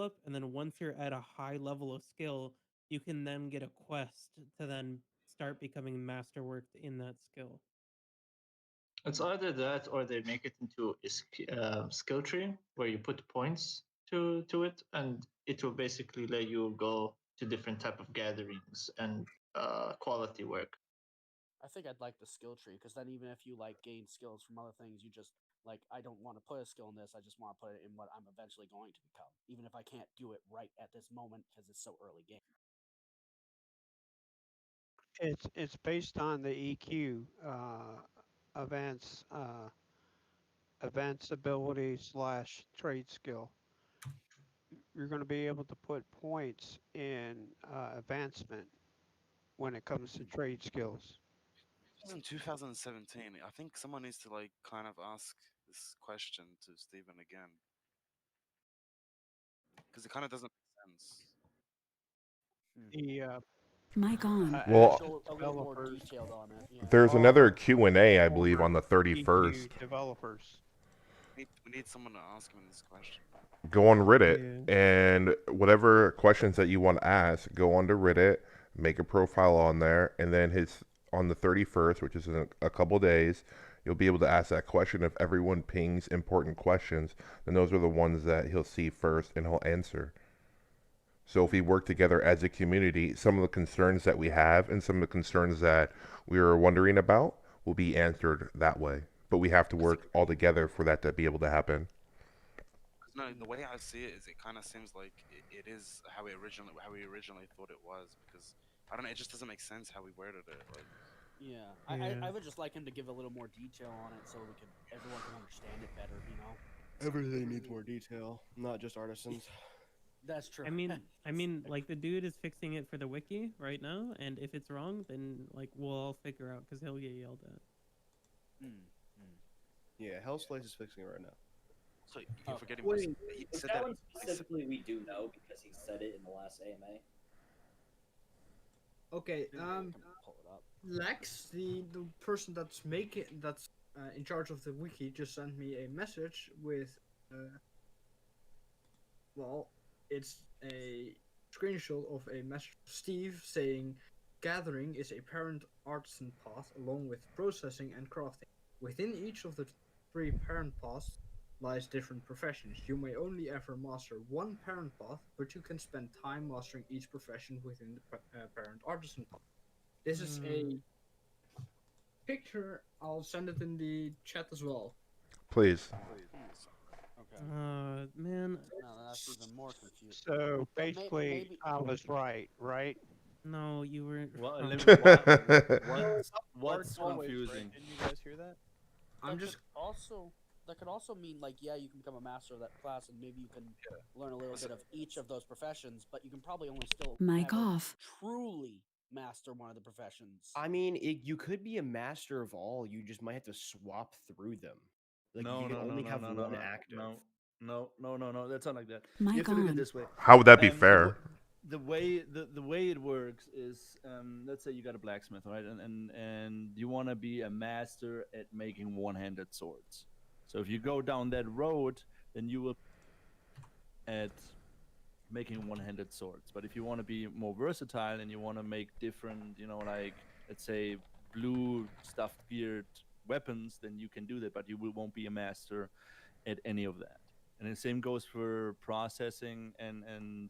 up, and then once you're at a high level of skill, you can then get a quest to then start becoming masterworked in that skill. It's either that or they make it into a skill tree where you put points to it, and it will basically let you go to different type of gatherings and quality work. I think I'd like the skill tree because then even if you like gain skills from other things, you just like I don't want to put a skill in this. I just want to put it in what I'm eventually going to become, even if I can't do it right at this moment because it's so early game. It's based on the EQ events events ability slash trade skill. You're going to be able to put points in advancement when it comes to trade skills. This was in 2017. I think someone needs to like kind of ask this question to Stephen again because it kind of doesn't make sense. Hmm. The Mic on. Well, Go a little more developers detailed on it. Yeah. there's another are Q&A, I believe, on former the 31st. EQ developers. We need someone to ask him this question. Go on Reddit, Yeah. and whatever questions that you want to ask, go onto Reddit, make a profile on there, and then his on the 31st, which is in a couple days, you'll be able to ask that question. If everyone pings important questions, then those are the ones that he'll see first and he'll answer. So if we work together as a community, some of the concerns that we have and some of the concerns that we are wondering about will be answered that way. But we have to Because work all together for that to be able to happen. no, the way I see it is, it kind of seems like it is how we originally thought it was. Because I don't know, it just doesn't make sense how we worded it. Like, Yeah, Yeah. I would just like him to give a little more detail on it so we can everyone can understand it better. You know. Everything needs more detail, not just artisans. That's true. Like the dude is fixing it for the wiki right now, and if it's wrong, then like we'll all figure out because he'll get yelled at. Mm, mm. Yeah, Hellslice is fixing it right now. so you're Okay. forgetting Wait, he is said that that. one specifically we do know because he said it in the last AMA? Okay, I can pull it up. Lex, the person that's in charge of the wiki, just sent me a message with, well, it's a screenshot of a message from Steve saying, "Gathering is a parent artisan path along with processing and crafting. Within each of the three parent paths lies different professions. You may only ever master one parent path, but you can spend time mastering each profession within the parent artisan path." This is a picture. I'll send it in the chat as well. Please. Okay. Man, Now that's even more confusing. So But basically, maybe I was right, right? no, you were What? wrong. What's Always, confusing? Didn't you guys hear that? I'm that just could also mean like yeah you can become a master of that class and maybe you can learn a little bit of each of those professions, but you can probably only still Mic never off. truly master one of the professions. I mean, you could be a master of all. You just might have to swap through them. Like No, you can no, no, only no, have no, no, one no, active. no. That's not like that. You Mic have to look at it on. this way. How would that be The, fair? the way it works is, let's say you got a blacksmith, right, and you want to be a master at making one-handed swords. So if you go down that road, then you will at making one-handed swords. But if you want to be more versatile and you want to make different, like let's say blue stuffed geared weapons, then you can do that. But won't be a master at any of that. And the same goes for processing and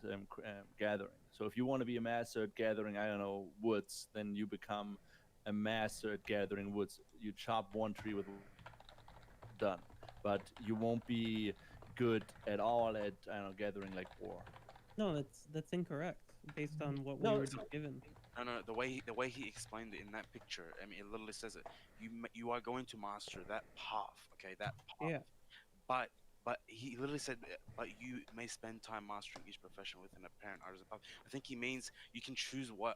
gathering. So if you want to be a master at gathering, I don't know, woods, then you become a master at gathering woods. You chop one tree with done, but you won't be good at all at I don't know gathering like ore. No, that's incorrect based on what we No, were just given. No, the way he explained it in that picture, I mean, it literally says it. You are going to master that path, okay, that path. Yeah. But he literally said, but you may spend time mastering each profession within a parent artisan path. I think he means you can choose what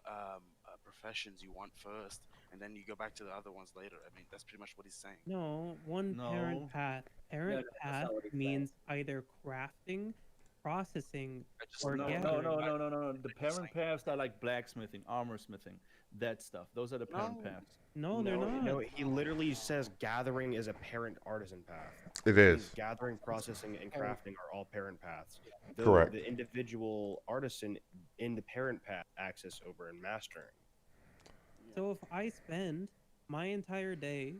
professions you want first, and then you go back to the other ones later. I mean, that's pretty much what he's saying. No, one parent No. path. No, Parent no, that's path not what he's saying. means either crafting, processing, just or No, gathering. no. The parent paths are like blacksmithing, armor smithing, that stuff. Those are the parent No. paths. No, they're not. No, he literally says gathering is a parent artisan path. It Which means is. gathering, processing, and crafting are all parent paths. Though Correct. The individual artisan in the parent path access over and mastering. So if I spend my entire day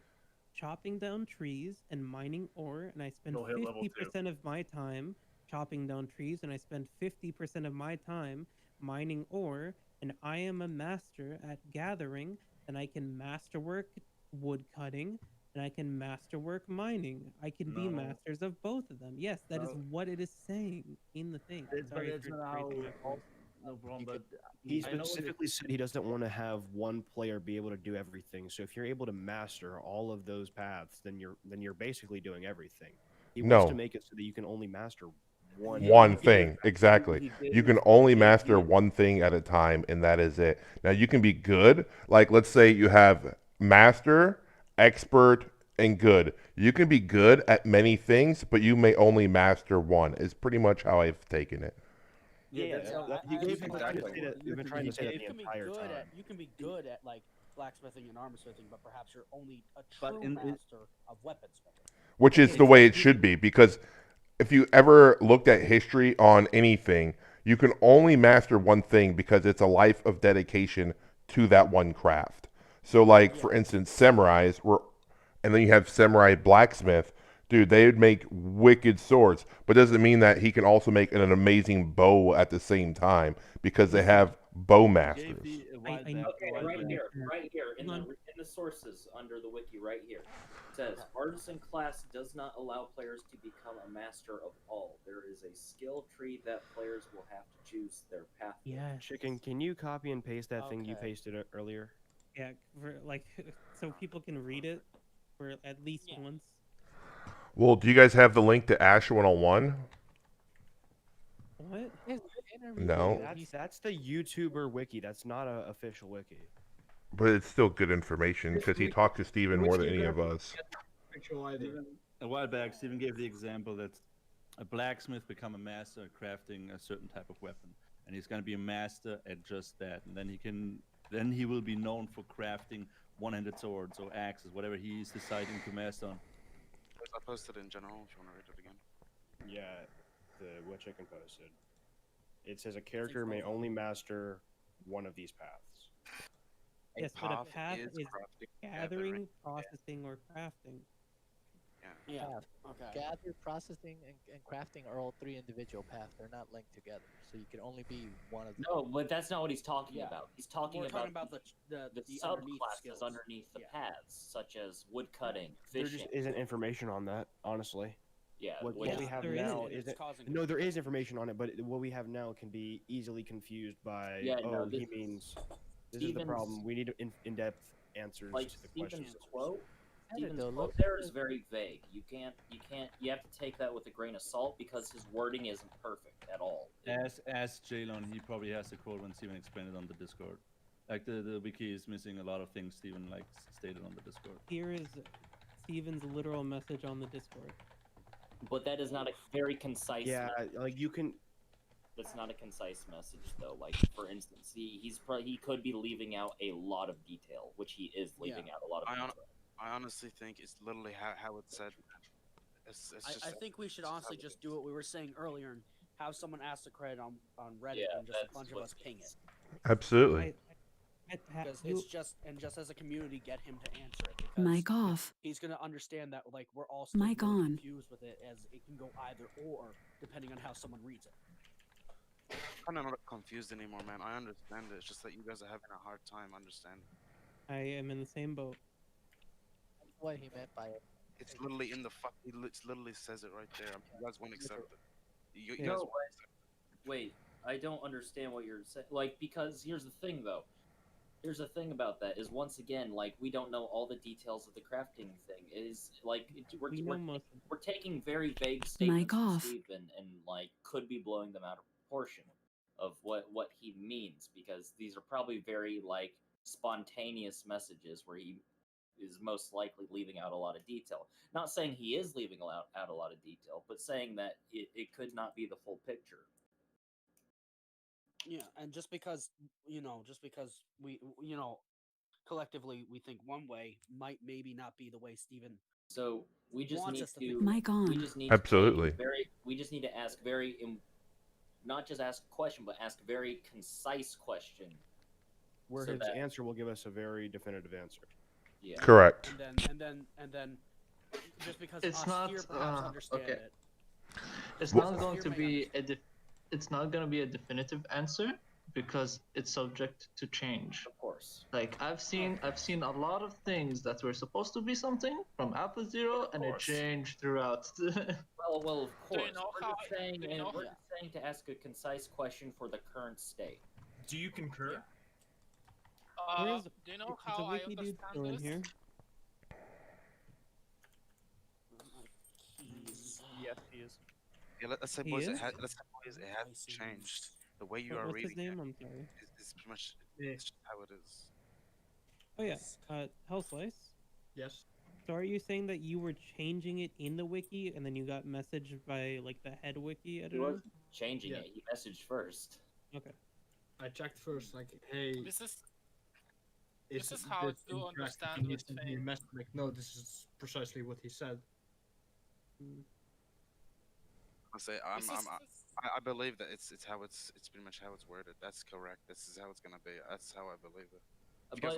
chopping down trees and mining ore, and I spend You'll hit level 50% of my time chopping down trees, and I spend 50% of my time mining ore, and I am a master at gathering, then I can masterwork wood cutting, and I can masterwork mining. I can be No. masters of both of them. Yes, that is No. what it is saying in the thing. But Sorry it's for not raising my how. voice. No problem, but He I know what specifically said he doesn't want to have one player be able to do everything. So if you're able to master all of those paths, then you're basically doing everything. He wants to No. make it so that you can only master one. One he thing, did- exactly. he did You can it. only He- master he- one thing at a time, and that is it. Now, you can be good. Like, let's say you have master, expert, and good. You can be good at many things, but you may only master one, is pretty much how I've taken it. Yeah, that's- So that- I- you've I been think trying to that's say what- that. You've been trying to say that You the can be entire good time. at you can be good at like blacksmithing and armor smithing, but perhaps you're only a But true in- master of weaponsmithing. Which is the way it should be, because if you ever looked at history on anything, you can only master one thing because it's a life of dedication to that one craft. So, like, for instance, samurais were, and then you have samurai blacksmith. Dude, they would make wicked swords, but doesn't mean that he can also make an amazing bow at the same time because they have bow Gave masters. the a I- while I back- know- a Okay, while right back. here, Yeah. right here in Hold the sources under the wiki, right here. It says artisan class does not allow players to become a master of all. There is a skill tree that players will have to choose their path. with. Yeah. Chicken, can you copy and paste that thing you Okay. pasted earlier? Yeah, for, like so people can read it for at least Yeah. once. Well, do you guys have the link to Ash 101? What? No. That's the YouTuber wiki. That's not an official wiki. But it's still good information because he talked to Steven more than any of us. Actual idea. A while back, Stephen gave the example that a blacksmith become a master at crafting a certain type of weapon, and he's going to be a master at just that. And then he will be known for crafting one-handed swords or axes, whatever he's deciding to master on. I posted in general if you want to read it again. Yeah, what Chicken posted. It says a character may only master one of these paths. Yes, but a path is crafting, gathering, processing, or crafting. Yeah. Path. Okay. Gather, processing, and crafting are all three individual paths. They're not linked together, so you can only be one of them. No, but that's not what he's talking Yeah. about. He's talking We're about talking about the underneath subclasses skills. underneath the Yeah. paths, such as wood cutting, There fishing. just isn't information on that, honestly. Yeah, What which we is- have there now is. isn't. causing No, there is information on it, but what we have now can be easily confused by. Yeah, no, he this- means. This is the Stevens- problem. We need in-depth answers like to the Stephen's questions. quote. Stephen's though, quote look there at is the- very vague. You have to take that with a grain of salt because his wording isn't perfect at all. Ask Jalon, he probably has the quote when Steven explained it on the Discord. Like the wiki is missing a lot of things Steven like stated on the Discord. Here is Steven's literal message on the Discord. But that is not a very concise. Yeah, message. like you can. That's not a concise message though. Like for instance, he could be leaving out a lot of detail, which he is leaving out a lot of detail. I honestly think it's literally how it's said. It's just I think we should honestly just do what we were saying earlier and have someone ask the credit on Reddit Yeah, and just a that's bunch of what us ping it. Absolutely. Because it's just as a community get him to answer it. Because Mic off. He's gonna understand that like we're all still Mic really on. confused with it as it can go either or depending on how someone reads it. I'm kind of not confused anymore, man. I understand it. It's just that you guys are having a hard time understanding. I am in the same boat. That's what he meant by it. It's literally in the fuck. It literally says it right there. You guys won't accept it. You guys No, won't accept it. Wait, I don't understand what you're saying. Like, because here's the thing, though. Here's the thing about that is once again, like we don't know all the details of the crafting thing. Is like We know most of we're taking very vague statements from off. Stephen and like could be blowing them out of proportion of what he means because these are probably very like spontaneous messages where he is most likely leaving out a lot of detail. Not saying he is leaving out a lot of detail, but saying that it could not be the full picture. Yeah, and just because we collectively we think one way might maybe not be the way Steven So we just wants need us to think. to Mic on. we just need Absolutely. to very we just need to ask not just ask a question, but ask a very concise question. Where So his that- answer will give us a very definitive answer. Yeah. Correct. And then just because It's us not, here perhaps understand okay. it. It's Well- not going to Here may be it's not going to be a definitive answer because it's subject to change. Of course. Like I've seen a lot of things that were supposed to be something from Alpha Zero and it course. changed throughout. Well, of Do you course. know We're how- just saying, do you know- we're just saying to ask a concise question for the current state. Do you concur? Where's- Do you know is how the I wiki dude understand still in this? here? Yes, he is. Yeah, let's say, He boys, is? let's say, boys, it has changed. The way you are What's his reading name? it I'm sorry. is pretty much Yeah. it's just how it is. Oh yeah, Hellslice. Yes. So are you saying that you were changing it in the wiki and then you got messaged by like the head wiki He editor? wasn't changing Yeah. it. He messaged first. Okay. I checked first, like, hey, This is how this to incorrect? understand And he what's sent me a saying. message like, no, this is precisely what he said. I say I believe that it's pretty much how it's worded. That's correct. This is how it's gonna be. That's how I believe it. If you guys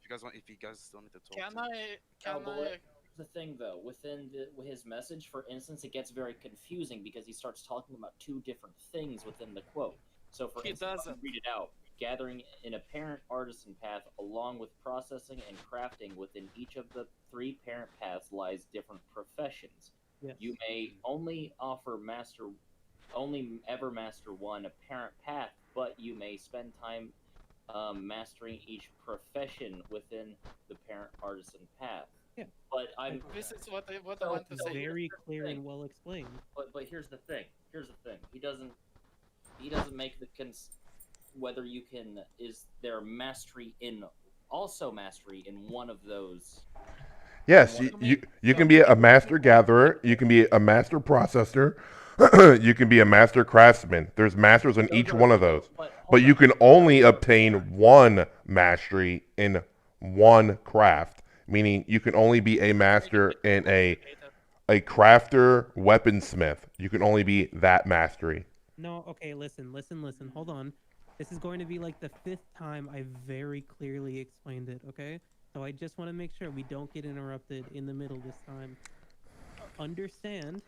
But want, if you guys still need to talk. Can to me. Here's the thing, though, within his message, for instance, it gets very confusing because he starts talking about two different things within the quote. So, for He instance, I'll doesn't. read it out. Gathering an apparent artisan path along with processing and crafting within each of the three parent paths lies different professions. Yes. You may only ever master one apparent path, but you may spend time mastering each profession within the parent artisan path. Yeah. But I'm This is what I So- want to It's say. very clear thing. and well explained. but here's the thing. He doesn't make the whether you can is there mastery in one of those. Yes, you can be a master gatherer, you can be a master processor, you can be a master craftsman. There's masters in each one of those. But you can only obtain one mastery in one craft, meaning you can only be a master in a crafter weaponsmith. You can only be that mastery. No, okay, listen. Hold on. This is going to be like the 5th time I very clearly explained it, okay? So I just want to make sure we don't get interrupted in the middle this time. Understand,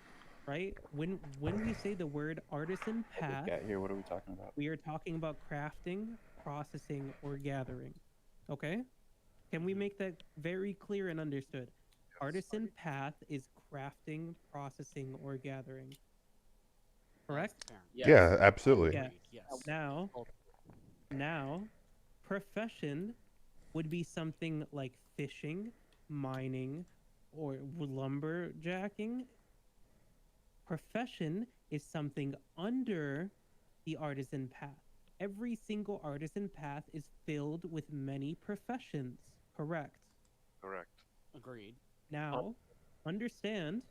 right? When we say the word artisan path, here, what are we talking about? we are talking about crafting, processing, or gathering. Okay? Can we make that very clear and understood? Artisan path is crafting, processing, or gathering. Correct? Yes. Yeah, absolutely. Yeah. Yes. Now, profession would be something like fishing, mining, or lumberjacking. Profession is something under the artisan path. Every single artisan path is filled with many professions. Correct. Correct. Agreed. Now, understand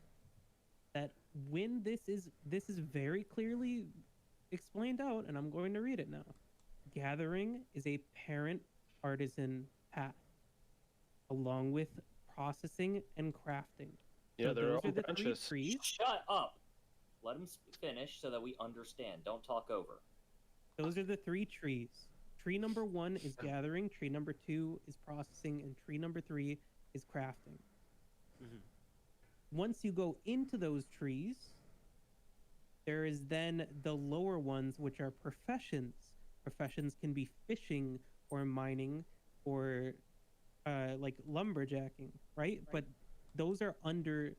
that when this is very clearly explained out, and I'm going to read it now. Gathering is a parent artisan path, along with processing and crafting. Yeah, So they're those all are the three branches. trees. Shut up. Let him finish so that we understand. Don't talk over. Those are the three trees. Tree number 1 is gathering, tree number 2 is processing, and tree number 3 is crafting. Mhm. Once you go into those trees, there is then the lower ones, which are professions. Professions can be fishing or mining or like lumberjacking, right? But those are under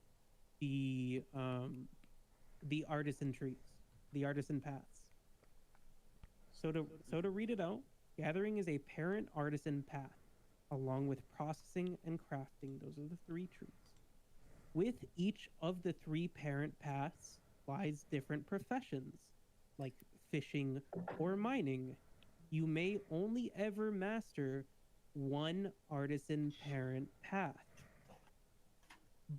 the artisan trees, the artisan paths. So to read it out, gathering is a parent artisan path, along with processing and crafting. Those are the three trees. With each of the three parent paths lies different professions, like fishing or mining. You may only ever master one artisan parent path,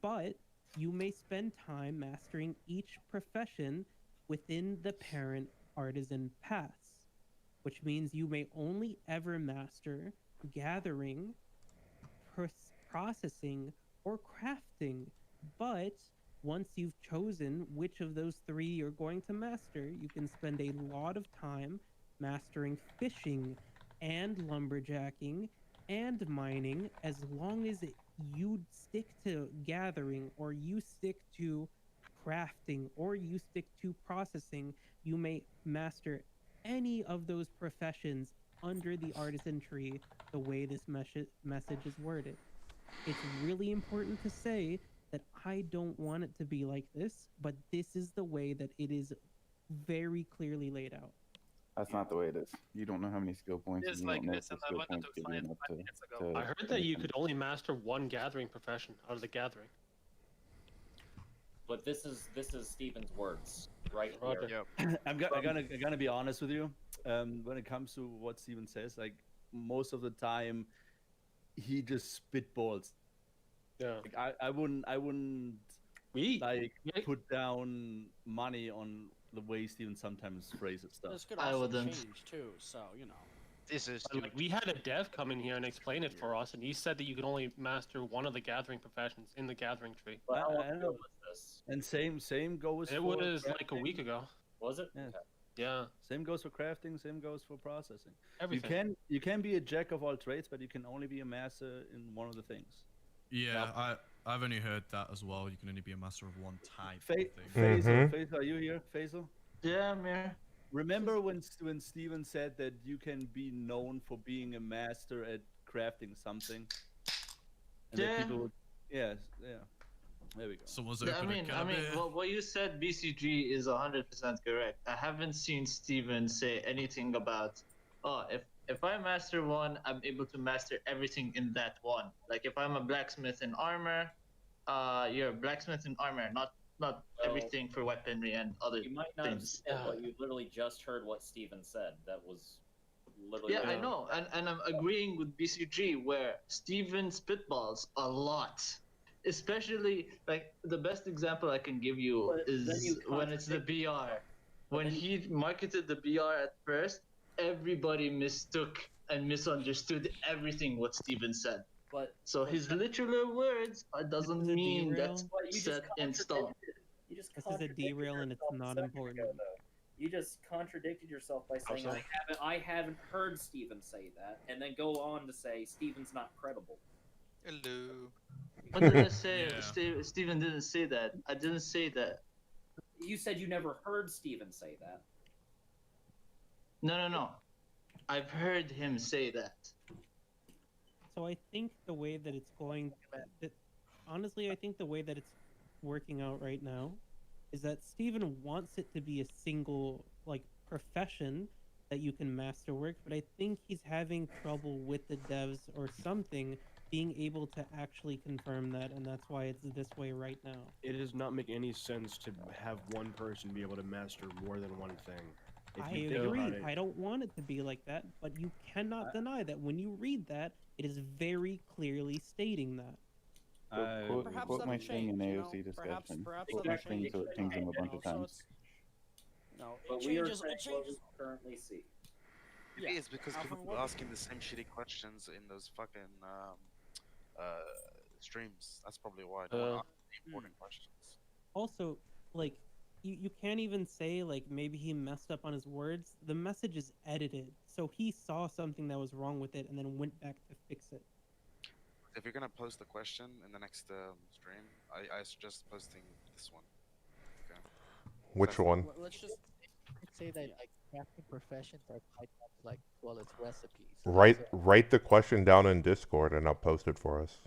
but you may spend time mastering each profession within the parent artisan paths. which means you may only ever master gathering, processing, or crafting. But once you've chosen which of those three you're going to master, you can spend a lot of time mastering fishing and lumberjacking and mining, as long as you stick to gathering, or you stick to crafting, or you stick to processing. You may master any of those professions under the artisan tree the way this message is worded. It's really important to say that I don't want it to be like this, but this is the way that it is very clearly laid out. That's not the way it is. You don't know how many skill points, It's and you like don't know if this, the and I skill wanted points to give explain you it enough 5 minutes ago. to I heard that you anything. could only master one gathering profession out of the gathering. But this is Steven's words right Roger. here. I'm gonna be honest with you. When it comes to what Steven says, like most of the time, he just spitballs. Yeah. Like, I wouldn't like put down money on the way Steven sometimes phrases stuff. This could also change too, so you know. This is But, like, we had a dev come in here and explain it for us, and he said that you could only master one of the gathering professions in the gathering tree. But how long I ago know. was this? And same goes. It for was like a crafting. week ago. Was it? Yeah. Okay. Yeah. Same goes for crafting. Same goes for processing. Everything. You can be a jack of all trades, but you can only be a master in one of the things. Yeah, I've only heard that as well. You can only be a master of one type. Faisal, are you here? Faisal? Yeah, I'm here. Remember when Steven said that you can be known for being a master at crafting something? And that Yeah. people would, yeah. There we go. Someone's I mean, what you said, BCG, is 100% correct. I haven't seen Steven say anything about, oh, if I master one, I'm able to master everything in that one. Like if I'm a blacksmith in armor, you're a blacksmith in armor, not everything for weaponry and other You might not have things. said, but you literally just heard what Steven said. That was literally. Yeah, I know, and I'm agreeing with BCG where Steven spitballs a lot. Especially, like, the best example I can give you But then is you when it's the BR. When he marketed the BR at first, everybody mistook and misunderstood everything what Steven said. But So his literal words doesn't This is a mean derail. that's But you just set in stone. You just This is a contradicted derail and it's yourself a not second important. ago, though. You just contradicted yourself by saying so? I haven't heard Steven say that, and then go on to say Steven's not credible. Hello. What did I say? Yeah. Steven didn't say that. I didn't say that. You said you never heard Steven say that. No. I've heard him say that. So I think the way that it's going, honestly, I think the way that it's working out right now is that Steven wants it to be a single, like, profession that you can masterwork, but I think he's having trouble with the devs or something being able to actually confirm that, and that's why it's this way right now. It does not make any sense to have one person be able to master more than one thing. If I you think agree. about it, I don't want it to be like that, but you cannot deny that when you read that, it is very clearly stating that. Quote my thing in AOC discussion. Quote my thing so it pings him a bunch of times. No, But it we are changes. saying It what we changes. currently see. It is because Alpha, people keep what- asking the same shitty questions in those fucking streams. That's probably why. No one asks the important questions. Also, like, you can't even say, like, maybe he messed up on his words. The message is edited, so he saw something that was wrong with it and then went back to fix it. If you're gonna post the question in the next stream, I suggest posting this one. Okay. Which one? Let's just say that like crafting professions are tied up like well as recipes. Write the question down in Discord and I'll post it for us.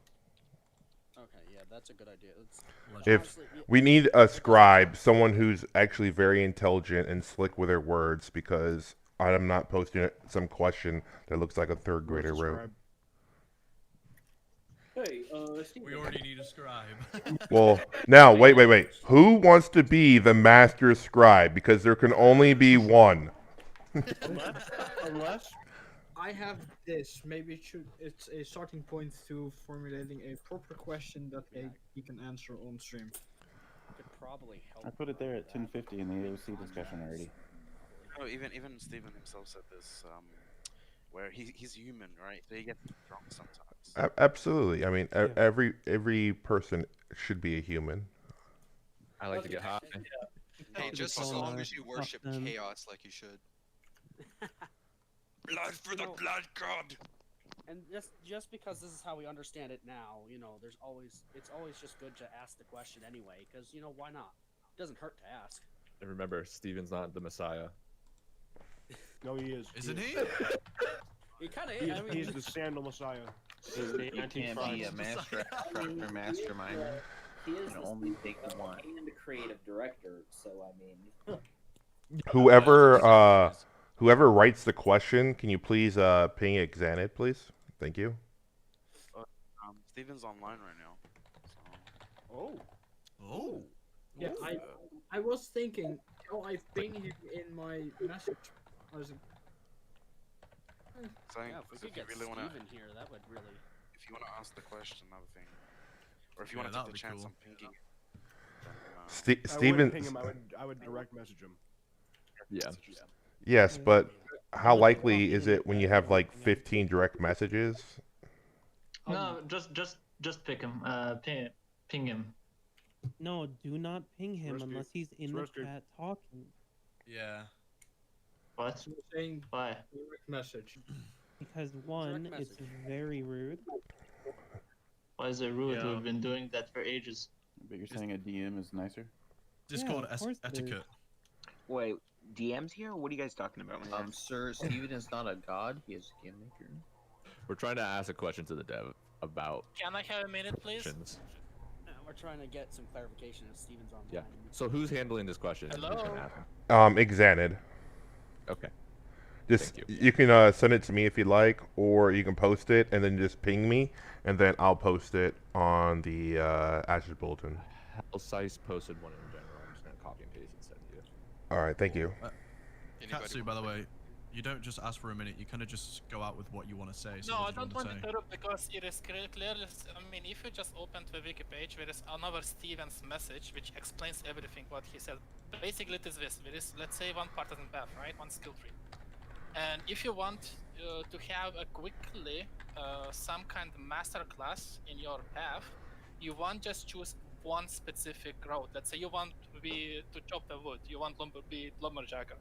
Okay, yeah, that's a good idea. If Honestly, yeah, we need a scribe, someone who's actually very intelligent and slick with their words, because I'm not posting some question that looks like a third grader wrote. Hey, Steven. We already need a scribe. Well, now wait. Who wants to be the master scribe? Because there can only be one. Unless I have this, maybe it's a starting point to formulating a proper question that he can answer on stream. could probably help. I put it there at 10:50 in the AOC discussion already. No, even Steven himself said this. Where he's human, right? So he gets drunk sometimes. Absolutely. I mean, every person should be a human. I like to get high. Hey, just as long as you worship chaos like you should. Blood for the blood god. And just because this is how we understand it now, you know, it's always just good to ask the question anyway, because you know, why not? It doesn't hurt to ask. And remember, Steven's not the Messiah. No, he is. Isn't he? He kind of is. I mean, He's the sandal messiah. You can't be a mastermind. He is can only take one. And a creative director, so I mean. Whoever writes the question, can you please ping it Xanid, please? Thank you. Steven's online right now. Oh. Oh. Yeah, I was thinking, I ping him in my message. I was yeah, if we could get really Steven wanna, here, that would really. If you want to ask the question, another thing, or if you want to take the chance on pinging. Steven. I wouldn't ping him. I would direct message him. Yeah. Yes, but how likely is it when you have like 15 direct messages? No, just pick him. Ping him. No, do not ping him unless he's in the chat talking. Yeah. What? So saying Why? direct message. Because one, it's very rude. Why is it rude? Yeah. We've been doing that for ages. But you're saying a DM is nicer? Discord of course it is. etiquette. Wait, DM's here? What are you guys talking about? Sir, Steven is not a god. He is a game maker. We're trying to ask a question to the dev about. Can I have a minute, please? questions. We're trying to get some clarification if Steven's online. Yeah. So who's handling this question? Who's Hello? gonna ask him? Xanid. Okay. Just Thank you. you can send it to me if you'd like, or you can post it and then just ping me, and then I'll post it on the Ashes Bulletin. Sice posted one in general. I'm just gonna copy and paste and send to you. All right, thank you. Katsu, by the way, you don't just ask for a minute. You kind of just go out with what you want to say. So No, I what you don't want to say. interrupt because it is clearly. I mean, if you just open the wiki page, there is another Steven's message which explains everything what he said. Basically, it is this: there is, let's say, one partisan path, right? One skill tree. And if you want to have a quickly some kind of master class in your path, you won't just choose one specific route. Let's say you want to chop the wood, you want be lumberjacker.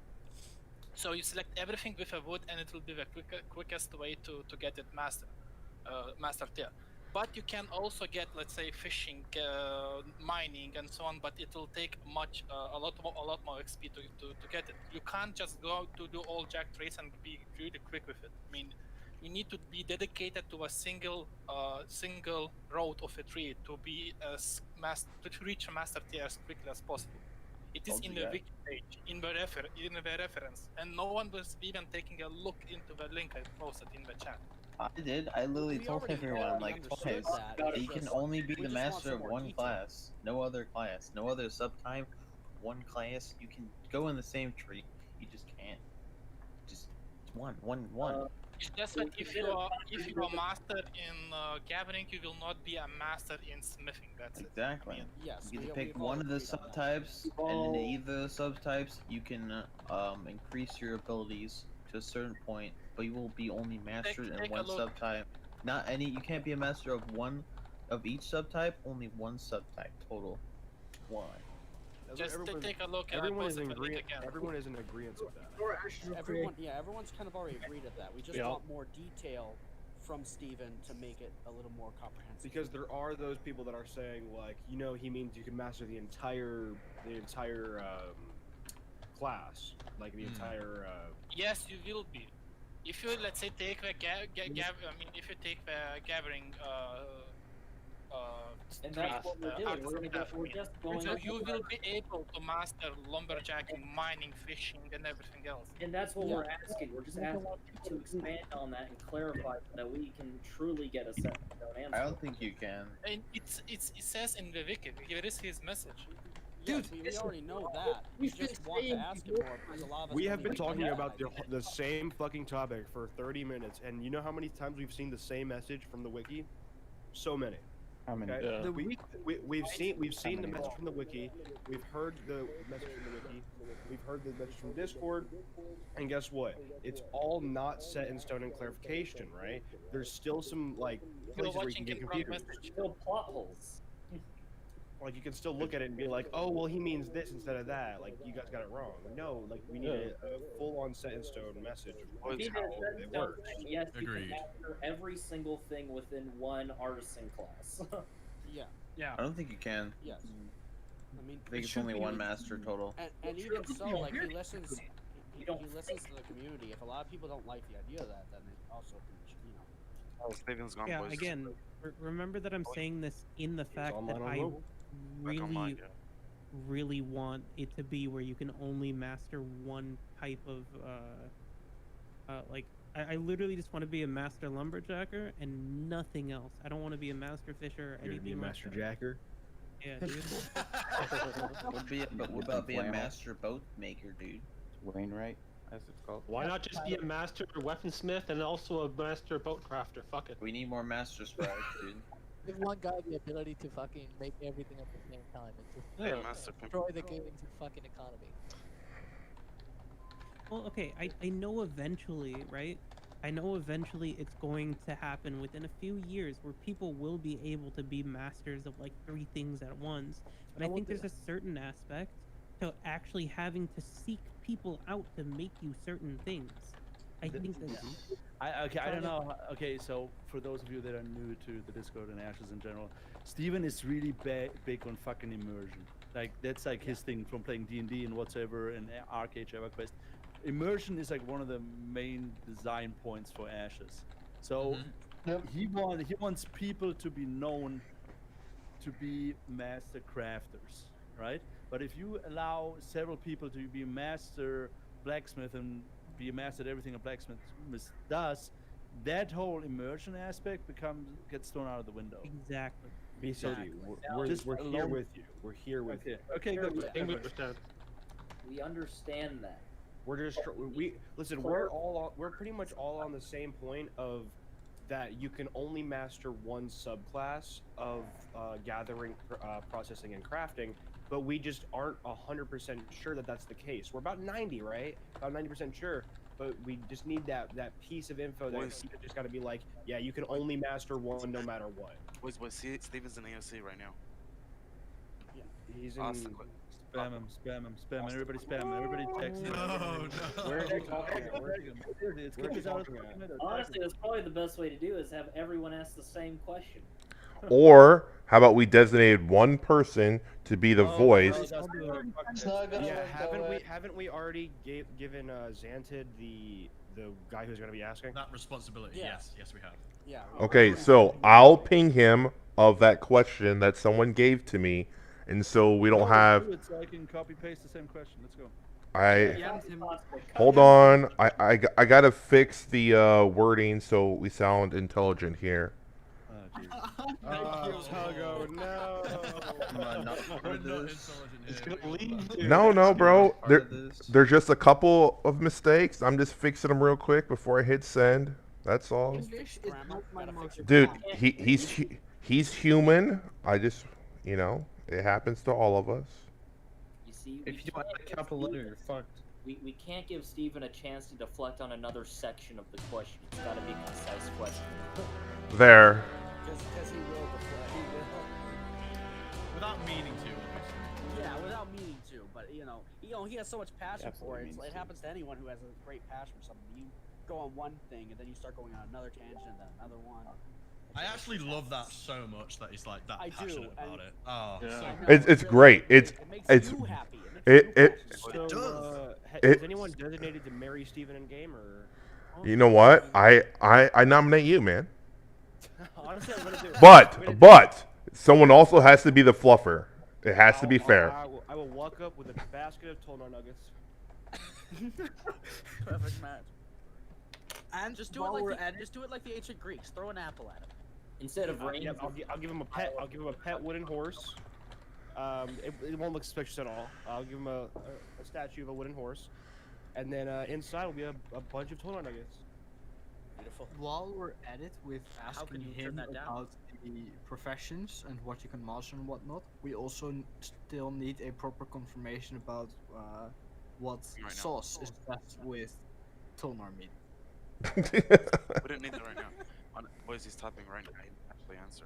So you select everything with a wood, and it will be the quickest way to get it master tier. But you can also get, let's say, fishing, mining, and so on. But it will take a lot more XP to get it. You can't just go to do all jack trades and be really quick with it. I mean, you need to be dedicated to a single road of a tree to be to reach a master tier as quickly as possible. It is in the wiki page, in the reference, and no one was even taking a look into the link I posted in the chat. I did. I literally told everyone like twice that you can only be the master of one class, no other class, no other subtype, one class. You can go in the same tree. You just can't. Just one. It's just that if you are master in gathering, you will not be a master in smithing. That's exactly. It. I mean, yes. You can pick one of the subtypes, and in either subtypes, you can increase your abilities to a certain point, but you will be only mastered in one subtype. Not any. You can't be a master of one of each subtype. Only one subtype total. One. Just to take a look. Everyone is in agreement. Everyone is in agreement with that. Everyone's kind of already agreed at that. We just want more detail from Steven to make it a little more comprehensive. Because there are those people that are saying like, he means you can master the entire class, like the entire. Yes, you will be. If you let's say take the if you take the gathering. And that's what we're doing. We're just going. So you will be able to master lumberjacking, mining, fishing, and everything else. And that's what we're asking. We're just asking you to expand on that and clarify so that we can truly get a set answer. I don't think you can. And it says in the wiki. Here is his message. Dude, we already know that. We just want to ask him more because a lot of us We have been talking about the same fucking topic for 30 minutes, and you know how many times we've seen the same message from the wiki? So many. How many? Okay? We've seen the message from the wiki. We've heard the message from the wiki. We've heard the message from Discord. And guess what? It's all not set in stone and clarification, right? There's still some like places where you can get confused. Still plot holes. Like you can still look at it and be like, oh well, he means this instead of that. Like you guys got it wrong. No, like we need a full-on set in stone message of how it works. Yes, you Agreed. can master every single thing within one artisan class. Yeah. Yeah. I don't think you can. Yes. I mean, I think it's only one master total. And even so, like he listens. He listens to the community. If a lot of people don't like the idea of that, then it also, you know. Oh, Steven's gone. Yeah, boys. again, remember that I'm saying this in the fact that online on I mobile. really want it to be where you can only master one type of like I literally just want to be a master lumberjacker and nothing else. I don't want to be a master fisher or You're gonna be a anything like master that. jacker. Yeah, dude. What about be a master boat maker, dude? Wainwright, as it's called. Why not just be a master weaponsmith and also a master boat crafter? Fuck it. We need more master scribes, dude. Give one guy the ability to fucking make everything at the same time and Yeah, just master pimp. destroy the gaming fucking economy. Well, okay, I know eventually, right? I know eventually it's going to happen within a few years where people will be able to be masters of like 3 things at once. But I think there's a certain aspect to actually having to seek people out to make you certain things. I think that's... I don't know. Okay, so for those of you that are new to the Discord and Ashes in general, Steven is really big on fucking immersion. Like that's like his thing from playing D&D and whatsoever and Arcade EverQuest. Immersion is like one of the main design points for Ashes. So he wants people to be known to be master crafters, right? But if you allow several people to be a master blacksmith and be a master at everything a blacksmith does, that whole immersion aspect gets thrown out of the window. Exactly. BCG, we're here with you. We're here with you. Okay, good. We understand that. We're just listen. We're pretty much all on the same point of that. You can only master one subclass of gathering, processing, and crafting, but we just aren't 100% sure that that's the case. We're about 90, right? About 90% sure, but we just need that piece of info that you just got to be like, yeah, you can only master one no matter what. Steven's in AOC right now. Yeah, he's in. Spam him. Everybody spam him. Everybody text him. No. Where are they talking at? Honestly, that's probably the best way to do is have everyone ask the same question. Or how about we designated one person to be the voice? Yeah, haven't we already given Xantid the guy who's going to be asking that responsibility? Yes, we have. Yeah. Okay, so I'll ping him of that question that someone gave to me, and so we don't have. So I can copy paste the same question. Let's go. Hold on. I gotta fix the wording so we sound intelligent here. Tuggo, no. No, bro. There's just a couple of mistakes. I'm just fixing them real quick before I hit send. That's all. Dude, he's human. I just, it happens to all of us. You see, if you don't have a capital letter, you're fucked. We can't give Steven a chance to deflect on another section of the question. It's got to be a concise question. There. Because he will deflect. He will. Without meaning to. Yeah, without meaning to. But he has so much passion for it. It happens to anyone who has a great passion for something. You go on one thing and then you start going on another tangent and then another one. I actually love that so much that he's like that passionate about it. Oh, yeah. It's great. It is anyone designated to marry Steven in game or? You know what? I nominate you, man. Honestly, I'm gonna do it. But someone also has to be the fluffer. It has to be fair. I will walk up with a basket of Tonar nuggets. Perfect match. And just do it like the ancient Greeks. Throw an apple at him. Instead of rain. Yep, I'll give him a pet. I'll give him a pet wooden horse. It won't look suspicious at all. I'll give him a statue of a wooden horse, and then inside will be a bunch of Tonar nuggets. Beautiful. While we're at it with How asking can you turn him that down? about the professions and what you can master and whatnot, we also still need a proper confirmation about what Right now. sauce is best with Tolnar meat. We don't need that right now. Boys, he's typing right now. He didn't actually answer.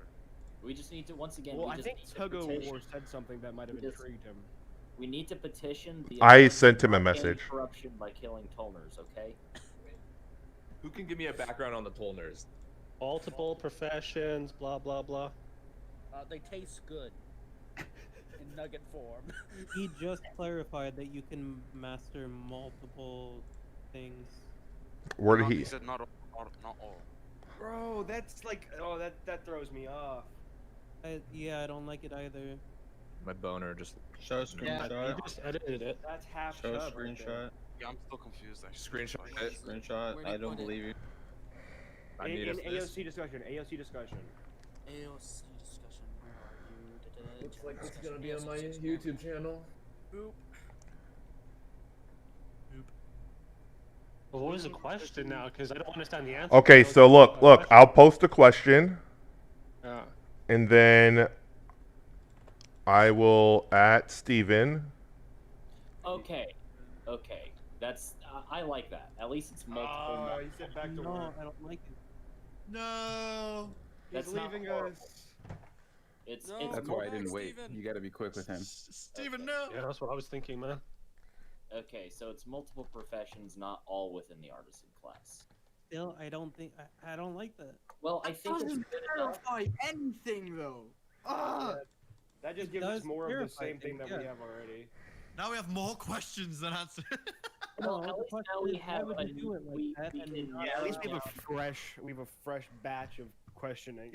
We just need to once again. Well, we I just think need to Tug of War petition- said something that might have we just- intrigued him. We need to petition the. I Alliance sent him a to not gain message. Corruption by killing Tolners. Okay. Who can give me a background on the Tolners? Multiple professions, blah blah blah. They taste good in nugget form. He just clarified that you can master multiple things. Where did No, he? He said not all. Bro, that's like, oh, that throws me off. Yeah, I don't like it either. My boner just. Show You screenshot. just edited it. That's half Show chub right there. screenshot. Yeah, I'm still confused. Actually. Screenshot it. Screenshot. Where'd I he don't put it? believe you. I In need us this. AOC discussion. AOC discussion. AOC discussion. Where are you? Looks like it's gonna be on my YouTube channel. Boop. Well, what was the question now? Because I don't understand the answer. Okay, so look, I'll post a question, Yeah. and then I will at Steven. Okay. Okay. That's. I like that. At least it's multiple. Oh, he said back to No, work. I don't like it. No. That's He's not leaving horrible. us. It's. No. It's That's more- why I didn't wait. You gotta be quick with him. Steven, no. Yeah, that's what I was thinking, man. Okay, so it's multiple professions, not all within the artisan class. Still, I don't think I don't like that. Well, I think it's doesn't good enough. clarify anything though. Ah! That just It gives us does more of the clarify same thing things, that we yeah. have already. Now we have more questions than answers. Well, No, at the least question now we is, why have would a you do it like we that and can not Yeah, at least we narrow have a fresh batch of questioning.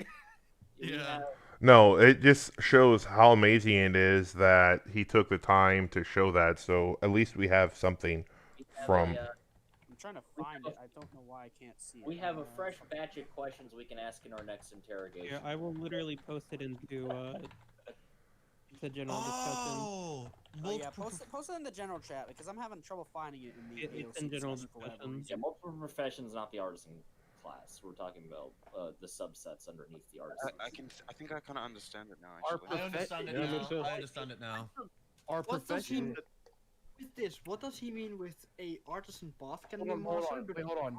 we Yeah. have- No, it just shows how amazing it is that he took the time to show that. So at least we have something we have from. I'm trying to find it. I don't know why I can't see it. We have a fresh batch of questions we can ask in our next interrogation. Yeah, I will literally post it into the general discussion. Oh, Oh, yeah, multiple. post it in the general chat because I'm having trouble finding it in the It's AOC in general discussion for whatever discussion. reason. Yeah, multiple professions, not the artisan class. We're talking about the subsets underneath the artisan. I think I kind of understand it now. Our Actually. I understand it Yeah, me now. too. I understand it now. Our What does he profession. mean with this? What does he mean with a artisan path can Hold be on, hold mastered? on, but wait, hold on.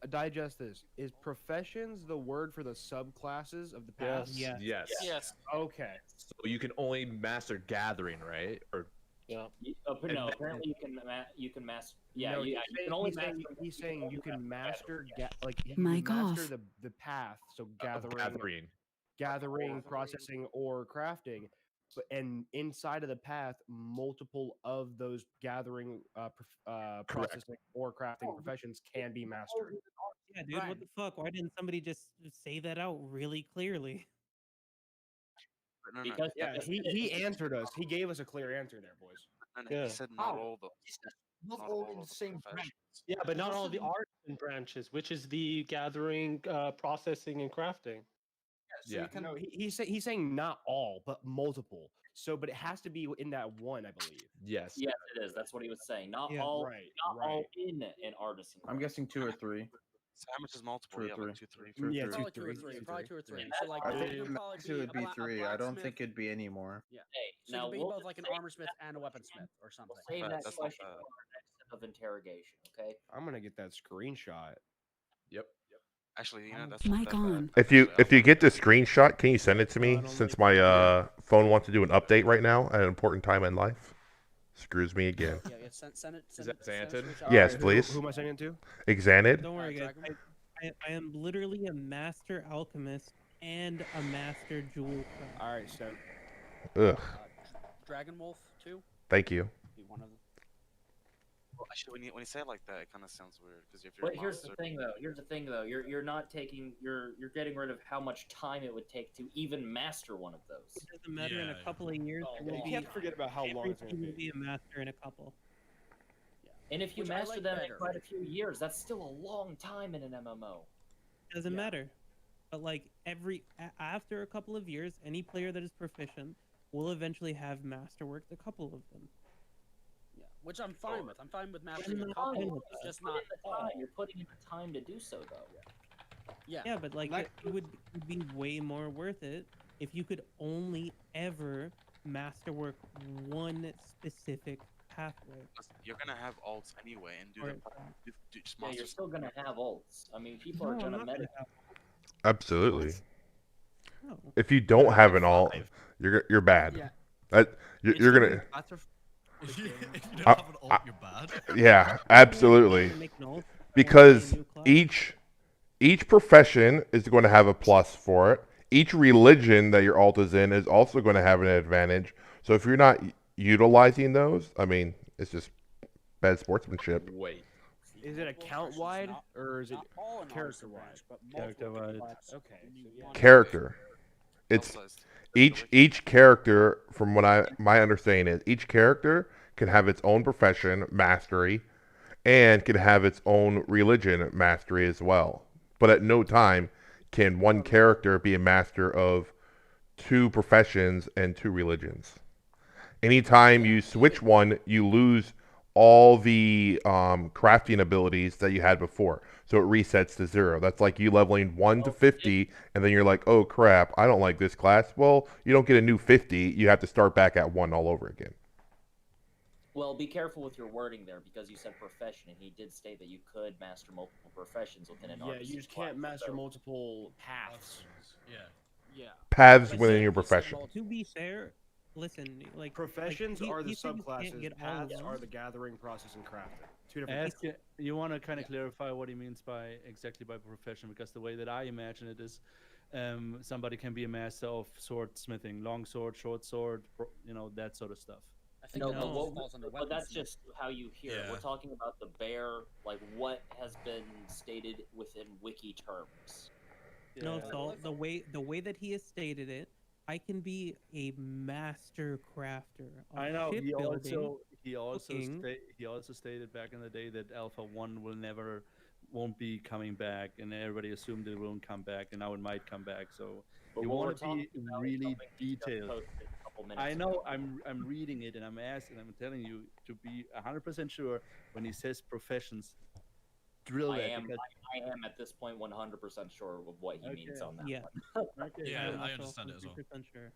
Digest this. Is professions the word for the subclasses of the path? Yes. Yes. Yes. Okay. So you can only master gathering, right? Or Yeah. But no, apparently you can master. Yeah, No, you can only master. he's saying you can master you Mic can master off. the path. So gathering. gathering, processing, or crafting. But and inside of the path, multiple of those gathering, processing, or crafting professions can be mastered. Yeah, dude, what the fuck? Why didn't somebody just say that out really clearly? No, no, Because Yeah, he answered us. He gave us a clear answer there, boys. no, Yeah. He said not How? all though. Not Not all all in the of the same professions. branch. Yeah, but not all the Also- artisan branches, which is the gathering, processing, and crafting. So Yeah. you can No, he's saying not all, but multiple. So, but it has to be in that one, I believe. Yes. Yes, it is. That's what he was saying. Not Yeah, all. right, Not all right. in an artisan. I'm class. guessing 2 or 3. So how much is multiple? Two or Yeah, three. like 2, 3. Two or Yeah, three. Probably two or three, three. two, Probably three. two or three. Yeah, So like, I it think would the probably max it would be a 3. I don't think blacksmith. it'd be any more. Yeah. Hey, So now it could be we'll both like an save- armor smith and a weaponsmith or something. Save But that that's not question bad. for our next set of interrogation. Okay. I'm gonna get that screenshot. Yep. Actually, you know that's Mic not that on. bad. If you Actually, get the screenshot, can you send it to me? Since my phone wants to do an update right now at an important time in life. Screws me again. Yeah, send it. Is that send it Xanted? screenshot. Yes, Alright, please. Who am I sending it to? Exanted. Don't worry, guys. Dragon? I am literally a master alchemist and a master jewel craft. All right, so Ugh. Dragon Wolf too. Thank you. Be one of them. Well, actually, when you say it like that, it kind of sounds weird because if you're But a here's the monster, thing, though. Here's the thing, though. You're not taking. You're getting rid of how much time it would take to even master one of those. It doesn't matter in a Yeah. couple of years. Oh, it will you be, can't forget about how long it's everything gonna will be. be a master in a couple. And if you Which I master like them better. in quite a few years, that's still a long time in an MMO. Doesn't Yeah. matter. But like after a couple of years, any player that is proficient will eventually have masterworked a couple of them. which I'm fine with. I'm fine with You're mastering a not. couple, You're just putting not the all. time. You're putting in the time to do so, though. Yeah. Yeah, but like it would be way more worth it if you could only ever masterwork one specific pathway. You're gonna have alts anyway, and do Or- the just Yeah, monster you're still gonna have ults. I mean, people are No, I'm gonna not meta. have. Absolutely. No. If you don't have an alt, you're bad. Yeah. You're gonna. If you don't I- have an alt, you're bad. Yeah, absolutely. Make an alt, Because a new class. each profession is going to have a plus for it. Each religion that your alt is in is also going to have an advantage. So if you're not utilizing those, I mean, it's just bad sportsmanship. Wait. Is it account wide or is it character wide? Character wide. Okay. Character. It's each character, from what my understanding is, each character can have its own profession mastery, and can have its own religion mastery as well. But at no time can one character be a master of 2 professions and 2 religions. Anytime you switch one, you lose all the crafting abilities that you had before. So it resets to 0. That's like you leveling 1 to 50, and then you're like, oh crap, I don't like this class. Well, you don't get a new 50. You have to start back at 1 all over again. Well, be careful with your wording there because you said profession, and he did state that you could master multiple professions within an Yeah, artisan you just can't class, master so- multiple paths. Yeah. Paths But within he- your he said profession. To be fair, listen, like Professions like, are the he said you can't subclasses. get all of Paths them. are the gathering, process, and crafting. 2 different. Ask you want to kind of clarify what he means by exactly by profession, because the way that I imagine it is, somebody can be a master of swordsmithing, long sword, short sword, that sort of stuff. I think No, that but, also what, falls under but that's weaponsmith. just how you hear it. We're Yeah. talking about the bare, like what has been stated within wiki terms. No, so the way that he has stated it, I can be a master crafter. Of I know. He shipbuilding, also stated back in the day that Alpha 1 won't be coming back, and everybody assumed it won't come back, and now it might come back. So But you what we're want to be talking about is really something he just detailed. posted a couple minutes I know. ago. I'm reading it, and I'm telling you to be 100% sure when he says professions. Drill I that. am, because- I am at this point 100% sure of what he means on that. Yeah. one. Yeah, I'm I also understand it as well. 100% sure.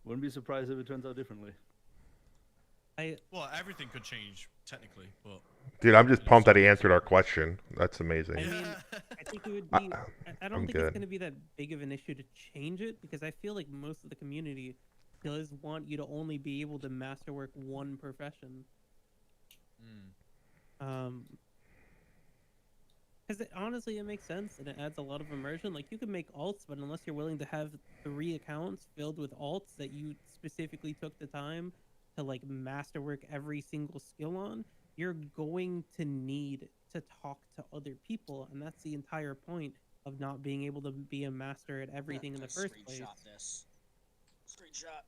Wouldn't be surprised if it turns out differently. Well, everything could change technically, but Dude, I'm just pumped that he answered our question. That's amazing. I mean, I think it would be. I don't I'm think good. it's going to be that big of an issue to change it because I feel like most of the community does want you to only be able to masterwork one profession. Because honestly, it makes sense and it adds a lot of immersion. Like you can make alts, but unless you're willing to have 3 accounts filled with alts that you specifically took the time to like masterwork every single skill on, you're going to need to talk to other people, and that's the entire point of not being able to be a master at everything in the first place. This. Screenshot.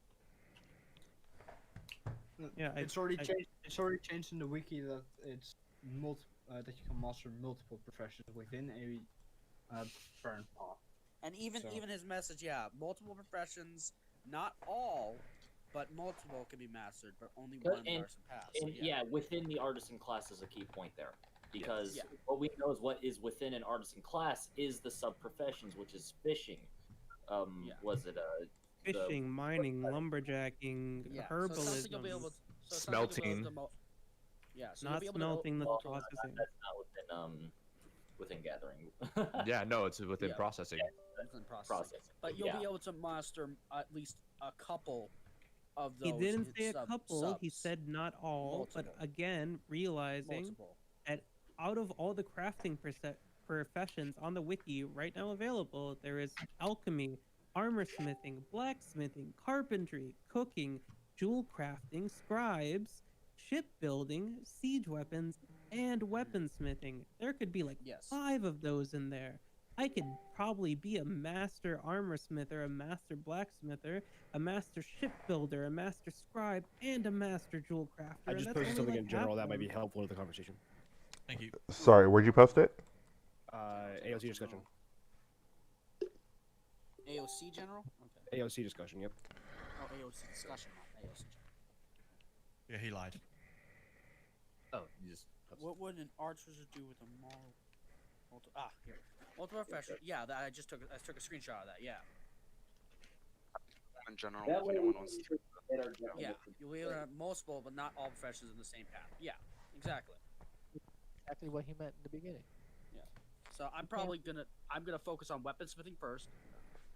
Yeah, It's already changed. It's already changed in the wiki that it's that you can master multiple professions within a current path. And even So- even his message, yeah, multiple professions, not all, but multiple can be mastered, but only But- one artisan path. So, And yeah, within the artisan class is a key point there. Because Yeah. what we know is what is within an artisan class is the sub professions, which is fishing. Was it Fishing, mining, lumberjacking, Yeah, so it sounds like you'll be herbalism, able so it sounds like you'll be able to yeah, so not you'll be able smelting, to the Well, processing. that's not within gathering. Yeah, no, it's within Yeah. processing. within processing. But you'll yeah. be able to master at least a couple of those. He didn't say a sub- couple. He subs. said not all. But Multiple. again, realizing Multiple. that out of all the crafting professions on the wiki right now available, there is alchemy, armor smithing, blacksmithing, carpentry, cooking, jewel crafting, scribes, shipbuilding, siege weapons, and weaponsmithing. There could be like 5 of those in there. I could probably be a master armor smither, a master blacksmither, a master shipbuilder, a master scribe, and a master jewel crafter. I and just that's posted only, something like, in general half that might be them. helpful to the conversation. Thank you. Sorry, where'd you post it? AOC discussion. AOC general? Okay. AOC discussion. Yep. Oh, AOC discussion, not AOC general. Yeah, he lied. Oh, you just. What would an archer do with a model? Here. Multiple profession. Yeah, that I took a screenshot of that. Yeah. In general, That if way anyone we wants can to. get our general Yeah, difference. you will have multiple, but not all professions in the same path. Yeah, exactly. Exactly what he meant in the beginning. Yeah. So I'm gonna focus on weaponsmithing first,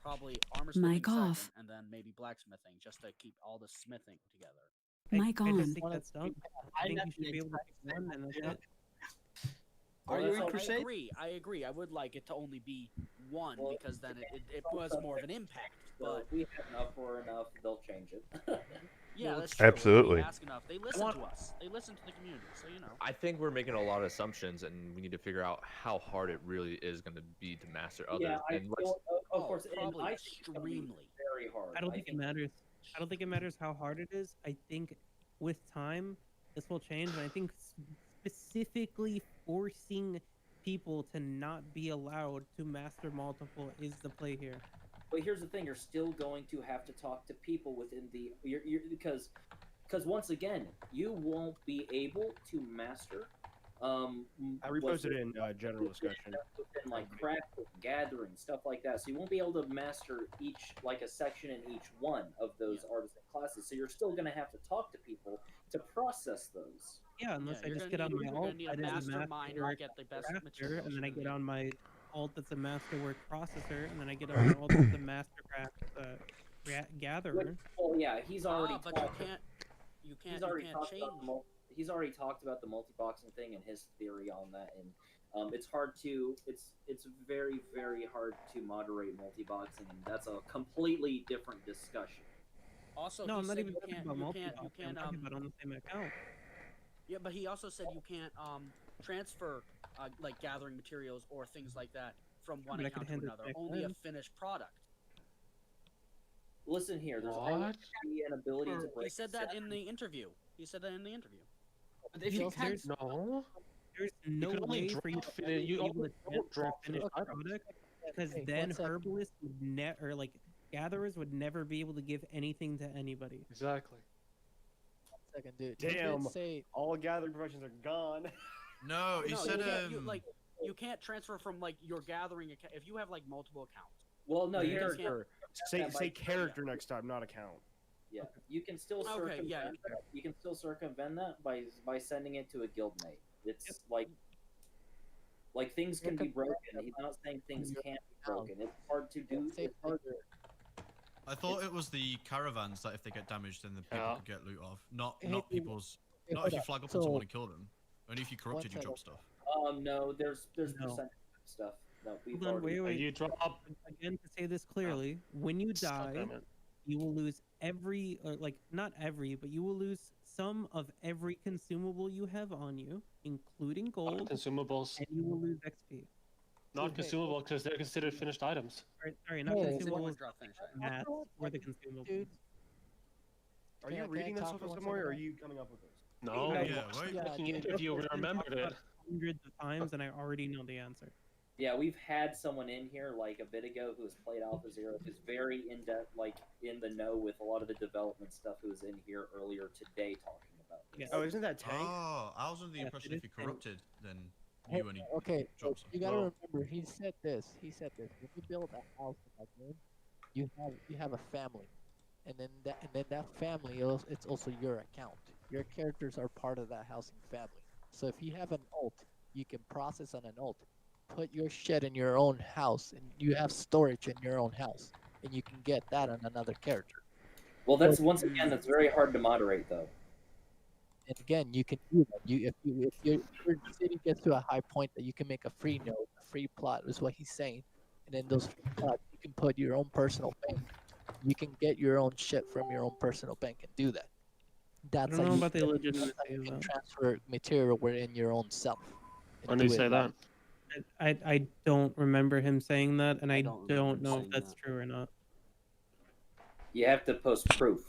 probably armor smithing Mic off. second, and then maybe blacksmithing, just to keep all the smithing together. Mic I on. just think that's dumb. I think you should be able to pick one and that's it. I agree. I would like it to only be one because then it was more of an impact. So But if we have enough or enough, they'll change it. yeah, that's true. Absolutely. If we ask enough. They listen to us. They listen to the community. So you know. I think we're making a lot of assumptions, and we need to figure out how hard it really is going to be to master others. Yeah, and let's, of course, and probably I think it's gonna be extremely. very hard. I don't think it matters. I don't think it matters how hard it is. I think with time, this will change, and I think specifically forcing people to not be allowed to master multiple is the play here. But here's the thing: you're still going to have to talk to people within the because once again, you won't be able to master. I reposted it in general discussion. Within like crafting, gathering, stuff like that. So you won't be able to master a section in each one of those artisan classes. So you're still going to have to talk to people to process those. Yeah, unless I you're just gonna get on need- my you're alt, gonna need a that is a mastermind or masterwork get the best crafter, materials and then I for get the- on my alt that's a masterwork processor, and then I get on my alt that's a mastercraft gatherer. Well, yeah, he's already. but you talked- can't He's already talked change. about he's already talked about the multi-boxing thing and his theory on that, and it's hard to it's very hard to moderate multi-boxing, and that's a completely different discussion. Also, No, he I'm not said even you talking can't, about you multi-boxing. can't, you I'm can't, talking about on the same account. Yeah, but he also said you can't transfer like gathering materials or things like that from one but I could account to hand it another. back Only a then. finished product. Listen here, there's always What? be an ability to break. He said that in the interview. He said that in the interview. But if you can't, no. There's no can only way for you drop to it, you be able only to don't transfer a drop finished items. product, because Hey, then 1 second. herbalists would never, like gatherers would never be able to give anything to anybody. Exactly. Second, dude. He did Damn, say all gathering professions are gone. No, he said you can't transfer from like your gathering account if you have like multiple accounts. Well, no, you can't. Character. Say character next time, not account. Yeah, you can still Okay, circumvent yeah. that. You can still circumvent that by sending it to a guildmate. It's like things can be broken. He's not saying things can't be broken. It's hard to do. It's hard to, I thought it was the caravans that if they get damaged, then the people Yeah. could get loot off. Not Hey, people's. hey, Not if hold you up. flag up So- on someone and kill them. Only if you corrupted, you second. drop stuff. no, there's No. percentage stuff. No, we've Hold on, already. wait. You drop. Again, to say this clearly, when you die, Damn it. you will lose every, or like not every, but you will lose some of every consumable you have on you, including Not gold, consumables. and you will lose XP. Not Hey, consumable because they're considered finished items. Sorry, not Hey, consumables, Drop finish item. mats, or the consumables. dude. Are Can you I reading this talk stuff for 1 somewhere, or are second? you coming up with this? No, Yeah, yeah, wait. Yeah, fucking dude. interview. We remembered it. Hundreds of times, and I already know the answer. Yeah, we've had someone in here like a bit ago who has played Alpha Zero, who's very in depth, like in the know with a lot of the development stuff. Who was in here earlier today talking about this. Yeah. Oh, isn't that Tank? Oh, I was under the Yeah, impression it if you is Tank. corrupted, then Hey, you only okay, so drop stuff. you gotta Well- remember, he said this. He said this. When you build a house in that game, you have a family, and then that family it's also your account. Your characters are part of that housing family. So if you have an alt, you can process on an alt, put your shit in your own house, and you have storage in your own house, and you can get that on another character. Well, that's once again that's very hard to moderate though. And again, you can do that. If your city gets to a high point that you can make a free node, a free plot is what he's saying, and in those free plots you can put your own personal bank. You can get your own shit from your own personal bank and do that. That's I don't how know you about the can- legitimacy that's how you of can that. transfer material within your own self. and When do you do it say right. that? I don't remember him saying that, and I don't don't remember know if saying that's that. true or not. You have to post proof.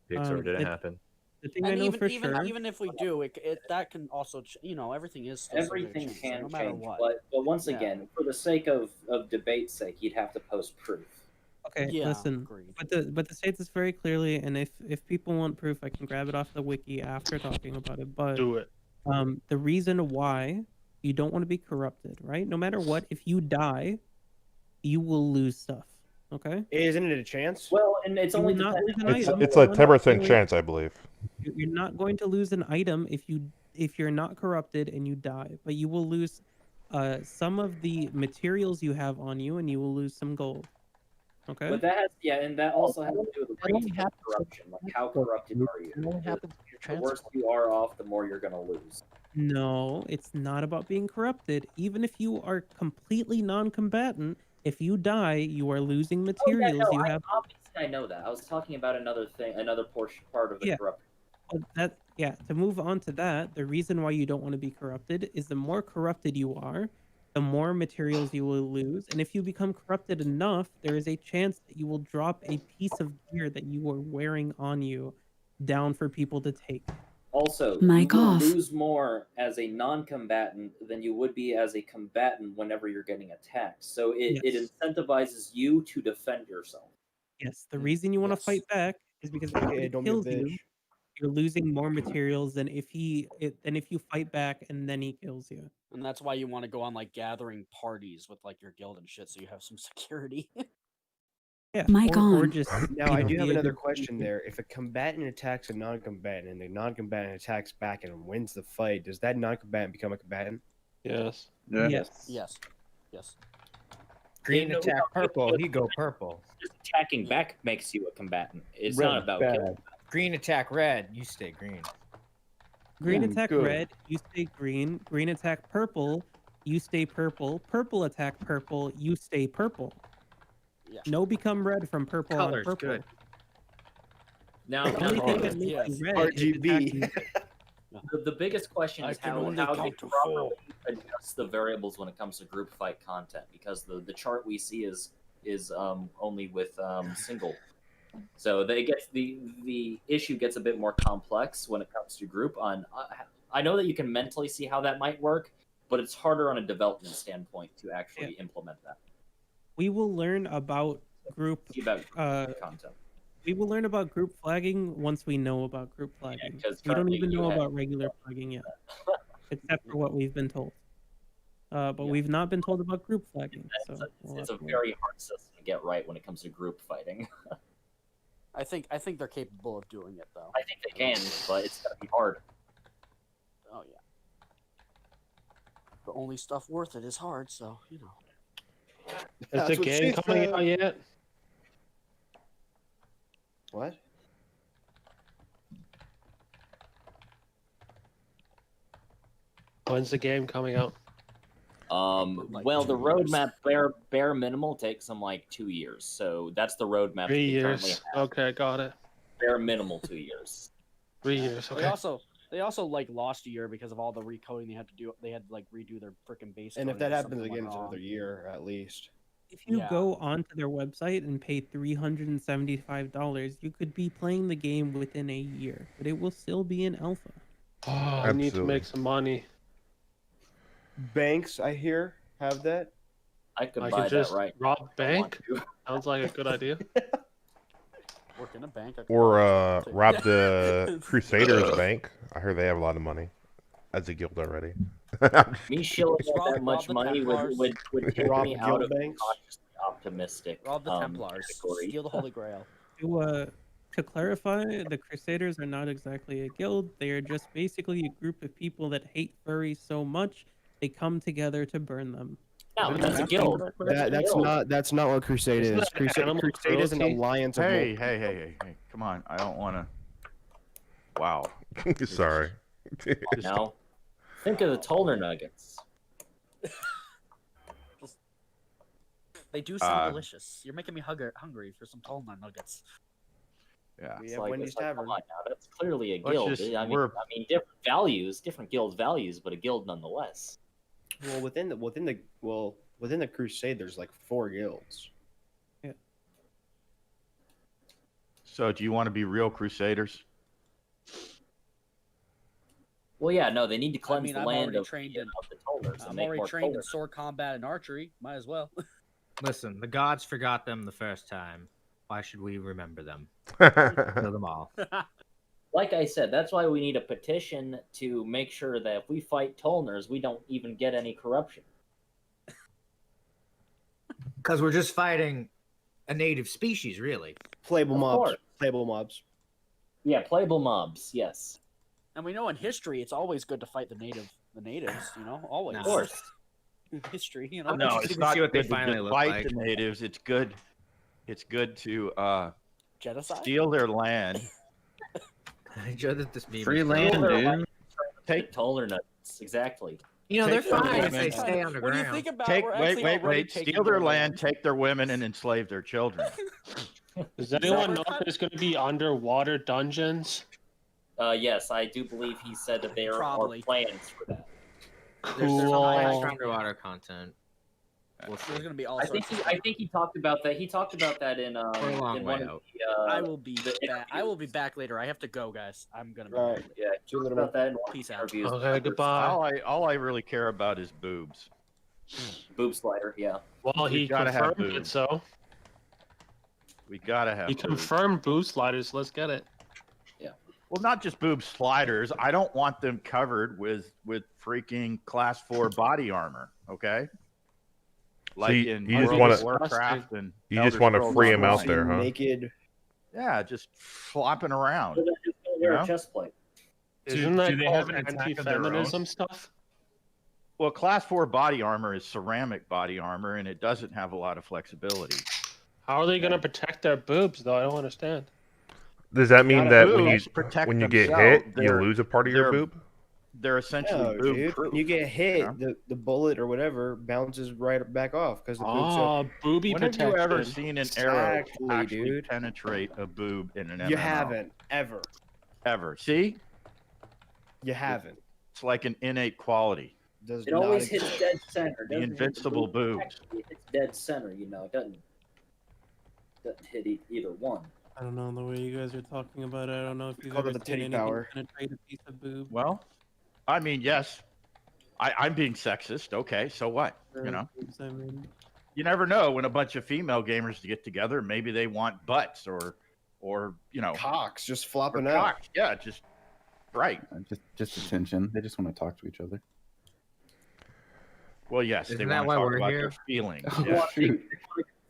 Pixar didn't it- happen. The thing I And know even for even sure. even if we do, it that can also everything is still subject to Everything change, so can no matter change, what. but once Yeah. again, for the sake of debate's sake, you'd have to post proof. Okay, Yeah, listen. agreed. But the states this very clearly, and if people want proof, I can grab it off the wiki after talking about it. But Do it. the reason why you don't want to be corrupted, right? No matter what, if you die, you will lose stuff. Okay. Isn't it a chance? Well, and it's You only will not lose an It's item. it's You a will 10% not chance, I believe. You're not going to lose an item if you're not corrupted and you die, but you will lose some of the materials you have on you, and you will lose some gold. Okay. But that has, yeah, and that also has to do with the That only rate of happens corruption. Like, how corrupted are you? It only happens when you're The worse transported. you are off, the more you're gonna lose. No, it's not about being corrupted. Even if you are completely non-combatant, if you die, you are losing materials you have. Obviously, I know that. I was talking about another thing, another part of the Yeah. corruption. To move on to that, the reason why you don't want to be corrupted is the more corrupted you are, the more materials you will lose. And if you become corrupted enough, there is a chance that you will drop a piece of gear that you were wearing on you down for people to take. Also, Mic you will off. lose more as a non-combatant than you would be as a combatant whenever you're getting attacked. So it incentivizes you to defend yourself. Yes, the reason you want to fight back is because if he don't be a kills you, bitch. you're losing more materials than if you fight back and then he kills you. And that's why you want to go on like gathering parties with like your guild and shit, so you have some security. Yeah. Mic or on. just Now, I do have be a another good question there. If a combatant attacks a non-combatant and the non-combatant attacks back and wins the fight, does that non-combatant become a combatant? Yes. Yes. Yes. Yes. Green No, attack no, purple, he go purple. Just attacking back makes you a combatant. It's Red not about bad. killing. Green attack red, you stay green. Green Ooh, attack good. red, you stay green. Green attack purple, you stay purple. Purple attack purple, you stay purple. Yeah. No become red from purple Color's on purple. good. Now, The only thing that makes Yes. you red is attacking. The biggest question I is can how only they count to properly adjust the variables when it comes to group fight content, because the chart we see is only with single. So they get the issue gets a bit more complex when it comes to group. I know that you can mentally see how that might work, but it's harder on a development standpoint to actually implement that. We will learn about group Content. we will learn about group flagging once we know about group flagging. 'cause We don't currently even you know have- about regular flagging yet, except for what we've been told. But we've not been told about group flagging. So we'll It's a have to wait. very hard system to get right when it comes to group fighting. I think they're capable of doing it though. I think they can, but it's gonna be hard. Oh yeah. The only stuff worth it is hard, so you know. Is the game coming out yet? What? When's the game coming out? Well, the roadmap bare minimal takes them like 2 years, so that's the roadmap. 3 we currently years. have. Okay, got it. Bare minimal 2 years. 3 years. Okay. They also like lost a year because of all the recoding they had to do. They had to like redo their freaking base. And if coding that or happens something again, went it's wrong. another year at least. If you Yeah. go onto their website and pay $375, you could be playing the game within a year, but it will still be in alpha. Oh, I need to Absolutely. make some money. Banks, I hear, have that. I could I buy could just that right. rob bank. Sounds like a good idea. Work in a bank. I could Or rob some too. rob the Crusaders bank. I heard they have a lot of money as a guild already. Me shilling Just out rob that much the money Templars. would take Rob me the out guild of the banks? cautiously optimistic. Rob the Templars. category. Steal the Holy Grail. To clarify, the Crusaders are not exactly a guild. They are just basically a group of people that hate furries so much they come together to burn them. No, that's a guild. That's not what Crusade Isn't is. that animal Crusade is an cruelty? alliance of Hey, come on. I don't want to. Wow. Sorry. Now, think of the Tolner Nuggets. They do sound Uh, delicious. You're making me hungry for some Tolna nuggets. Yeah. We It's have like, Wendy's it's like, Tavern. come on now, that's clearly a Let's guild. just- I mean, we're- different values, different guild values, but a guild nonetheless. Well, within the Crusade, there's like 4 guilds. So, do you want to be real Crusaders? Well, yeah, no, they need to cleanse I mean, the I'm land already of, trained the, in. of the Tolners and I'm make already more trained in Tolners. sword combat and archery. Might as well. Listen, the gods forgot them the first time. Why should we remember them? Kill them all. Like I said, that's why we need a petition to make sure that if we fight Tolners, we don't even get any corruption. Because we're just fighting a native species, really. Playable Of mobs. course. Playable mobs. Yeah, playable mobs. Yes. And we know in history, it's always good to fight the natives. You know, always. Of course. In history, you know. No, it's not see what they good to finally just look fight like. the natives. It's good. It's good to Genocide. steal their land. I enjoyed that this meme. Free is- land, dude. Take Toller nuts. Exactly. You know, they're Take their fine if women. they stay on the When you ground. think about, Take we're wait, actually wait, already wait. taking Steal their their land, take their women, and enslave their children. Does anyone know if there's going to be underwater dungeons? Yes, I do believe he said that there Probably. are plans for that. There's some high Cool. underwater content. We'll There's see. gonna be all I sorts think of I think he talked about that. He talked about that in We're a long in way one of out. the. I will be the back. I will be back later. I have to go, guys. I'm gonna be All right. back. Yeah, he talked little about that in one Peace of out. the interviews. Okay, goodbye. All I really care about is boobs. Boob slider. Yeah. Well, he We gotta have confirmed it, boobs. so We gotta have. he boobs. confirmed boost sliders. Let's get it. Well, not just boob sliders. I don't want them covered with freaking class 4 body armor. Okay. Like you- in you just World wanna- of Warcraft and You just Elder want to Scrolls free him out Online. there, huh? Naked. Yeah, just flopping around. So then just go wear a chest plate. Isn't that do they called have an attack of their own? anti-feminism stuff? Well, class 4 body armor is ceramic body armor, and it doesn't have a lot of flexibility. How are they going to protect their boobs, though? I don't understand. Does that mean Gotta that boobs protect when you get themselves. hit, you lose a part of your they're- boob? They're essentially No, boob dude. proof. You get hit, know? the bullet or whatever bounces right back off because the boob's Ah, booby When have you ever protection. seen an arrow Exactly, actually dude. penetrate a boob in an MMO? You haven't ever. Ever. See? You haven't. It's like an innate quality. Does It not always exist. hits dead center. The doesn't hit invincible boob. boobs. Actually, it hits dead center. You know, it doesn't hit either one. I don't know the way you guys are talking about it. I don't know if you've Call it ever the seen titty anything power. penetrate a piece of boob. Well, I mean, yes. I'm being sexist. Okay, so what? You know? Boobs, I mean. You never know when a bunch of female gamers get together. Maybe they want butts or you know, Cocks just or flopping out. cocks. Yeah, just right. Just attention. They just want to talk to each other. Well, yes, they Isn't that want why to talk we're about here? their feelings. Oh, Yeah. shoot.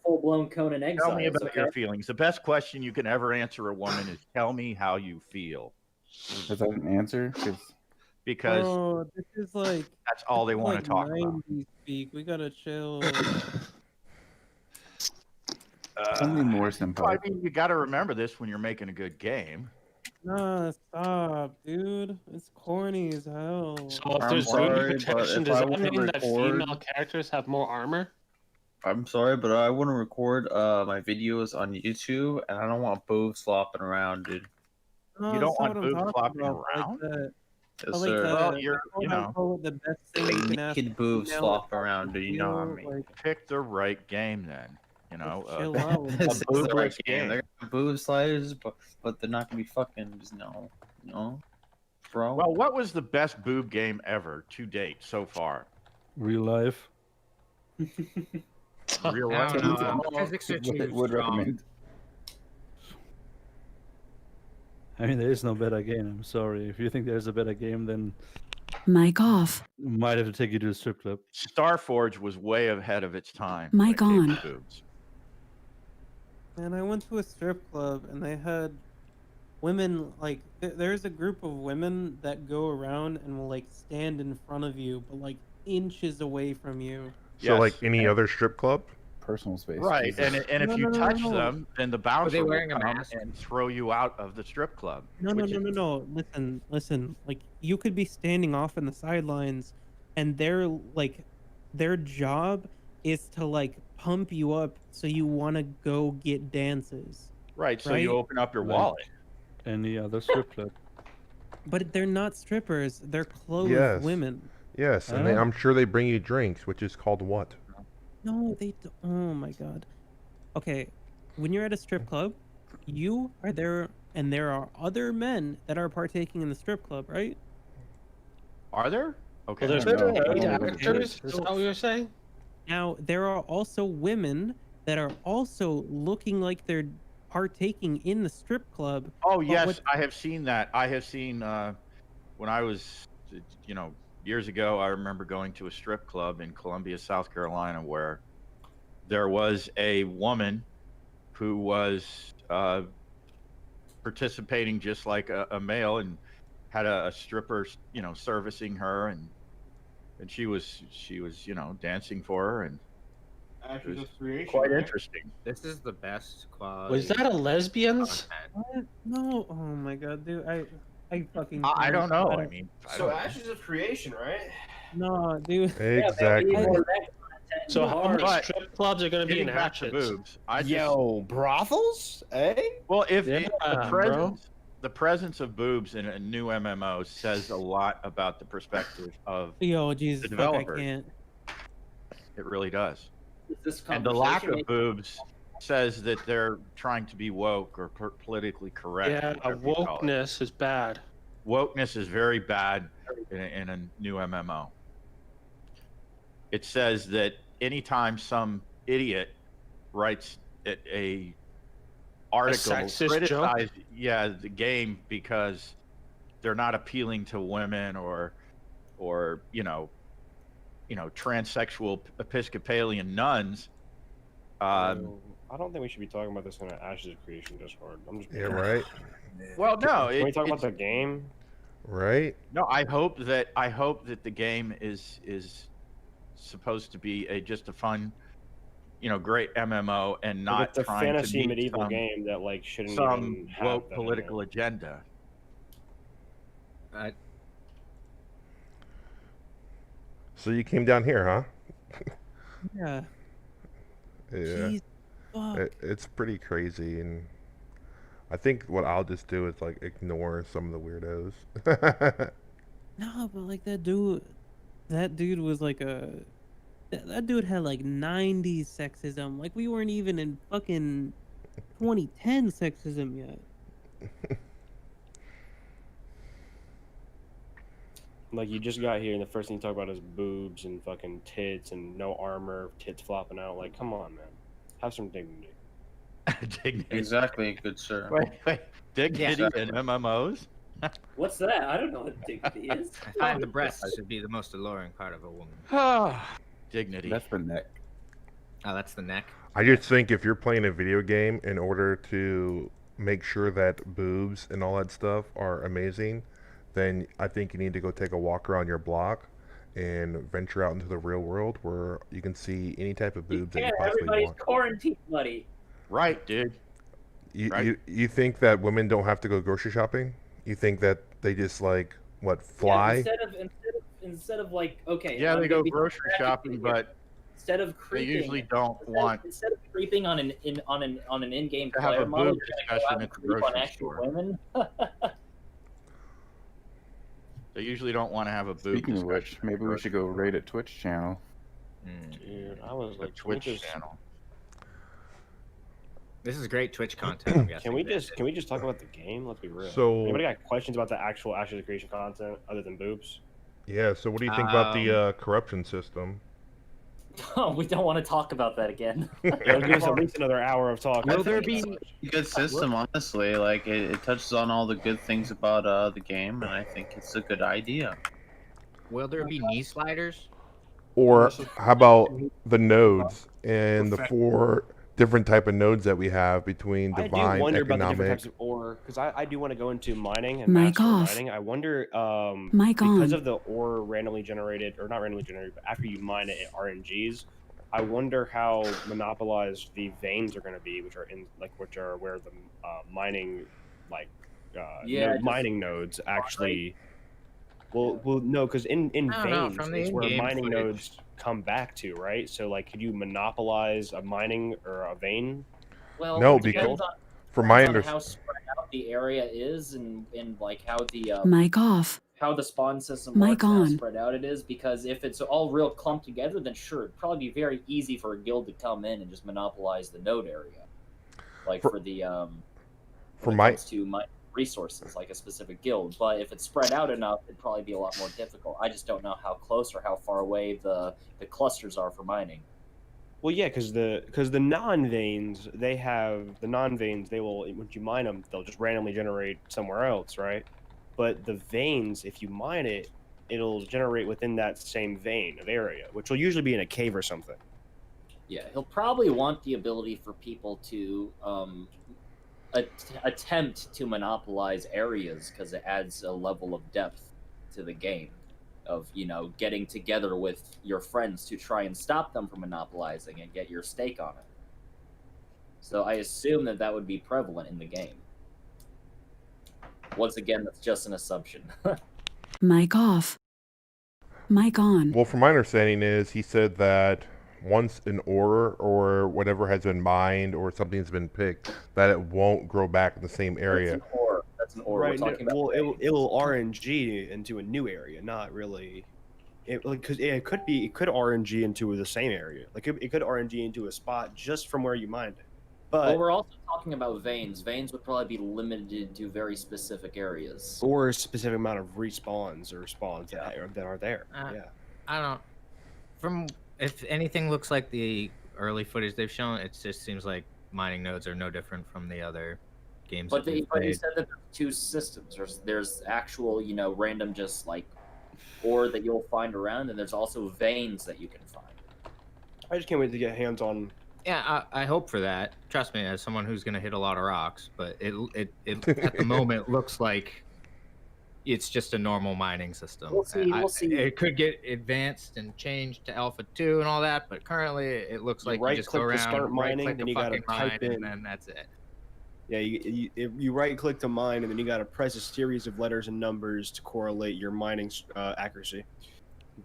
Full blown Conan Exiles. Tell me about okay? your feelings. The best question you can ever answer a woman is, "Tell me how you feel," Is that an answer? because Oh, this is like that's all they this is want like to talk about. 90s speak. We gotta chill. Tell me more, Well, I senpai. mean, you got to remember this when you're making a good game. Nah, stop, dude. It's corny as hell. So if I'm there's sorry, booby but protection, if does I that wanna mean that record- female characters have more armor? I'm sorry, but I want to record my videos on YouTube, and I don't want boobs flopping around, dude. No, You that's don't not want what I'm boobs talking flopping about, but around? Like that. Yes, But like sir. the, Well, you're, quote you know, unquote, the best thing you Like can ask naked boobs female flop is how around, they dude. You know what I feel, mean? like, pick the right game then. You know, chill out with This that. is the boob right rich game. game. They're gonna boob sliders, but they're not gonna be fucking just no, bro. Well, what was the best boob game ever to date so far? Real life. Real I life. don't know. Physics are too Would strong. recommend. I mean, there is no better game. I'm sorry. If you think there's a better game, then Mic off. might have to take you to the strip club. Starforge was way ahead of its time. Mic when it came on. to boobs. And I went to a strip club and they had women like there's a group of women that go around and will like stand in front of you but like inches away from you. So like Yes, any and- other strip club? Personal space. Right, Jesus. and if No, you no, no, touch no. them, then the bouncer will wearing a come mask? and throw you out of the strip club. No, which is- no. Listen. Like you could be standing off in the sidelines and they're like their job is to like pump you up so you want to go get dances. Right, so you right? open up your Right. wallet. Any other strip club? But they're not strippers, they're clothed Yes. women. Yes, and Huh? I'm sure they bring you drinks, which is called what? No, they don't. Oh my god. Okay, when you're at a strip club, you are there, and there are other men that are partaking in the strip club, right? Are there? Okay. Well, there's I don't know. paid I don't know. actors. Is that what you're saying? Now, there are also women that are also looking like they're partaking in the strip club. Oh but yes, what- I have seen that. I have seen when I was, years ago. I remember going to a strip club in Columbia, South Carolina, where there was a woman who was participating just like a male, and had a stripper, servicing her, and she was, dancing for her, and it was quite interesting. This is the best quality. Was that a lesbians? What? No. Oh my god, dude. I fucking. I don't know. I mean, So Ashes of Creation, right? No, dude. Exactly. So how many But strip clubs are going to be in getting back to Hatchets? boobs, I just, Yo, brothels? Eh? well, if Yeah, the presence of boobs in a new MMO says a lot about the perspective of Yo, Jesus, the fuck, I developer. can't. It really does. This And the lack conversation of boobs says that they're trying to be woke or politically correct. Yeah, whatever you call it. wokeness is bad. Wokeness is very bad in a new MMO. It says that anytime some idiot writes a article sexist criticize the game because they're not appealing to women or transsexual Episcopalian nuns. I don't think we should be talking about this in an Ashes of Creation Discord. I'm just Yeah, right. Well, no, Can we talk about the game? Right. No, I hope that the game is supposed to be just a fun, great MMO, and not It's a trying fantasy to meet medieval some, game that like shouldn't some even have woke that in it. political agenda. So you came down here, huh? Yeah. Yeah. Jeez, fuck. It's pretty crazy, and I think what I'll just do is like ignore some of the weirdos. No, but like that dude was like that dude had like 90s sexism. Like we weren't even in fucking 2010 sexism yet. Like you just got here and the first thing you talk about is boobs and fucking tits and no armor, tits flopping out. Like, come on, man, have some dignity. Dignity. Exactly, good sir. Wait, dignity in MMOs? What's that? I don't know what dignity is. I find the breasts should be the most alluring part of a woman. Dignity. That's the neck. Oh, that's the neck. I just think if you're playing a video game, in order to make sure that boobs and all that stuff are amazing, then I think you need to go take a walk around your block and venture out into the real world where you can see any type of boobs that you possibly everybody's want. quarantined, buddy. Right, dude. You think that women don't have to go grocery shopping? You think that they just like fly? Yeah, instead of like, okay. Yeah, I'm they gonna go be grocery shopping, but instead of they creeping, usually don't want instead of creeping on an in-game to have player a model, boob you're gonna go discussion out and at the creep on grocery actual store. women. They usually don't want to have a boob Speaking of discussion. which, maybe we should go raid a Twitch channel. Dude, I was A like, Twitch can we just, channel. This is great Twitch content. I'm guessing. can we just talk about the game? Let's be real. So- anybody got questions about the actual Ashes of Creation content other than boobs? Yeah. So what do you think about the corruption system? Oh, we don't want to talk about that again. It'll give us at least another hour of talk. Will there be a good system? Honestly, like it touches on all the good things about the game, and I think it's a good idea. Will there be knee sliders? Or how about the nodes and the 4 different type of nodes that we have between I divine, do wonder about the different economic? types of ore because I do want to go into mining and Mic master off. mining. I wonder Mic because on. of the ore randomly generated or not randomly generated, but after you mine it in RNGs, I wonder how monopolized the veins are going to be, which are where the mining mining nodes actually. Well, no, because in I don't know, veins from the is where in-game mining footage. nodes come back to, right? So, like, could you monopolize a mining or a vein? Well, No, it depends because on, from my depends on understanding, how spread out the area is, and like how the Mic off. how the spawn system Mic works, and how on. spread out it is. Because if it's all real clumped together, then sure, it'd probably be very easy for a guild to come in and just monopolize the node area, like for the for when it my comes to resources, like a specific guild. But if it's spread out enough, it'd probably be a lot more difficult. I just don't know how close or how far away the clusters are for mining. Well, yeah, because the non-veins they will, once you mine them, they'll just randomly generate somewhere else, right? But the veins, if you mine it, it'll generate within that same vein of area, which will usually be in a cave or something. Yeah, he'll probably want the ability for people to attempt to monopolize areas because it adds a level of depth to the game of, getting together with your friends to try and stop them from monopolizing and get your stake on it. So I assume that would be prevalent in the game. Once again, that's just an assumption. Mic off. Mic on. Well, from my understanding is he said that once an ore or whatever has been mined or something's been picked, that it won't grow back in the same area. That's an ore. Right. We're talking about It'll RNG into a new area, not really. Because it could RNG into the same area. Like it could RNG into a spot just from where you mined it. But well, we're also talking about veins. Veins would probably be limited to very specific areas. Or a specific amount of respawns or spawns that are there. Yeah. I don't. From if anything looks like the early footage they've shown, it just seems like mining nodes are no different from the other games. But that we've you played. said that there's two systems. There's actual, random just like ore that you'll find around, and there's also veins that you can find. I just can't wait to get hands on. Yeah, I hope for that. Trust me, as someone who's gonna hit a lot of rocks, but it at the moment looks like it's just a normal mining system. We'll see. It could get advanced and changed to Alpha 2 and all that, but currently it looks like you just go right-click to around, start mining, right-click then to you gotta fucking type mine, in. and then that's it. Yeah, you right click to mine, and then you got to press a series of letters and numbers to correlate your mining accuracy.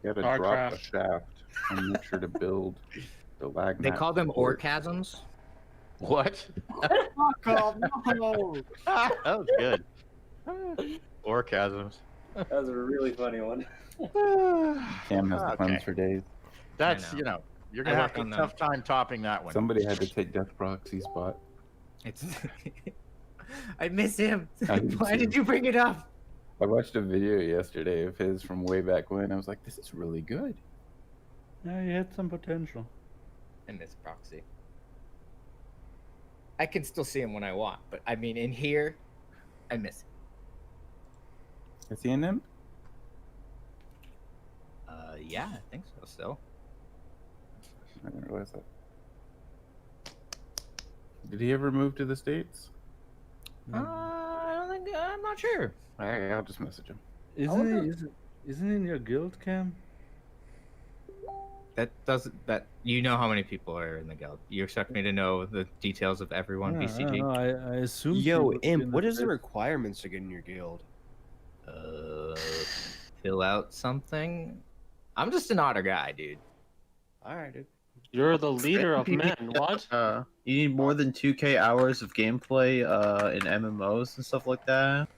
You gotta drop the shaft and make sure to build the lag They map call them before- orgasms. What? No. That was good. Orgasms. That was a really funny one. Cam has the puns Okay. for days. That's, you're going to have work on a tough time topping that one. Somebody had to take Death Proxy's spot. It's I miss him. I do Why did too. you bring it up? I watched a video yesterday of his from way back when. I was like, this is really good. Yeah, he had some potential. I miss Proxy. I can still see him when I want, but I mean, in here, I miss him. Is he in them? Yeah, I think so. Still. I didn't realize that. Did he ever move to the States? I don't think. I'm not sure. Alright, I'll just message him. Isn't he in your guild, Cam? That doesn't. That you know how many people are in the guild. You expect me to know the details of everyone BCG? No, I assume. Yo, Imp, what is the requirements to get in your guild? Fill out something. I'm just an otter guy, dude. All right, dude. You're the leader of men. What? You need more than 2K hours of gameplay in MMOs and stuff like that.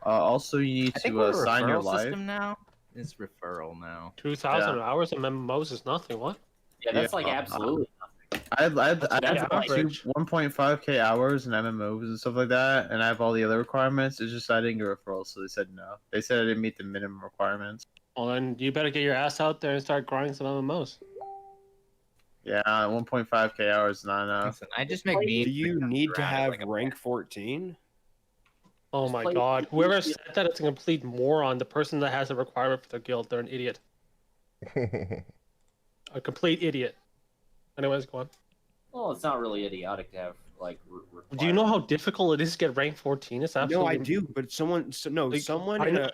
Also, you need I think to we're a sign your referral life. system now. It's referral now. 2,000 hours of MMOs is nothing. What? Yeah, that's like absolutely I have That's average. 1.5K hours in MMOs and stuff like that, and I have all the other requirements. It's just I didn't get referrals, so they said no. They said I didn't meet the minimum requirements. Well, then you better get your ass out there and start grinding some MMOs. Yeah, 1.5K hours is not enough. Listen, I just make memes. Do you need to around have like a rank 14? Oh my god. Whoever said that is a complete moron. The person that has a requirement for their guild, they're an idiot. A complete idiot. Anyways, go on. Well, it's not really idiotic to have like. Do you know how difficult it is to get rank 14? It's absolutely. No, I do, but someone in an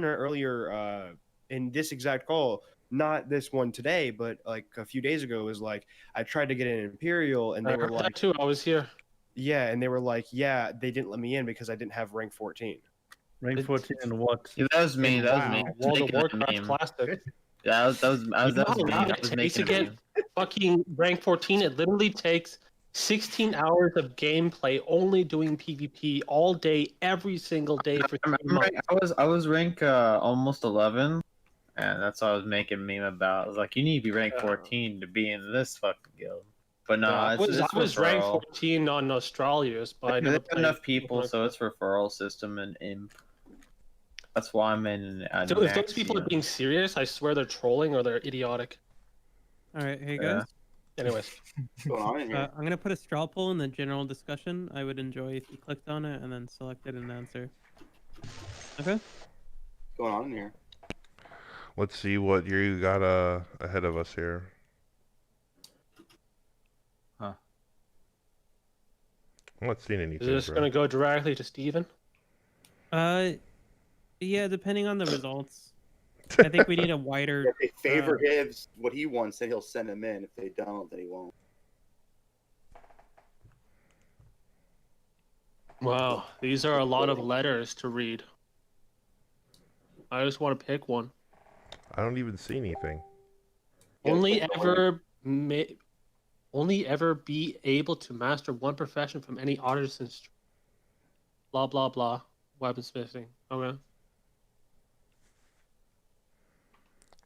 earlier in this exact call, not this one today, but like a few days ago, was like I tried to get an Imperial, and they I were heard like, that too. I was here. yeah, and they were like, yeah, they didn't let me in because I didn't have rank 14. Rank 14 and what? Yeah, that was me. That was me. World of Making a Warcraft meme. Classic. Yeah, that was You know that how was me. long I it was takes to making a get meme. fucking rank 14? It literally takes 16 hours of gameplay only doing PvP all day, every single day for 3 months. I was rank almost 11, and that's what I was making a meme about. I was like, you need to be rank 14 to be in this fucking guild. But no, I was rank 14 on Australius, but I never There's played enough people, rank so it's referral system and imp. That's why I'm in. So if those people are being serious, I swear they're trolling or they're idiotic. All right, hey guys. Anyways, What's going on in here? I'm gonna put a straw poll in the general discussion. I would enjoy if you clicked on it and then selected an answer. Okay. What's going on in here? Let's see what you got ahead of us here. Huh. I'm not seeing anything. is this going to go directly to Steven? Yeah, depending on the results. I think we need a wider. If they favor his what he wants, then he'll send him in. If they don't, then he won't. Wow, these are a lot of letters to read. I just want to pick one. I don't even see anything. Only ever be able to master one profession from any artisan's. Blah blah blah. Weaponsmithing. Okay.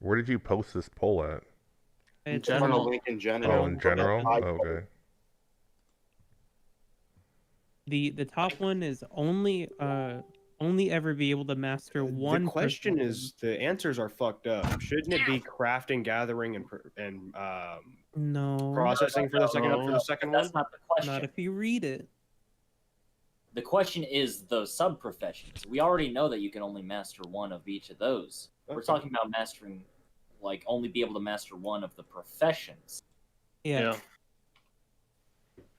Where did you post this poll at? It's general. Link in general. Oh, in general? Okay. The top one is only ever be able to master one. The question profession. is, the answers are fucked up. Shouldn't it be crafting, gathering, and No. processing for the second No, for the second that's one? not the question. Not if you read it. The question is the sub-professions. We already know that you can only master one of each of those. We're Okay. talking about mastering, like, only be able to master one of the professions. Yeah.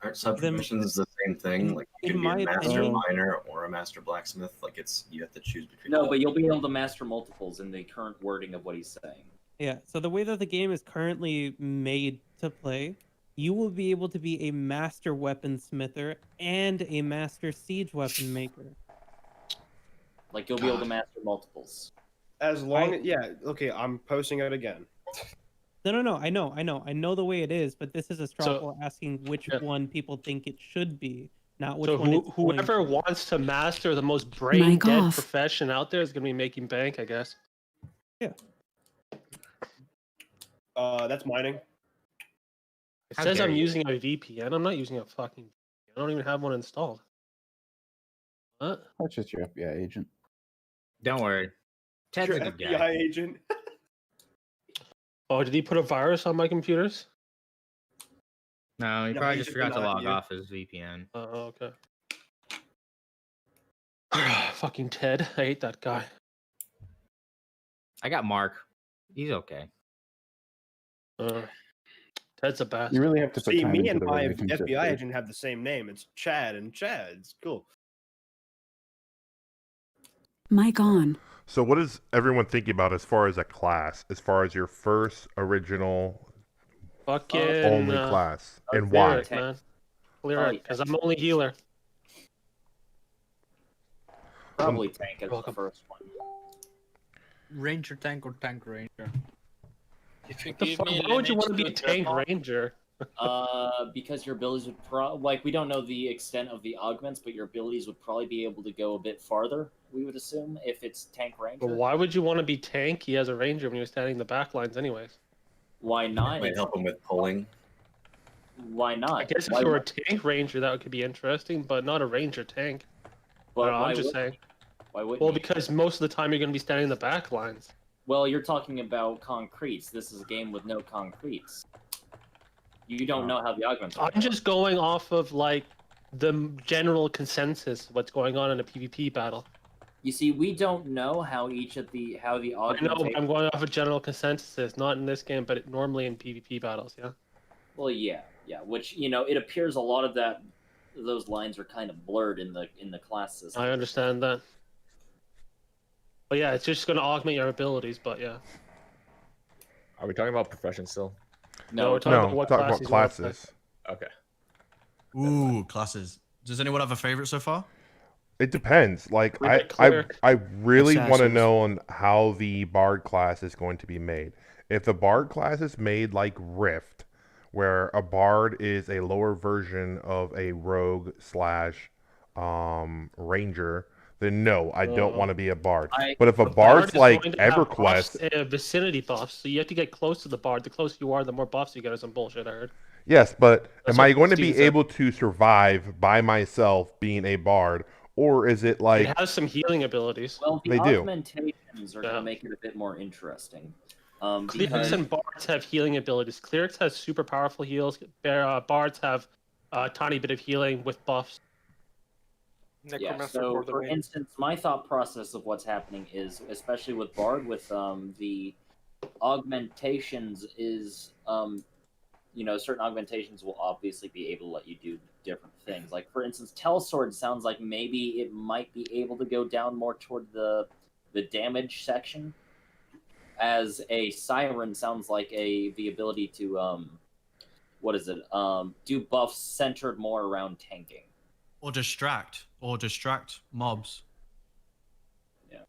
Aren't sub-professions the same thing? Like, you in can be a my master opinion- miner or a master blacksmith. Like, you have to choose between. No, but you'll be able to master multiples in the current wording of what he's saying. Yeah. So the way that the game is currently made to play, you will be able to be a master weaponsmither and a master siege weapon maker. Like, you'll be able to master multiples. As long as okay, I'm posting it again. No. I know the way it is, but this is a straw So- poll asking which one people think it should be, not which So one. it's going whoever to. wants to master the most brain Mic dead off. profession out there is going to be making bank, I guess. That's mining. It How says dare I'm you. using a VPN. I'm not using a fucking. I don't even have one installed. What? That's just your FBI agent. Don't worry. Ted's Your a good FBI guy. agent. Oh, did he put a virus on my computers? No, he No, probably he just just forgot to denied log you. off his VPN. Oh, okay. Fucking Ted. I hate that guy. I got Mark. He's okay. Ted's a bastard. You really have to put See, time me into and the my relationship FBI here. agent have the same name. It's Chad, and Chad's cool. Mic on. So what is everyone thinking about as far as a class? As far as your first original Fucking only class? And why? Cleric, man. Cleric, because I'm only healer. Probably tank as the first one. Ranger tank or tank ranger? If you The give fuck? me Why would you lineage want to be a to tank drop off- ranger? Because your abilities would we don't know the extent of the augments, but your abilities would probably be able to go a bit farther. We would assume if it's tank ranger. But why would you want to be tanky as a ranger when you're standing in the back lines, anyways? Why not? Might help him with pulling. Why not? I guess if Why you were a would- tank ranger, that could be interesting, but not a ranger tank. But I don't know, why I'm just would- saying. Why wouldn't Well, you? because most of the time you're going to be standing in the back lines. Well, you're talking about concretes. This is a game with no concretes. You don't know how the augments work. I'm just going off of like the general consensus of what's going on in a PvP battle. You see, we don't know how the I know augmentation. I'm going off of general consensus, not in this game, but normally in PvP battles. Yeah. Well, yeah. Which it appears a lot of those lines are kind of blurred in the class system. I understand that. But yeah, it's just going to augment your abilities. But yeah. Are we talking about profession still? No, we're talking about what talking about classes you wanna classes. Okay. Ooh, classes. Does anyone have a favorite so far? It depends. Like Cleric, I cleric. really want to Assassins. know on how the bard class is going to be made. If the bard class is made like Rift, where a bard is a lower version of a rogue / ranger, then no, I don't want to be a bard. But if a bard's is like going to have buffs, EverQuest, vicinity buffs, so you have to get close to the bard. The closer you are, the more buffs you get, or some bullshit I heard. yes, but That's am I what going to Steven be said. able to survive by myself being a bard, or is it like It has some healing abilities. Well, the They do. augmentations are going to make it a bit more interesting. Clerics Because and bards have healing abilities. Clerics has super powerful heals. Bards have a tiny bit of healing with buffs. yeah, so for instance, my thought process of what's happening is, especially with Bard, with the augmentations is, certain augmentations will obviously be able to let you do different things. Like, for instance, Telsword sounds like maybe it might be able to go down more toward the damage section, as a Siren sounds like the ability to, do buffs centered more around tanking. Or distract mobs. Yeah.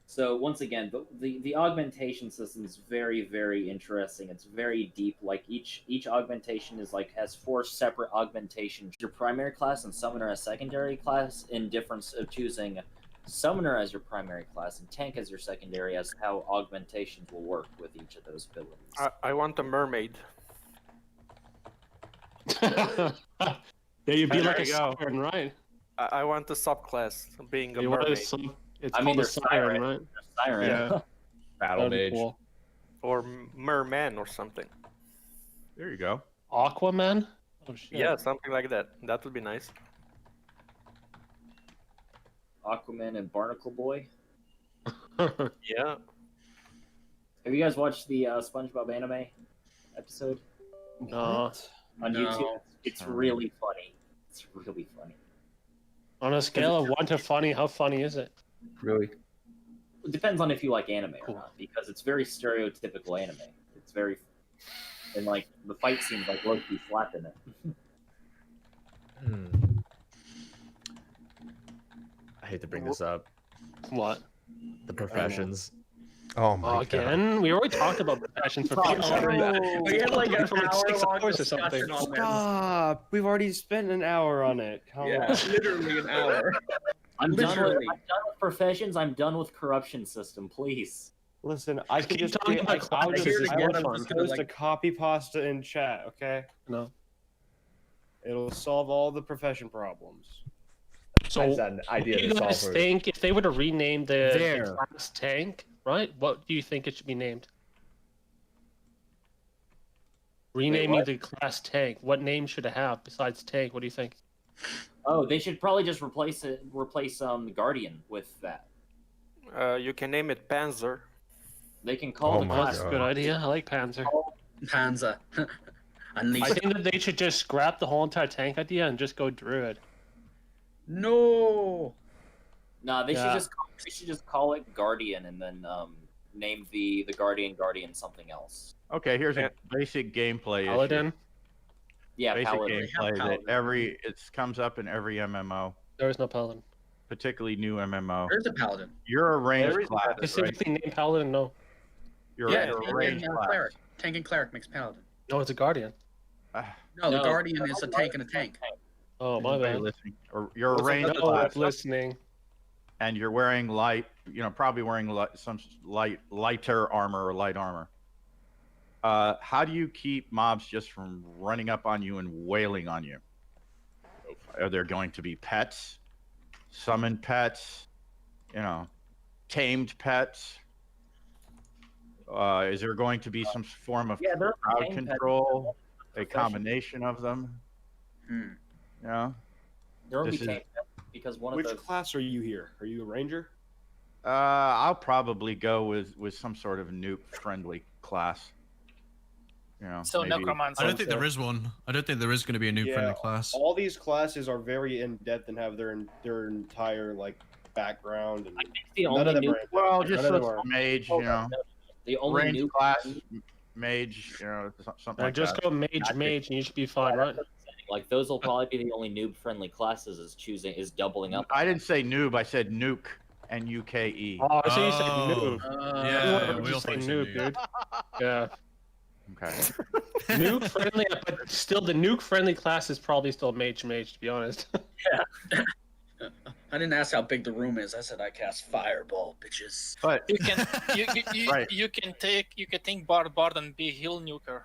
So once again, the augmentation system is very, very interesting. It's very deep. Like each augmentation is has 4 separate augmentations. Your primary class and Summoner as secondary class, in difference of choosing Summoner as your primary class and Tank as your secondary, as how augmentations will work with each of those abilities. I want a mermaid. Yeah, you'd be There like a you go. siren, right? I want a subclass being a You want mermaid. it's called a siren, right? Siren. Yeah. Battle That'd be mage. cool. Or merman or something. There you go. Aquaman? Oh shit. Yeah, something like that. That would be nice. Aquaman and Barnacle Boy. Yeah. Have you guys watched the SpongeBob anime episode? No. On No. YouTube? It's really funny. It's really funny. On a scale of 1 to funny, how funny is it? Really? It depends on if you like anime or not, because it's very stereotypical anime. It's very, and the fight scenes Loki slapping it. I hate to bring this up. What? The professions. Oh my Again? We already talked about professions for fuck's sake. We had like an For 6 hour-long hours or something. discussion on them. Stop! We've already spent an hour on it. Come Yeah, on. literally an hour. I'm done Literally. with professions. I'm done with corruption system. Please. Listen, I could keep just talking about I'll classes, just, it's I more would fun. just post a copy pasta in chat, okay? No. It'll solve all the profession problems. So, what do you guys think if they were to rename the There. class Tank, right? What do you think it should be named? Renaming what? the class Tank, what name should it have besides Tank? What do you think? Oh, they should probably just replace Guardian with that. You can name it Panzer. They can call the class. That's a good idea. I like Panzer. Panzer. I think that they should just scrap the whole entire tank idea and just go Druid. No. No, they Yeah. should just call it Guardian and then name the Guardian something else. Okay, here's a basic gameplay Paladin? issue. Yeah, Basic Paladin. gameplay that it comes up in every MMO, There is no Paladin. particularly new MMO. There's a paladin. You're a There ranged is a class, paladin. Specifically named Paladin, no. You're Yeah, a tank ranged and class. cleric. Tank and cleric makes paladin. No, it's a Guardian. No, the guardian is a tank and a tank. Oh, my Anybody bad. listening? Or you're a What's ranged up? class, Listening. and you're wearing probably wearing some lighter armor or light armor. How do you keep mobs just from running up on you and wailing on you? Are there going to be pets, summoned pets, tamed pets? Is there going to be some form of Yeah, there are crowd tamed pets. control? A Profession. combination of them? Yeah. There will be This is- tank because one Which of the class are you here? Are you a ranger? I'll probably go with some sort of nuke-friendly class. So maybe- necromancer. I don't think there is one. I don't think there is going to be a new friendly class. All these classes are very in depth and have their entire background. And the none of only them new- are. Well, none just of them a are. mage, the only range new class, mage, something like just that. go mage, and you should be fine, right? Like those will probably be the only noob-friendly classes. Is doubling up. I didn't say noob. I said nuke, N-U-K-E. Oh, I see you said Oh. noob. Yeah, You we all just say thought you said noob, noob. dude. Yeah. Okay. Nuke friendly, but still, the nuke friendly class is probably still mage, to be honest. I didn't ask how big the room is. I said I cast fireball, bitches. But You can Right. you can think bard and be heal nuker.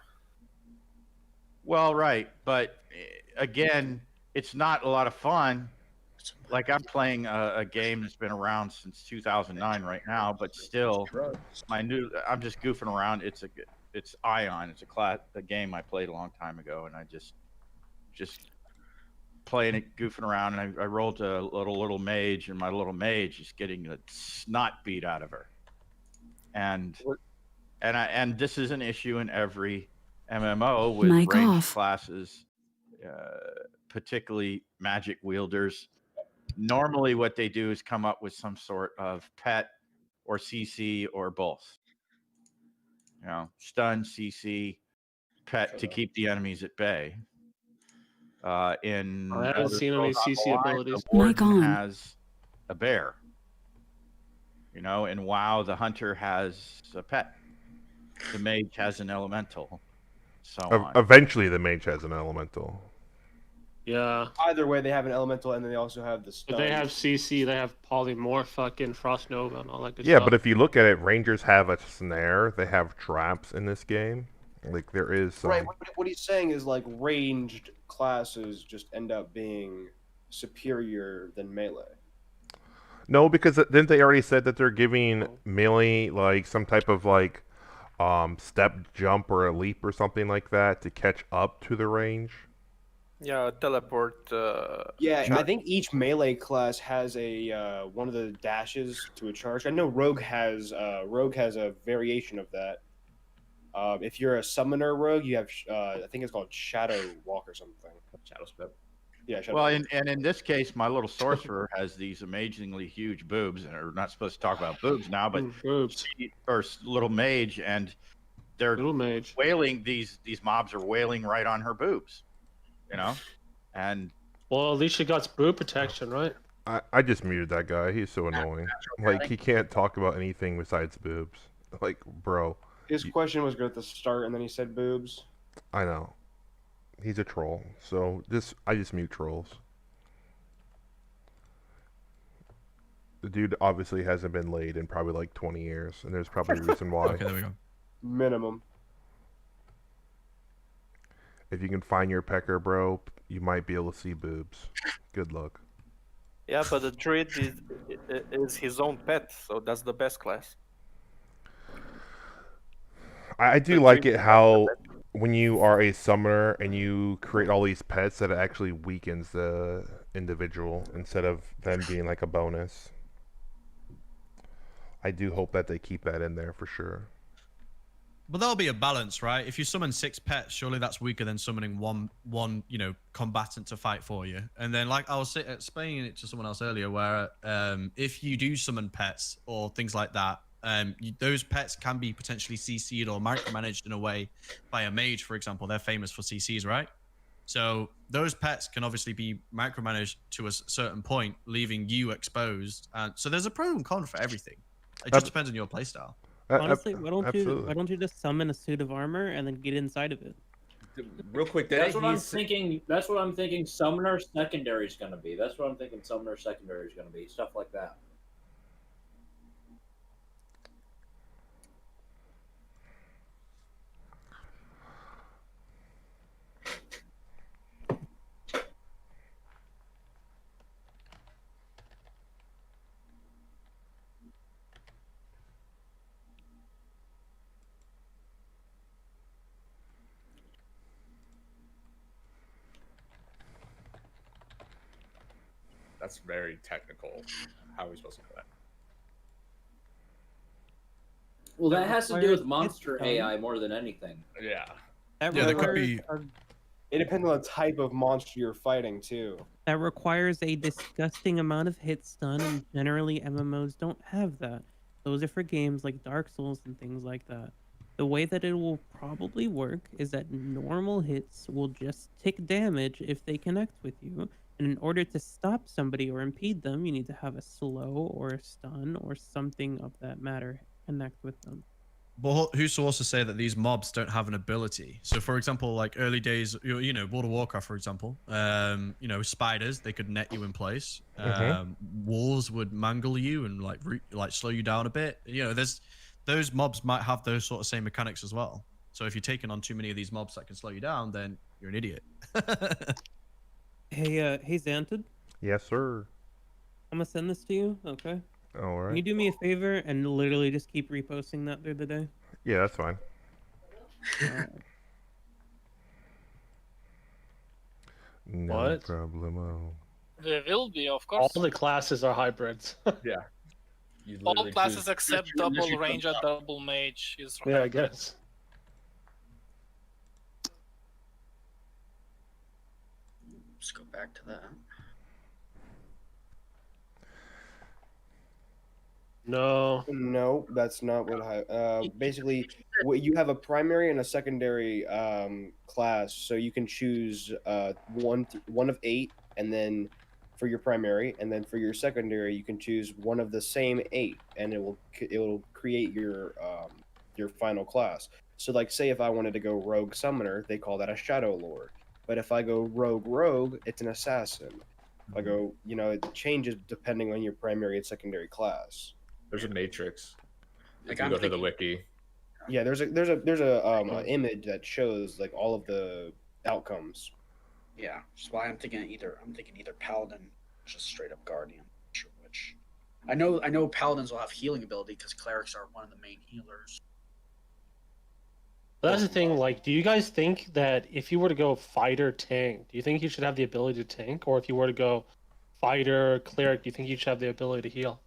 Well, right, but again, it's not a lot of fun like I'm playing a game that's been around since 2009 right now, but still, I'm just goofing around. It's Ion. It's a game I played a long time ago, and I just playing it, goofing around, and I rolled a little mage, and my little mage is getting the snot beat out of her. And this is an issue in every MMO with ranged classes, particularly magic wielders. Normally what they do is come up with some sort of pet or CC or both. You know, stun, CC, pet to keep the enemies at bay. I haven't seen any CC abilities. The Warden has a bear. You know, in WoW, the hunter has a pet. The mage has an elemental. So on. Eventually, the mage has an elemental. Yeah. Either way, they have an elemental, and then they also have the stun. But they have CC, they have polymorph, fucking Frost Nova, and all that good Yeah, stuff. but if you look at it, Rangers have a snare. They have traps in this game. Like, there is some... Right, what he's saying is, like, ranged classes just end up being superior than melee. No, because didn't they already said that they're giving melee, like, some type of, like, step jump or a leap or something like that to catch up to the range? Yeah, teleport. Yeah, I think each melee class has a one of the dashes to a charge. I know Rogue has a variation of that. If you're a summoner rogue, you have I think it's called Shadow Walk or something. Shadow Step. Yeah. Shadow Well, Step. and in this case, my little sorcerer has these amazingly huge boobs, and we're not supposed to talk about boobs now, but boobs or little mage, and they're wailing. These mobs are wailing right on her boobs, you know, and well, at least she got boob protection, right? I just muted that guy. He's so annoying. Like, he can't talk about anything besides boobs. Like, bro. His question was good at the start, and then he said boobs. I know. He's a troll. So I just mute trolls. The dude obviously hasn't been laid in probably like 20 years, and there's probably a reason why. Okay, there we go. Minimum. If you can find your pecker, bro, you might be able to see boobs. Good luck. Yeah, but the druid is his own pet, so that's the best class. I do like it how when you are a summoner and you create all these pets that it actually weakens the individual instead of them being like a bonus. I do hope that they keep that in there for sure. But there'll be a balance, right? If you summon 6 pets, surely that's weaker than summoning one combatant to fight for you. And then, like I was explaining it to someone else earlier, where if you do summon pets or things like that, those pets can be potentially CC'd or micromanaged in a way by a mage, for example. They're famous for CCs, right? So those pets can obviously be micromanaged to a certain point, leaving you exposed. So there's a pro and con for everything. It just depends on your playstyle. Honestly, why don't you just summon a suit of armor and then get inside of it? Real quick, that's what I'm thinking. That's what I'm thinking. Summoner secondary is going to be. That's what I'm thinking. Summoner secondary is going to be stuff like that. That's very technical. How are we supposed to do that? Well, that has to do with monster AI more than anything. Yeah. There could be. It depends on the type of monster you're fighting too. That requires a disgusting amount of hit stun, and generally MMOs don't have that. Those are for games like Dark Souls and things like that. The way that it will probably work is that normal hits will just tick damage if they connect with you. And in order to stop somebody or impede them, you need to have a slow or a stun or something of that matter connect with them. But who's to also say that these mobs don't have an ability? So, for example, like early days, World of Warcraft, for example, spiders, they could net you in place. Wolves would mangle you and like slow you down a bit. Those mobs might have those sort of same mechanics as well. So if you're taking on too many of these mobs that can slow you down, then you're an idiot. Hey Xantid? Yes, sir. I'm gonna send this to you. Okay. All Can you right. do me a favor and literally just keep reposting that through the day? Yeah, that's fine. No What? problemo. There will be, of course. All the classes are hybrids. Yeah. You All literally classes choose- except unless double you ranger, come- double mage is Yeah, I guess. Let's go back to that. No. No, that's not what basically what you have a primary and a secondary class, so you can choose one of 8, and then for your primary, and then for your secondary you can choose one of the same 8, and it will create your final class. So like say if I wanted to go rogue summoner, they call that a shadow lord. But if I go rogue, it's an assassin. If I go, it changes depending on your primary and secondary class. There's a matrix. Like, If you I'm go to the thinking- wiki. Yeah, there's a image that shows like all of the outcomes. Yeah, that's why I'm thinking either paladin, or just straight up guardian. Not sure which. I know paladins will have healing ability because clerics are one of the main healers. But that's the thing, like, do you guys think that if you were to go fighter tank, do you think you should have the ability to tank? Or if you were to go fighter cleric, do you think you should have the ability to heal?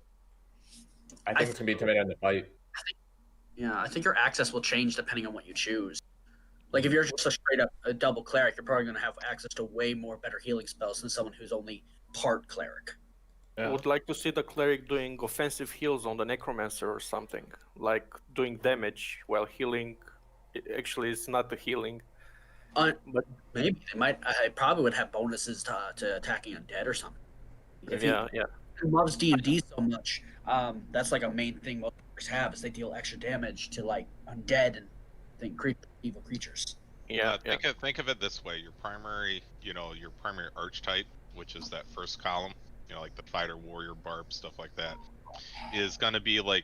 I think it's gonna be depending on the fight. Yeah, I think your access will change depending on what you choose. Like if you're just a straight up a double cleric, you're probably going to have access to way more better healing spells than someone who's only part cleric. I would like to see the cleric doing offensive heals on the necromancer or something, like doing damage while healing. Actually, it's not the healing. But maybe they might. I probably would have bonuses to attacking undead or something. Yeah. Who loves D&D so much? That's like a main thing most players have is they deal extra damage to like undead and evil creatures. Think of it this way: your primary archetype, which is that first column, like the fighter, warrior, barb, stuff like that, is going to be like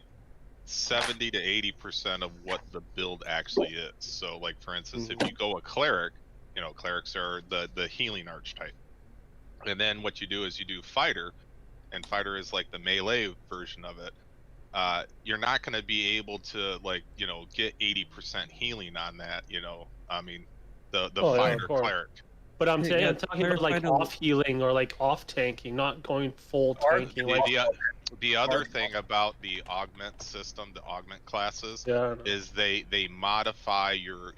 70 to 80% of what the build actually is. So, like for instance, if you go a cleric, clerics are the healing archetype, and then what you do is you do fighter, and fighter is like the melee version of it. You're not going to be able to get 80% healing on that. I mean, the fighter cleric. But I'm saying I'm talking about like off healing or like off tanking, not going full tanking. The other thing about the augment system, the augment classes, is they modify your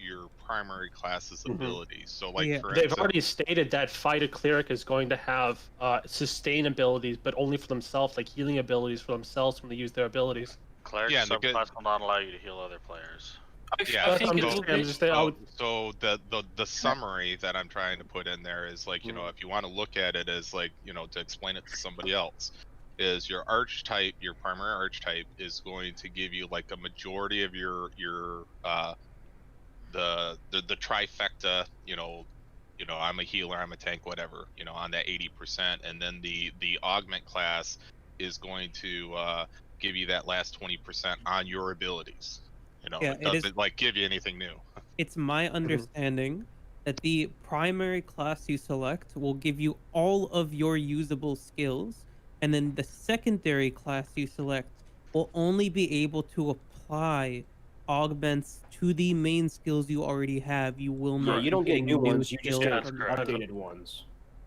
primary class's abilities. So like for they've instance, already stated that fighter cleric is going to have sustain abilities, but only for themselves, like healing abilities for themselves when they use their abilities. Cleric subclass will not allow you to heal other players. Yeah, so the summary that I'm trying to put in there is like, if you want to look at it as like, to explain it to somebody else, is your archetype, your primary archetype is going to give you like a majority of your the trifecta, I'm a healer, I'm a tank, whatever, on that 80%, and then the augment class is going to give you that last 20% on your abilities. It doesn't like give you anything new. It's my understanding that the primary class you select will give you all of your usable skills, and then the secondary class you select will only be able to apply augments to the main skills you already have. You will not. Yeah, you don't be get new ones. You just skills. get updated ones.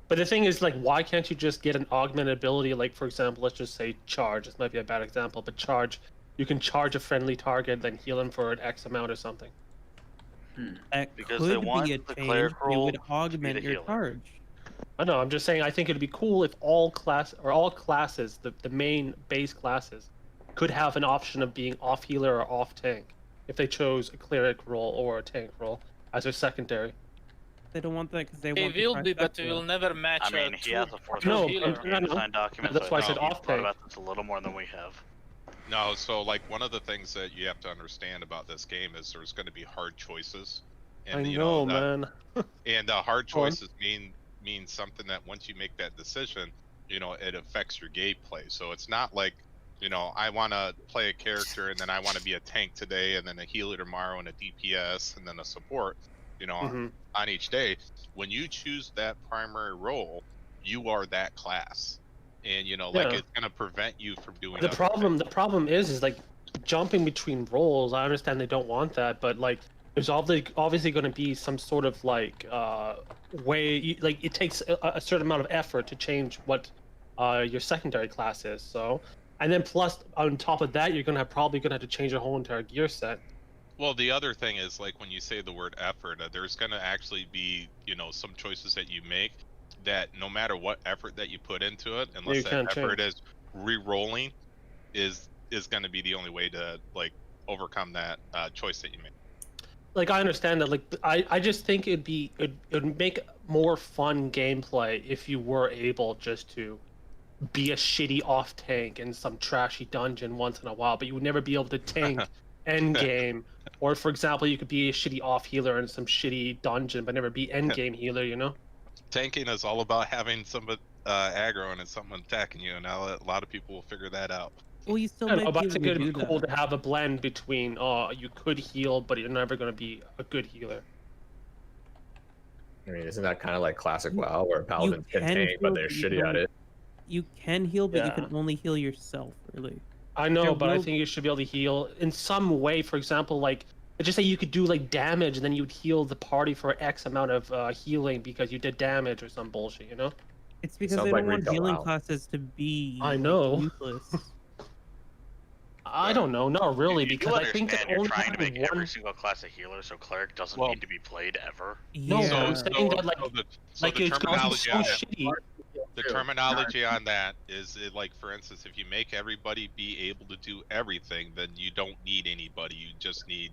But the thing is, like, why can't you just get an augmented ability? Like, for example, let's just say charge. This might be a bad example, but charge. You can charge a friendly target, then heal him for an X amount or something. That Because could they want be a the change. cleric It role would to be augment the your healer. charge. I know. I'm just saying. I think it'd be cool if all classes, the main base classes, could have an option of being off healer or off tank, if they chose a cleric role or a tank role as their secondary. They don't want that because they It want. the will be, but trifecta. we will never match. I mean, he has a fourth No, healer no, no. signed document. That's why I so said he's off thought tank. about this a little more than we have. No, so like one of the things that you have to understand about this game is there's going to be hard choices. I know, man. And hard Go on. choices mean something that once you make that decision, it affects your gameplay. So it's not like, I want to play a character and then I want to be a tank today and then a healer tomorrow and a DPS and then a support, on each day. When you choose that primary role, you are that class. and like Yeah. it's gonna prevent you from doing The other problem is like jumping between roles. I understand they don't want that, but like there's obviously going to be some sort of like way like it takes a certain amount of effort to change what your secondary class is. So, and then plus on top of that, you're probably gonna have to change your whole entire gear set. Well, the other thing is, like, when you say the word effort, there's going to actually be, some choices that you make that no matter what effort that you put into it, unless You that can't effort change. is re-rolling, is going to be the only way to, like, overcome that choice that you make. Like I understand that, like I just think it'd make more fun gameplay if you were able just to be a shitty off tank in some trashy dungeon once in a while, but you would never be able to tank end game. Or for example, you could be a shitty off healer in some shitty dungeon, but never be end game healer. Tanking is all about having somebody aggro and someone attacking you, and now a lot of people will figure that out. Well, you still I might know, but be I able think to it'd do be cool that. to have a blend between you could heal, but you're never going to be a good healer. I mean, isn't that kind of like classic WoW, where You paladins can can tank, heal, but they're but you shitty at don't- it? You can heal, but you Yeah. can only heal yourself, really. I know, There but I will- think you should be able to heal in some way. For example, like just say you could do like damage, and then you'd heal the party for X amount of healing because you did damage or some bullshit. It's because Sounds they like don't want retail healing WoW. classes to be I know. useless. I don't know, not really, You because I think understand that you're only trying to make having every one. single class a healer, so cleric doesn't Well- need to be played ever. No, but I'm saying that like So the it's gonna be terminology so on that, shitty. the terminology on that is like, for instance, if you make everybody be able to do everything, then you don't need anybody. You just need,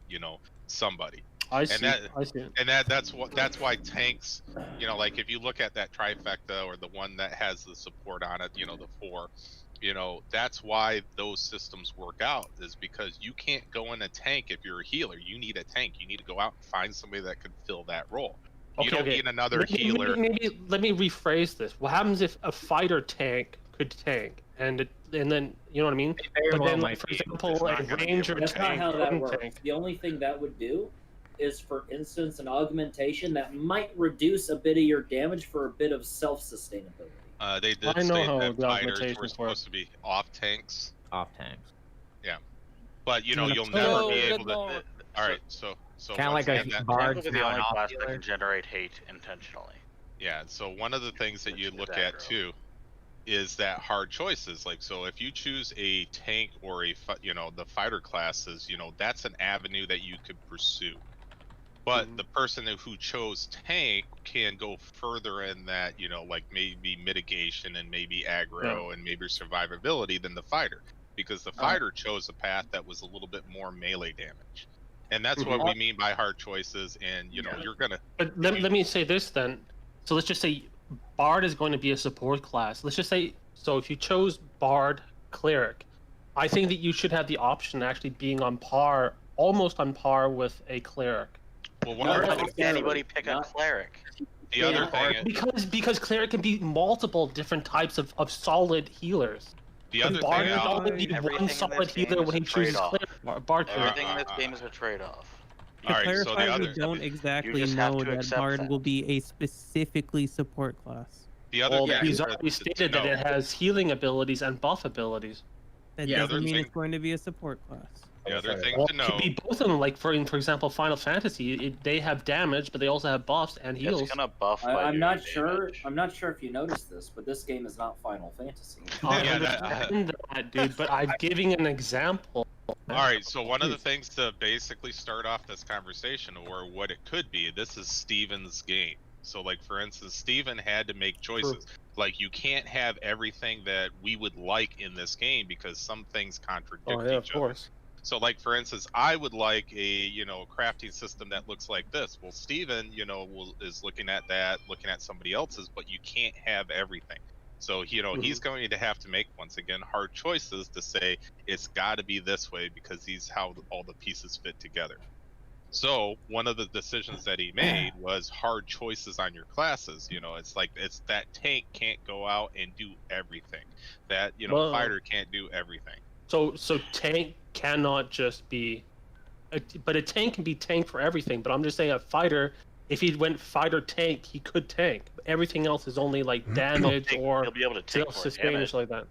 somebody. I And see. that, I see. And that's why tanks, like if you look at that trifecta or the one that has the support on it, the 4, that's why those systems work out, is because you can't go in a tank if you're a healer. You need a tank. You need to go out and find somebody that can fill that role. You don't need another Maybe- healer. Maybe let me rephrase this. What happens if a fighter tank could tank, and then you know what I mean? very But well then, might like, for be, but example, it's a not gonna be ranger That's not tank how that couldn't works. tank. The only thing that would do is, for instance, an augmentation that might reduce a bit of your damage for a bit of self-sustainability. They did I know say how that the fighters augmentation were works. supposed to be off tanks. Off tanks. Yeah, but you'll So- never be good able to. lord. All right, so Kinda once like a again, that- bard. Tank will be the only class that can generate hate intentionally. Yeah, so one of the things that you Which is look at aggro. too is that hard choices. Like, so if you choose a tank or the fighter classes, that's an avenue that you could pursue. But the person who chose tank can go further in that, like maybe mitigation and maybe aggro and maybe survivability than the fighter, because the fighter chose a path that was a little bit more melee damage. And that's what we mean by hard choices. And you're gonna. But let me say this then. So let's just say Bard is going to be a support class. Let's just say, so if you chose Bard Cleric, I think that you should have the option of actually being on par, almost on par with a Cleric. Well, one Why of the would anybody pick a cleric? The other thing, Because Cleric can be multiple different types of solid healers. the other Bard thing, would Al, only be Everything one in solid this game healer is when he a chooses trade-off. Cleric. Bard Cleric. Everything in this game is a trade-off. To all right, clarify, so the we other, don't exactly just have know to that accept Bard that. will be a specifically support class. the other Well, thing he's to- already to stated that know- it has healing abilities and buff abilities. That Yeah, doesn't other mean thing- it's going to be a support class. The other thing Well, to it know. could be both of them. Like for example, Final Fantasy, they have damage, but they also have buffs and heals. It's gonna buff by I'm not doing sure. damage. I'm not sure if you noticed this, but this game is not Final Fantasy. I Yeah, that- understand that, dude, but I'm giving an example. All right, so one of the things to basically start off this conversation, or what it could be, this is Steven's game. So, like, for instance, Steven had to make choices. Like, you can't have everything that we would like in this game because some things contradict Oh yeah, of each other. course. So, like, for instance, I would like a, crafting system that looks like this. Well, Steven, is looking at that, looking at somebody else's, but you can't have everything. So, he's going to have to make, once again, hard choices to say it's got to be this way because these how all the pieces fit together. So one of the decisions that he made was hard choices on your classes. It's like that tank can't go out and do everything. That Well- fighter can't do everything. So tank cannot just be, but a tank can be tank for everything. But I'm just saying a fighter if he went fighter tank, he could tank. Everything else is only like damage or He'll be able to take more sustain damage. or like that.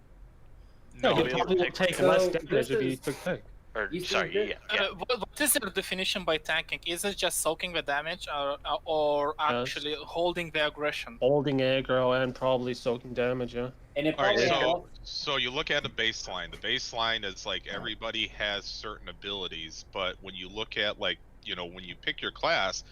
No, No, he'll he'll be able to probably take take more less damage. damage if he took tank. Or, You see, sorry, this- yeah. What is your definition by tanking? Is it just soaking the damage, or actually holding the aggression? Holding aggro and probably soaking damage, yeah. And it All right, probably so you look at the baseline. The baseline is like everybody has certain abilities, but when you look at like, you know, when you pick your class,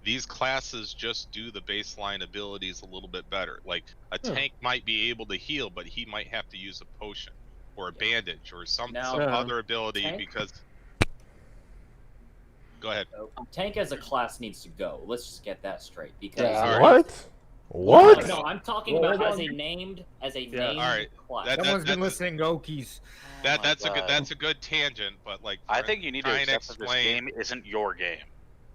these classes just do the baseline abilities a little bit better. Like a tank might be able to heal, but he might have to use a potion or a bandage or some other ability tank- because. Go ahead. Tank as a class needs to go. Let's just get that straight. Because Yeah. What? What? No, I'm talking Well, about hold as on. a named All right. class. Someone's been listening, Okies. That's a good tangent, but like I think you need to try and accept that this explain. game isn't your game.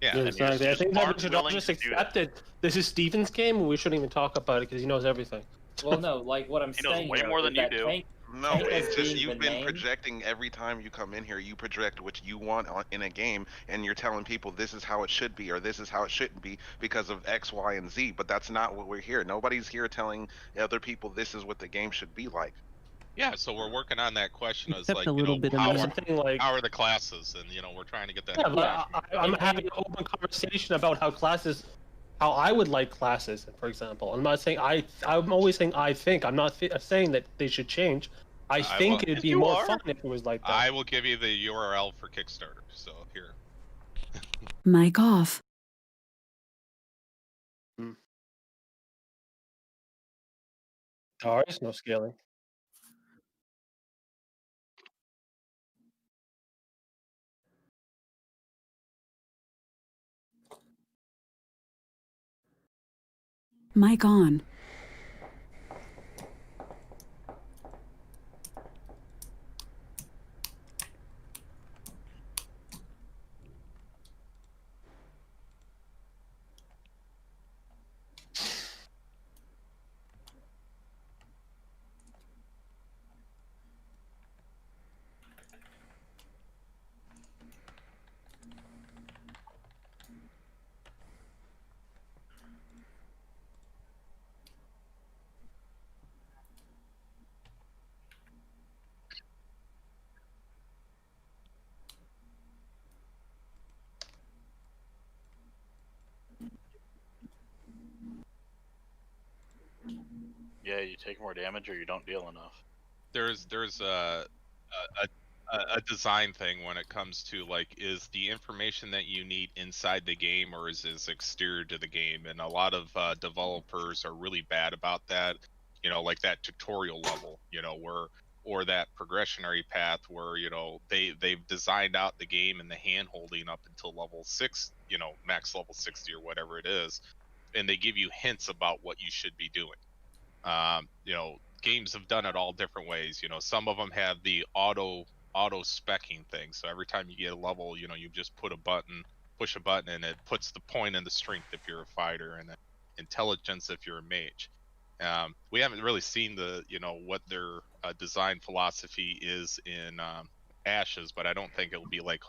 Yeah. And Exactly. I just think that we aren't should all willing just to do accept it. This is Steven's game, and we shouldn't even talk about it because he knows everything. Well, no, like what I'm He knows saying way though, more is than you that do. Tank, No, Tank it's as just being you've the been name- projecting every time you come in here. You project what you want in a game, and you're telling people this is how it should be or this is how it shouldn't be because of X, Y, and Z. But that's not what we're here. Nobody's here telling other people this is what the game should be like. Yeah, so we're working on that question as Except like, a you little know, bit of how, math. Something like how are the classes, and you know, we're trying to get that. yeah, but I'm having an open conversation about how classes, how I would like classes, for example. I'm not saying I'm always saying I think. I'm not saying that they should change. I think will- it'd be more fun if it was like that. I will give you the URL for Kickstarter. So here. Mic off. There is no scaling. Mic on. Yeah, you take more damage or you don't deal enough. There's a design thing when it comes to like, is the information that you need inside the game or is this exterior to the game? And a lot of developers are really bad about that. You know, like that tutorial level, you know, or that progressionary path where, you know, they've designed out the game and the hand holding up until level 6, you know, max level 60 or whatever it is, and they give you hints about what you should be doing. You know, games have done it all different ways. You know, some of them have the auto specking thing. So every time you get a level, you know, you just push a button, and it puts the point in the strength if you're a fighter, and then intelligence if you're a mage. We haven't really seen the, you know, what their design philosophy is in Ashes, but I don't think it will be like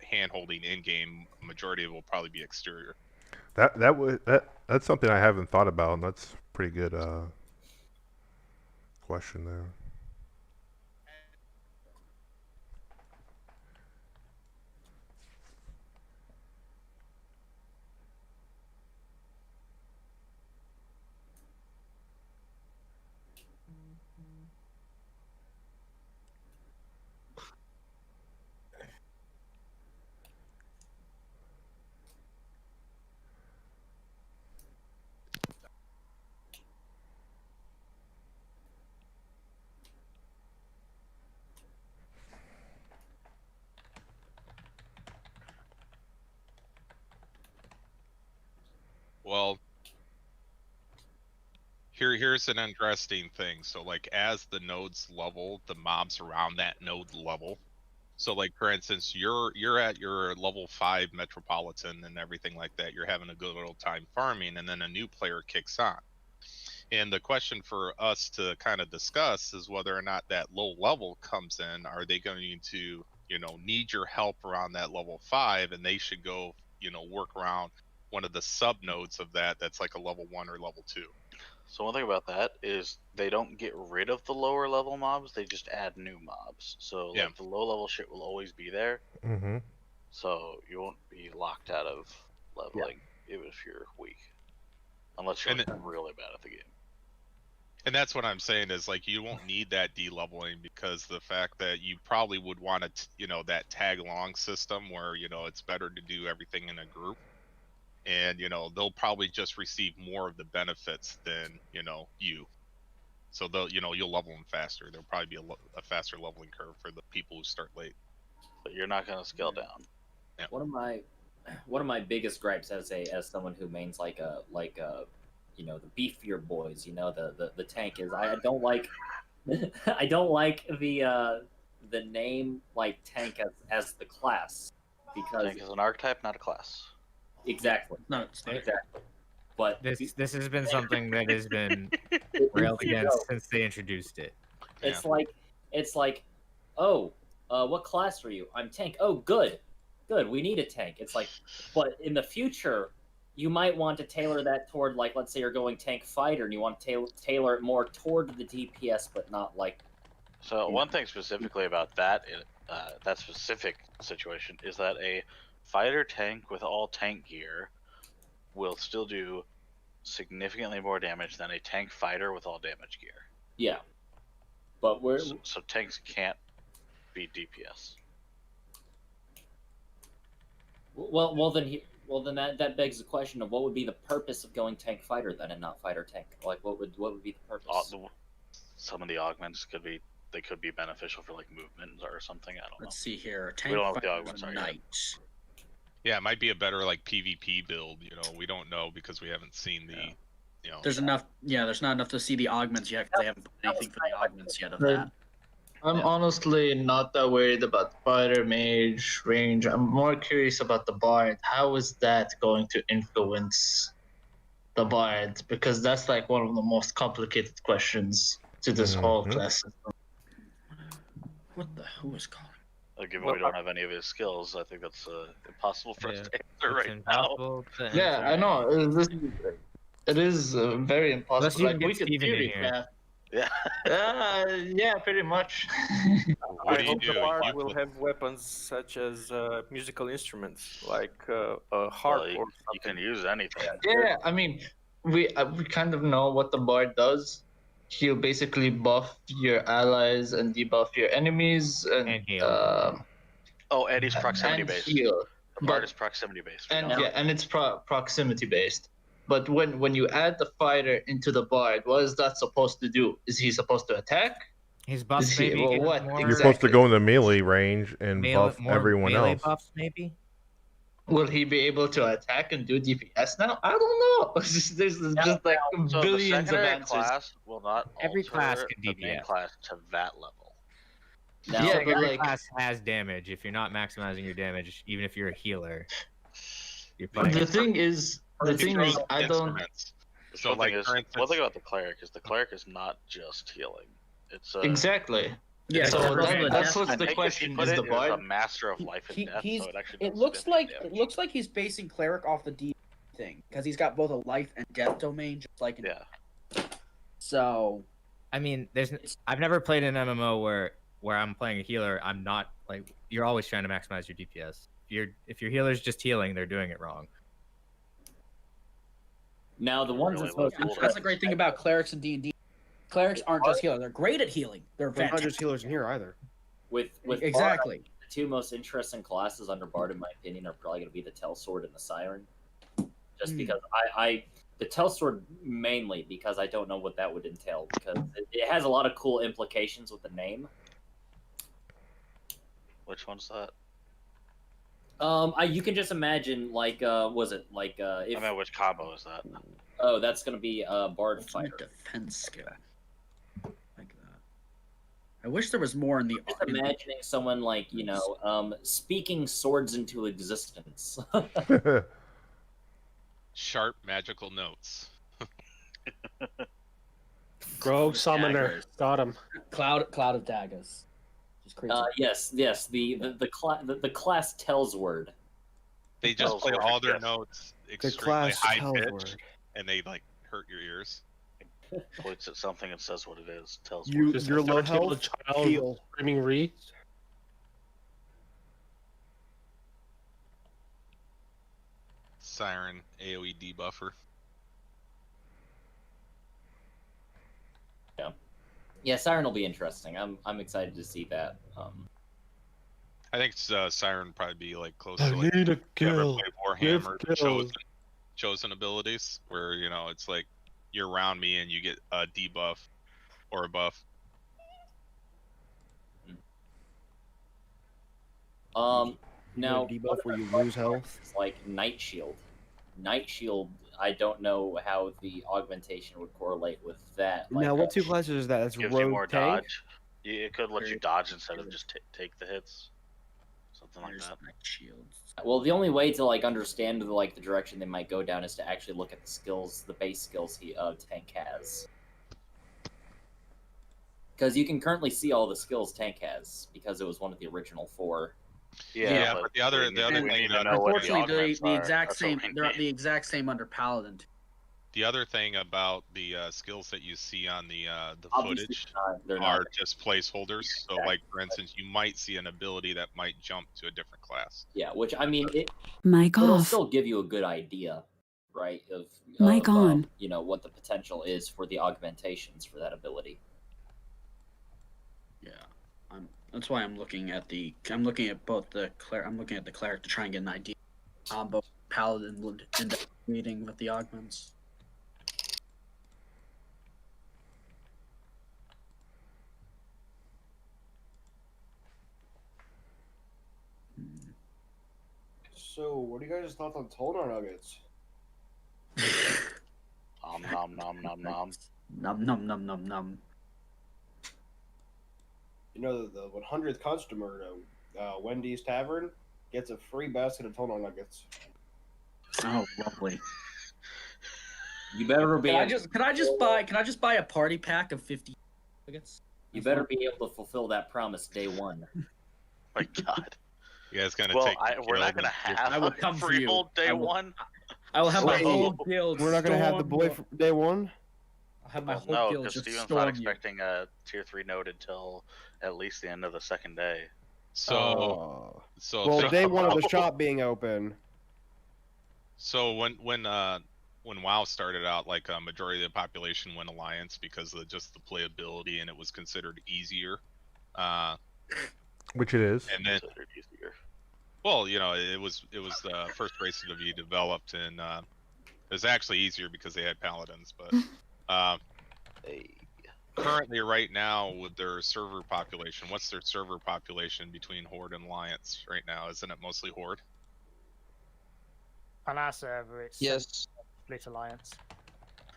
hand holding in game. Majority of it will probably be exterior. That's something I haven't thought about, and that's pretty good question there. Well, here's an interesting thing. So like, as the nodes level, the mobs around that node level. So like, for instance, you're at your level 5 metropolitan and everything like that. You're having a good old time farming, and then a new player kicks on. And the question for us to kind of discuss is whether or not that low level comes in. Are they going to, you know, need your help around that level 5, and they should go, you know, work around one of the sub nodes of that that's like a level 1 or level 2. So one thing about that is they don't get rid of the lower level mobs; they just add new mobs. So Yeah. like the low level shit will always be there. Mm-hmm. So you won't be locked out of leveling even if you're weak, unless you're And like, really bad at the game. And that's what I'm saying is like you won't need that de-leveling because the fact that you probably would want to, you know, that tag along system where, you know, it's better to do everything in a group. And, you know, they'll probably just receive more of the benefits than, you know, you. So they'll, you know, you'll level them faster. There'll probably be a faster leveling curve for the people who start late. But you're not going to scale down. Yeah. One of my biggest gripes as someone who mains like a you know, the beefier boys, you know, the tank is I don't like I don't like the name like tank as the class because Tank is an archetype, not a class. Exactly. No, it's not. Exactly. But This has been something that has been railed against since they introduced it. it's like, oh, what class are you? I'm tank. Oh, good. We need a tank. It's like, but in the future, you might want to tailor that toward, like, let's say you're going tank fighter, and you want to tailor it more toward the DPS, but not like. So one thing specifically about that that specific situation is that a fighter tank with all tank gear will still do significantly more damage than a tank fighter with all damage gear. Yeah, but we're so tanks can't be DPS. Well then that begs the question of what would be the purpose of going tank fighter then and not fighter tank? Like what would be the purpose? Some of the augments could be beneficial for like movement or something. I don't know. Let's see here. We Tank don't know what the fighter augments are yet. knight. Yeah, it might be a better like PvP build. You know, we don't know because we haven't seen the. You know, There's enough. Yeah, there's not enough to see the augments yet because they haven't put anything for the augments yet of that. I'm honestly not that worried about fighter, mage, range. I'm more curious about the bard. How is that going to influence the bard? Because that's like one of the most complicated questions to this whole class system. What the hell was calling? Given we don't have any of his skills, I think that's impossible for us to answer right now. Yeah, I know. It is very impossible. Unless you Like, can we get could Steven in theory here. craft. Yeah. Yeah, pretty much. I hope the bard will have weapons such as musical instruments, like a harp or something. You can use anything. Yeah, I mean, we kind of know what the bard does. He'll basically buff your allies and debuff your enemies, and heal. And he's proximity and based. heal. The bard is proximity based. And and it's proximity based. But when you add the fighter into the bard, what is that supposed to do? Is he supposed to attack? His buffs Is he- maybe well, get what more- You're supposed to go in the melee range and buff more everyone melee else. buffs, maybe. Will he be able to attack and do DPS now? I don't know. There's just like So billions the of secondary answers. class will not Every class alter can the main DPS. class to that level. Now, Yeah, but every like- class has damage. If you're not maximizing your damage, even if you're a healer, you're The playing. thing is, I don't. So One like, thing is, for instance, one thing about the cleric is not just healing. It's Exactly. Yeah, So so that's what's I the think question: if you put is it the as bard a master of life and death, so it actually It does looks like damage. it looks like he's basing cleric off the D thing because he's got both a life and death domain, just like in So, I mean, I've never played an MMO where I'm playing a healer. I'm not like you're always trying to maximize your DPS. If your healer's just healing, they're doing it wrong. Now the ones that's most that's the great thing about clerics and D&D. Clerics aren't just healers; they're great at healing. They're They're not fantastic. just healers in here either. with Exactly. Bard, the two most interesting classes under Bard, in my opinion, are probably going to be the Telsword and the Siren. Just because the Telsword mainly because I don't know what that would entail because it has a lot of cool implications with the name. Which one's that? You can just imagine like was it like if I mean, which combo is that? oh that's going to be Bard Fighter. Defense skill. Like that. I wish there was more in the. Just imagining someone like speaking swords into existence. sharp magical notes. Rogue Summoner. Got him. Cloud of daggers. Just crazy. Yes. The class tells word. They just Tells play word, all their yes. notes The extremely class high tells pitched, word. and they like hurt your ears. Points at something and says what it is. Tells You, word. Just you're a low 13-year-old health. child Heal. screaming re. Siren AoE debuffer. Yeah. Yeah, Siren will be interesting. I'm excited to see that. I think Siren would probably be like close I to like need a you ever kill. play Give Warhammer kills. chosen abilities, where you know it's like you're around me and you get a debuff or a buff. Now debuff where you lose health. is like Night Shield. Night Shield, I don't know how the augmentation would correlate with that. Like, Now, what two classes is that? That's Gives you rogue more tank. dodge. It could let you dodge instead of just take the hits. Something like that. Well, the only way to like understand the direction they might go down is to actually look at the skills, the base skills Tank has. Because you can currently see all the skills Tank has because it was one of the original 4. Yeah, but the other thing about Unfortunately, the are. exact That's same. what we They're need. the exact same under Paladin. the other thing about the skills that you see on the Obviously footage they're are not. just placeholders. So, like for instance, you might see an ability that might jump to a different class. Yeah, which I mean, Mic it'll off. still give you a good idea, right? Mic on. You know what the potential is for the augmentations for that ability. Yeah, that's why I'm looking at both the cleric. I'm looking at the cleric to try and get an idea on both Paladin would end up meeting with the augments. So, what do you guys thought on Tonar Nuggets? Nom nom nom nom. Num num num num num. You know, the 100th customer to Wendy's Tavern gets a free basket of Tonar Nuggets. Oh, lovely. You better be. Can I just buy a party pack of 50 nuggets? You better be able to fulfill that promise day one. My God. You guys gonna Well, take? we're not gonna have I will come for free you. bowl day I will- one. I will have my Wait, whole guild. We're not gonna have the boy storm from day one. I'll have my Well, whole no, guild because just Steven's storm not you. expecting a tier 3 node until at least the end of the second day. So Well, think day one of the about- shop being open. So when WoW started out, like a majority of the population went Alliance because of just the playability, and it was considered easier. Which it is. And then, well, you know, it was the first race to be developed, and it was actually easier because they had paladins. But currently, right now, with their server population, what's their server population between Horde and Alliance right now? Isn't it mostly Horde? On our server, it's yes. Split Alliance.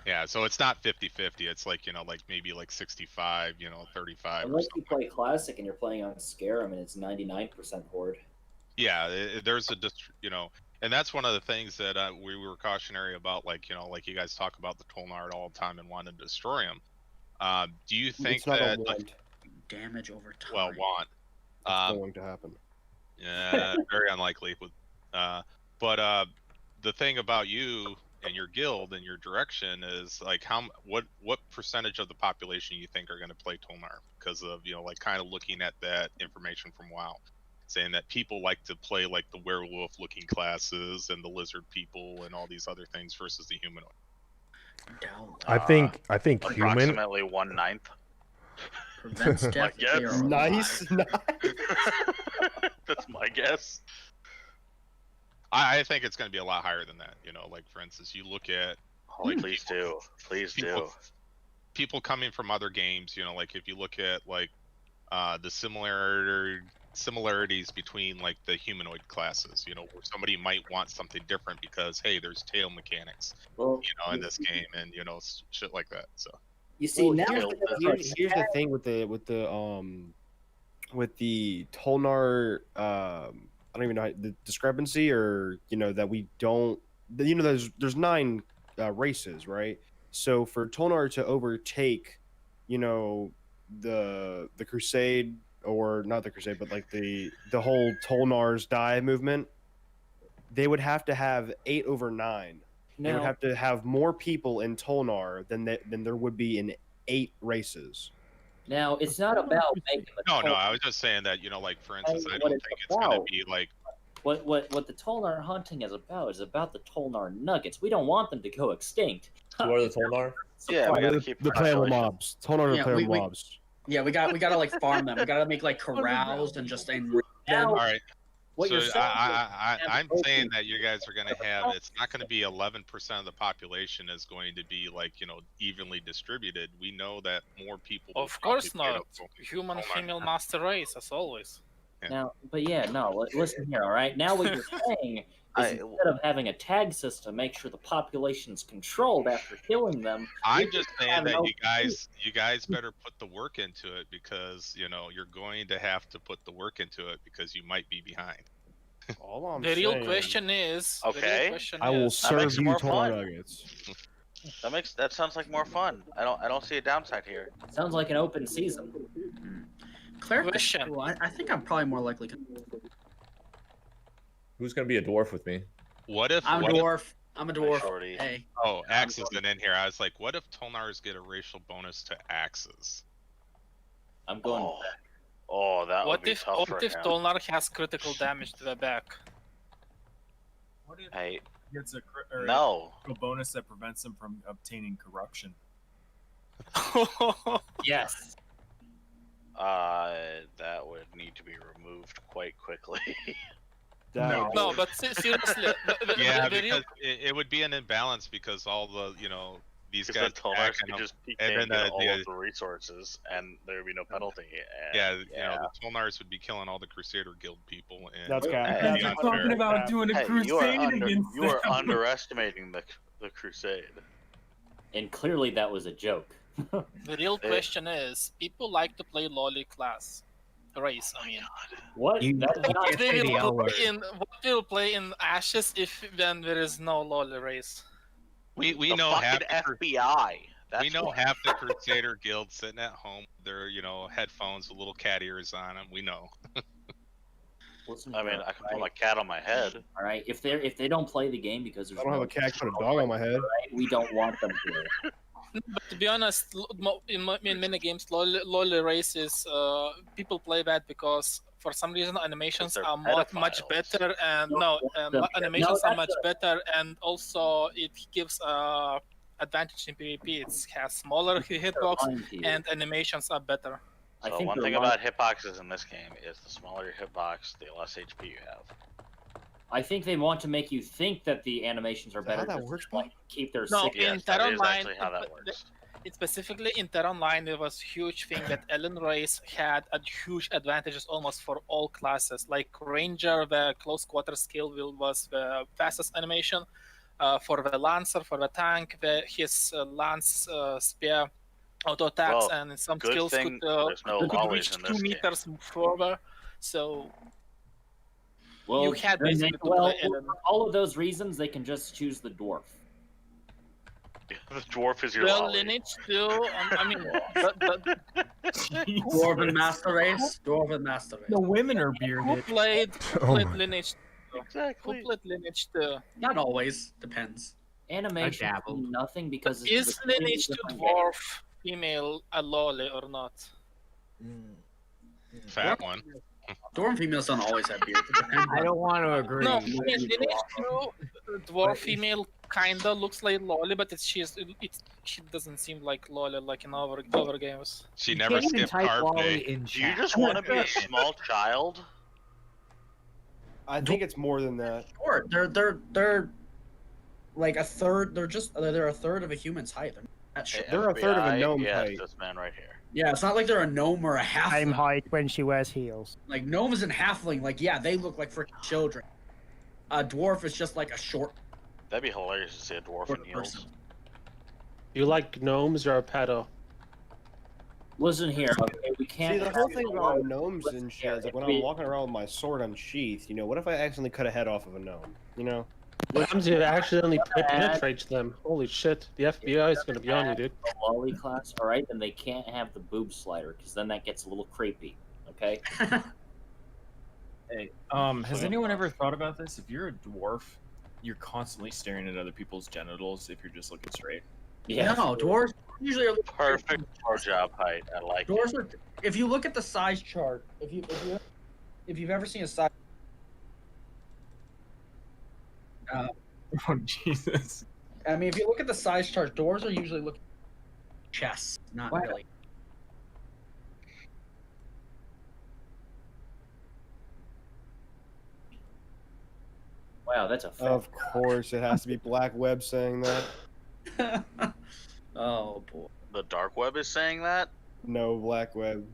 Yeah, so it's not 50-50. It's like, you know, like maybe like 65, you know, 35. Or Unless something. you play Classic and you're playing on Scarab and it's 99% Horde. Yeah, there's a you know, and that's one of the things that we were cautionary about. Like, you know, like you guys talk about the Tolnard all the time and want to destroy him. Do you think It's not that a like, want. Damage over time. well, want? It's going to happen. Yeah, very unlikely. But the thing about you and your guild and your direction is like what percentage of the population you think are going to play Tolnar because of, you know, like kind of looking at that information from WoW, saying that people like to play like the werewolf looking classes and the lizard people and all these other things versus the humanoid. I think human. Approximately 1/9. Prevents My death. guess. They are Nice. That's my guess. I think it's going to be a lot higher than that. You know, like for instance, you look at Oh, please do. Please do. People coming from other games. You know, like if you look at like the similarities between like the humanoid classes. You know, where somebody might want something different because hey, there's tail mechanics. Well, you know, in this game, and you know, shit like that. So. You see, now here's the thing with the Tolnar. I don't even know the discrepancy, or you know that we don't. You know, there's 9 races, right? So for Tolnar to overtake, you know, the Crusade, or not the Crusade, but like the whole Tolnar's die movement, they would have to have 8 over 9. They would Now- have to have more people in Tolnar than there would be in 8 races. Now, it's not about making the No, I was just saying that, you know, like, for instance, I what don't it's think it's going to about. be like. What the Tolnar hunting is about the Tolnar nuggets. We don't want them to go extinct. Who are the Tolnar? Yeah, we gotta keep The playable population. mobs. Tolnar Yeah, are playable we- mobs. Yeah, we gotta like farm them. We gotta make like corrals and just enrich them. All right. What so you're saying I'm saying that you guys are going to have, it's not going to be 11% of the population is going to be like, you know, evenly distributed. We know that more people. will Of course probably not. get up. Human female master race, as always. Now, but yeah, no. Listen here, all right. Now what you're saying is instead of having a tag system, make sure the population's controlled after killing them. I'm we just have saying that no- you guys better put the work into it because, you know, you're going to have to put the work into it because you might be behind. All I'm The real saying- question is. The real Okay. question I will is, That makes serve it you more Tolnar fun. nuggets. That sounds like more fun. I don't see a downside here. Sounds like an open season. Cleric is Question. cool. I think I'm probably more likely. Who's gonna be a dwarf with me? What if? I'm a what if- dwarf. I'm a dwarf. Shorty. Hey. Oh, Axe isn't in here. I was like, what if Tolnars get a racial bonus to Axes? I'm going. Oh, oh that would what be if tough for him. Tolnar has critical damage to the back? What if Hey, gets a or no. a bonus that prevents them from obtaining corruption? Yes. That would need to be removed quite quickly. No, but seriously, Yeah, the real because it would be an imbalance because all the, you know, these Because guys the attack Tolnars and, could just peek and and then get all the, of the resources, and there would be no penalty. And, yeah, you know, the Tolnars would be killing all the Crusader Guild people. And That's cap. it'd That's be cap. unfair. about doing a Hey, you are, crusade under, against you are them. underestimating the crusade. And clearly that was a joke. The real question is, people like to play lolly class race. I mean, What? You- That's you not can't say the L word. what will play in Ashes if then there is no lolly race? We the know half fucking the, FBI. That's we know what- half the Crusader Guild sitting at home, with their, you know, headphones with little cat ears on them. We know. Listen, I mean, I can put right? my cat on my head. All right, if they don't play the game because there's I don't have no a cat, put a dog on my head. right, we don't want them to. But to be honest, in many games, lolly races, people play that because for some reason animations they're are much pedophiles. better, and animations are much better, and also it gives advantage in PvP. It has smaller hitbox, lying to you. and animations are better. I So think one they're thing lying- about hitboxes in this game is the smaller your hitbox, the less HP you have. I think they want to make you think that the animations are Is that better. how that just works, to, like, keep their No, sick- in Yes, that Terra is Online, actually how that works. It specifically in Terra Online, there was huge thing that Ellen Race had a huge advantages almost for all classes. Like Ranger, the close quarter skill was the fastest animation. For the Lancer, for the tank, his lance spear auto attacks Well, and some good skills thing could there's no could lollies reach in 2 this game. meters further. So Well, you had then basically they- to well, play Ellen. for all of those reasons, they can just choose the dwarf. The dwarf is your Well, lolly. lineage too. I mean, Dwarven Master Race. Dwarven Master Race. The women are who bearded. played Oh my- lineage? Exactly. Who played lineage too? Not always. Depends. Animation dabbled. mean nothing because it's Is a completely lineage to different game. dwarf female a lolly or not? Fat one. Dwarven females don't always have beards. It depends. I don't want to agree. No, I mean, lineage to dwarf female kinda looks like lolly, but she doesn't seem like lolly like in other games. She You never can't even skipped type carb lolly day. in Do you chat. just want to be a small child? I think it's more than that. Or they're like a third. They're a third of a human's height. They're not that short. They're a third of a FBI, gnome yes, height. this man right here. Yeah, it's not like they're a gnome or a halfling. Same height when she wears heels. Like gnomes and halfling, like yeah, they look like freaking children. A dwarf is just like a short That'd be hilarious to see a dwarf in person. heels. You like gnomes or a pedo? Listen here, okay, we can't. See, the whole have thing a about lot- gnomes and shit is like when we- I'm walking around with my sword unsheathed, you know, what if I accidentally cut a head off of a gnome? You know? What happens if it accidentally penetrates them? Holy shit, the FBI is gonna be on you, dude. The lolly class, all right, then they can't have the boob slider because then that gets a little creepy. Okay. Hey, has anyone ever thought about this? If you're a dwarf, you're constantly staring at other people's genitals if you're just looking straight. Yeah. No, dwarves usually are Perfect for job height. I like it. dwarves are. If you look at the size chart, if you've ever seen a size. Oh Jesus! I mean, if you look at the size chart, doors are usually looking chests, not What? really. Wow, that's a fact. Of course, it has to be Black Web saying that. Oh boy. The dark web is saying that. No, Black Web.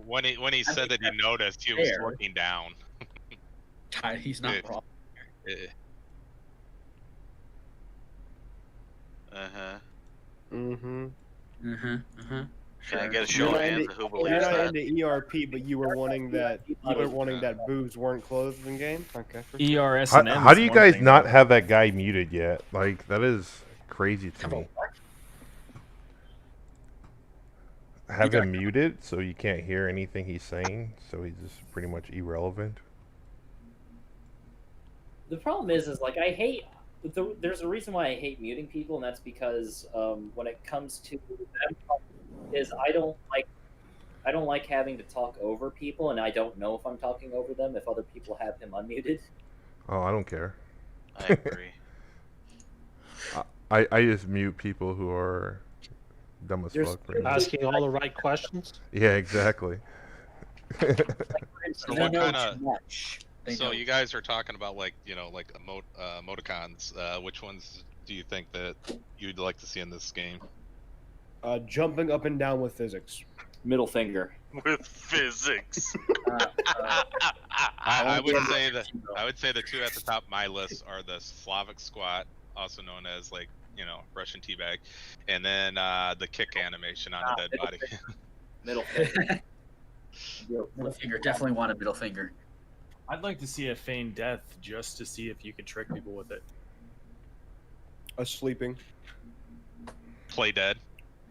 When he said that he noticed, he was fair. looking down. He's not wrong. Uh-huh. Mm-hmm. Can I get a show of hands of who believes You're not that? into ERP, but you were wanting that boobs weren't clothed in game. Okay. ERS How, and M how is do you one guys thing, not though. have that guy muted yet? Like that is crazy to me. Have him muted so you can't hear anything he's saying, so he's just pretty much irrelevant. The problem is like I hate. There's a reason why I hate muting people, and that's because when it comes to them, is I don't like having to talk over people, and I don't know if I'm talking over them if other people have him unmuted. Oh, I don't care. I agree. I just mute people who are dumb as fuck. pretty much. Asking all the right questions. Yeah, exactly. So They what know kind too of? much. They So know. you guys are talking about like like emoticons. Which ones do you think that you'd like to see in this game? Jumping up and down with physics. Middle finger. With physics. I would say that I would say the two at the top of my list are the Slavic squat, also known as like Russian teabag, and then the kick animation on the dead body. Middle finger. Middle finger. Definitely want a middle finger. I'd like to see a feigned death just to see if you could trick people with it. A sleeping. Play dead.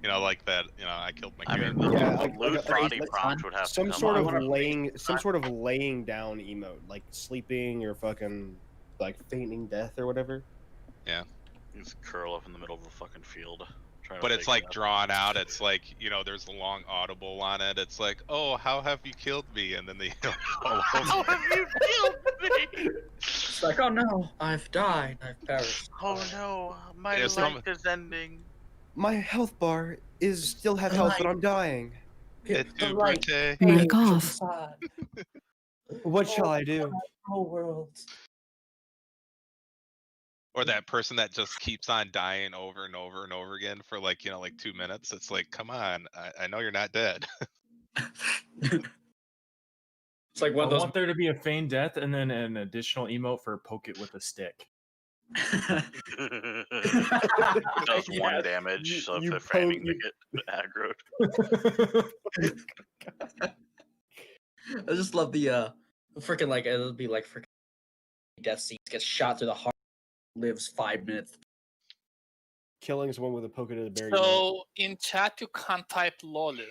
Like that. I killed my I kid. mean, Yeah, the loot body prompt would have to some come sort up. of laying down emote, like sleeping or fucking like fainting death or whatever. Yeah. Just curl up in the middle of a fucking field. trying to But it's figure like out. drawn out. It's like there's a long audible on it. It's like, oh, how have you killed me? And then they How have you killed me? It's like, oh no, I've died. I've perished. Oh no, my There's life some- is ending. My health bar is still have health, but I'm dying. Mic off. What shall I do? Oh world. Or that person that just keeps on dying over and over and over again for like 2 minutes. It's like, come on, I know you're not dead. It's like one of I those. want there to be a feigned death and then an additional emote for poke it with a stick. Does one damage, so if they're framing, they get aggroed. I just love the freaking like it'll be like freaking death scenes, gets shot through the heart, lives 5 minutes. Killing someone with a poke to the berry. So in chat you can't type lolly.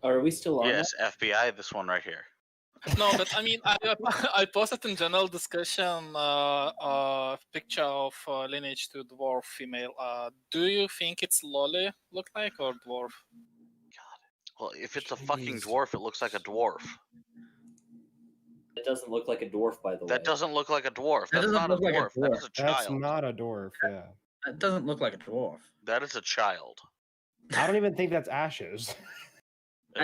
Are we still on? Yes, FBI, this one right here. No, but I mean, I posted in general discussion a picture of lineage to dwarf female. Do you think it's lolly look like or dwarf? Well, if it's a fucking dwarf, it looks like a dwarf. It doesn't look like a dwarf, by the way. That doesn't look like a dwarf. That That's doesn't not a look like a dwarf. That is a That's child. not a dwarf. Yeah. That doesn't look like a dwarf. That is a child. I don't even think that's ashes.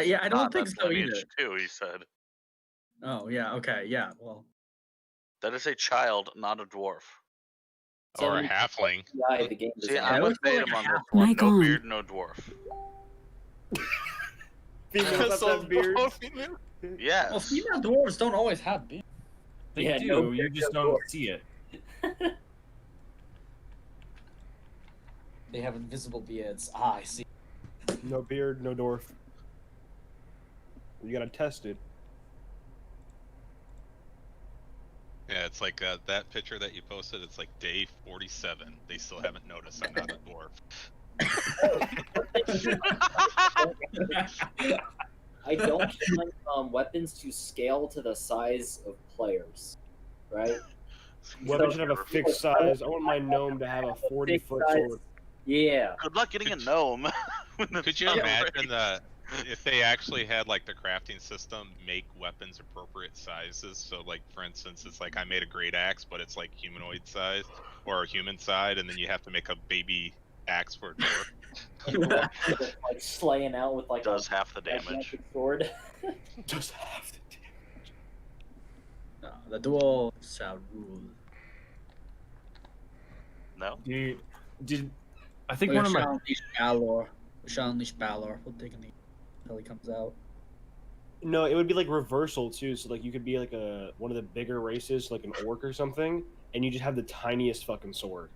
Yeah, I don't Not, think that's so lineage either. too, he said. Oh yeah, okay, yeah. Well, That is a child, not a dwarf. Or a halfling. Yeah, the game See, design. I'm it with looks more Tatum like on a this one. Mic No on. beard, no dwarf. Females So have beards. dwarf female? Yes. well, female dwarves don't always have beards. They Yeah, do, no you beard, just no don't dwarf. see it. They have invisible beards. Ah, I see. No beard, no dwarf. You gotta test it. Yeah, it's like that picture that you posted. It's like day 47. They still haven't noticed I'm not a dwarf. I don't want weapons to scale to the size of players, right? Weapons should have a fixed size. I want my gnome to have a 40-foot sword. Yeah. Good luck getting a gnome. Could you imagine if they actually had like the crafting system make weapons appropriate sizes? So like for instance, it's like I made a great axe, but it's like humanoid size or human side, and then you have to make a baby axe for a dwarf. Like slaying out with like does half the damage. magic sword. Just half the damage. No, the duel shall rule. No. Did I think We one of my shall unleash Balor. We shall unleash Balor. We'll take it until he comes out. No, it would be like reversal too. So like you could be like one of the bigger races, like an orc or something, and you just have the tiniest fucking sword.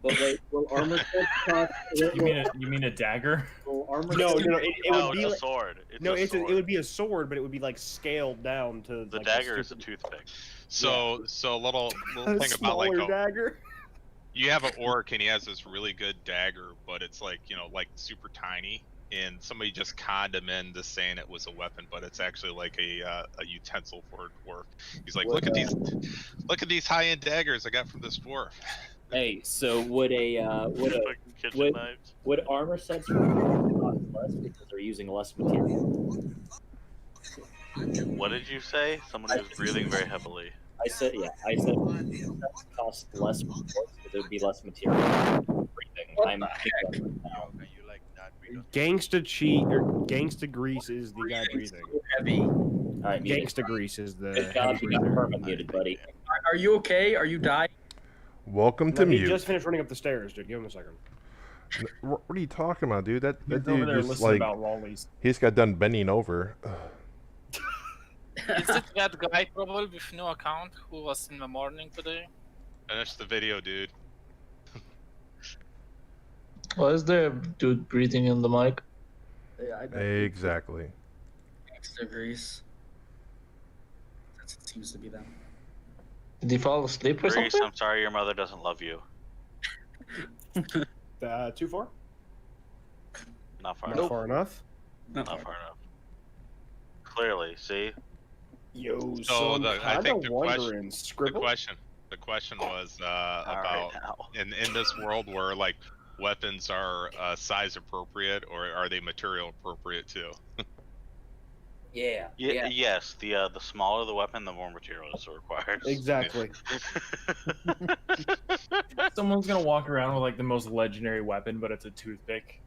But wait, will armor sets cost? you mean a dagger? Will armor No, sets- it would be a like, sword. it would be a sword, but it would be like scaled down to The like dagger is a stupid- toothpick. So a little a thing about like smaller dagger. you have an orc and he has this really good dagger, but it's like, you know, like super tiny, and somebody just conned him into saying it was a weapon, but it's actually like a utensil for a dwarf. He's like, look at these high-end daggers I got from this dwarf. Hey, so would kitchen would, knives. would armor sets cost less because they're using less material? What did you say? Someone was breathing very heavily. I said sets cost less because there would be less material. Breathing. I'm thinking now. Gangsta cheat or gangsta grease is the guy breathing. Heavy. Alright, Gangsta grease is the. Good job, heavy you got breather. perma muted, buddy. Are you okay? Are you dying? Welcome to No, he mute. just finished running up the stairs, dude. Give him a second. What are you talking about, dude? That He's over dude there just listening like about lollies. he just got done bending over. Is it that guy probably with no account who was in the morning today? Finish the video, dude. Why is there a dude breathing in the mic? Yeah, I know. Exactly. Gangsta grease. It seems to be them. Did he fall asleep or Grace, something? I'm sorry your mother doesn't love you. 2-4. Not far Not enough. far enough. Not far enough. Clearly, see? Yo, So so I'm I kind think of the wondering. Scribble. question was about right, now. in this world where like weapons are size appropriate, or are they material appropriate too? Yeah. Yes. The smaller the weapon, the more materials are required. Exactly. Someone's gonna walk around with like the most legendary weapon, but it's a toothpick.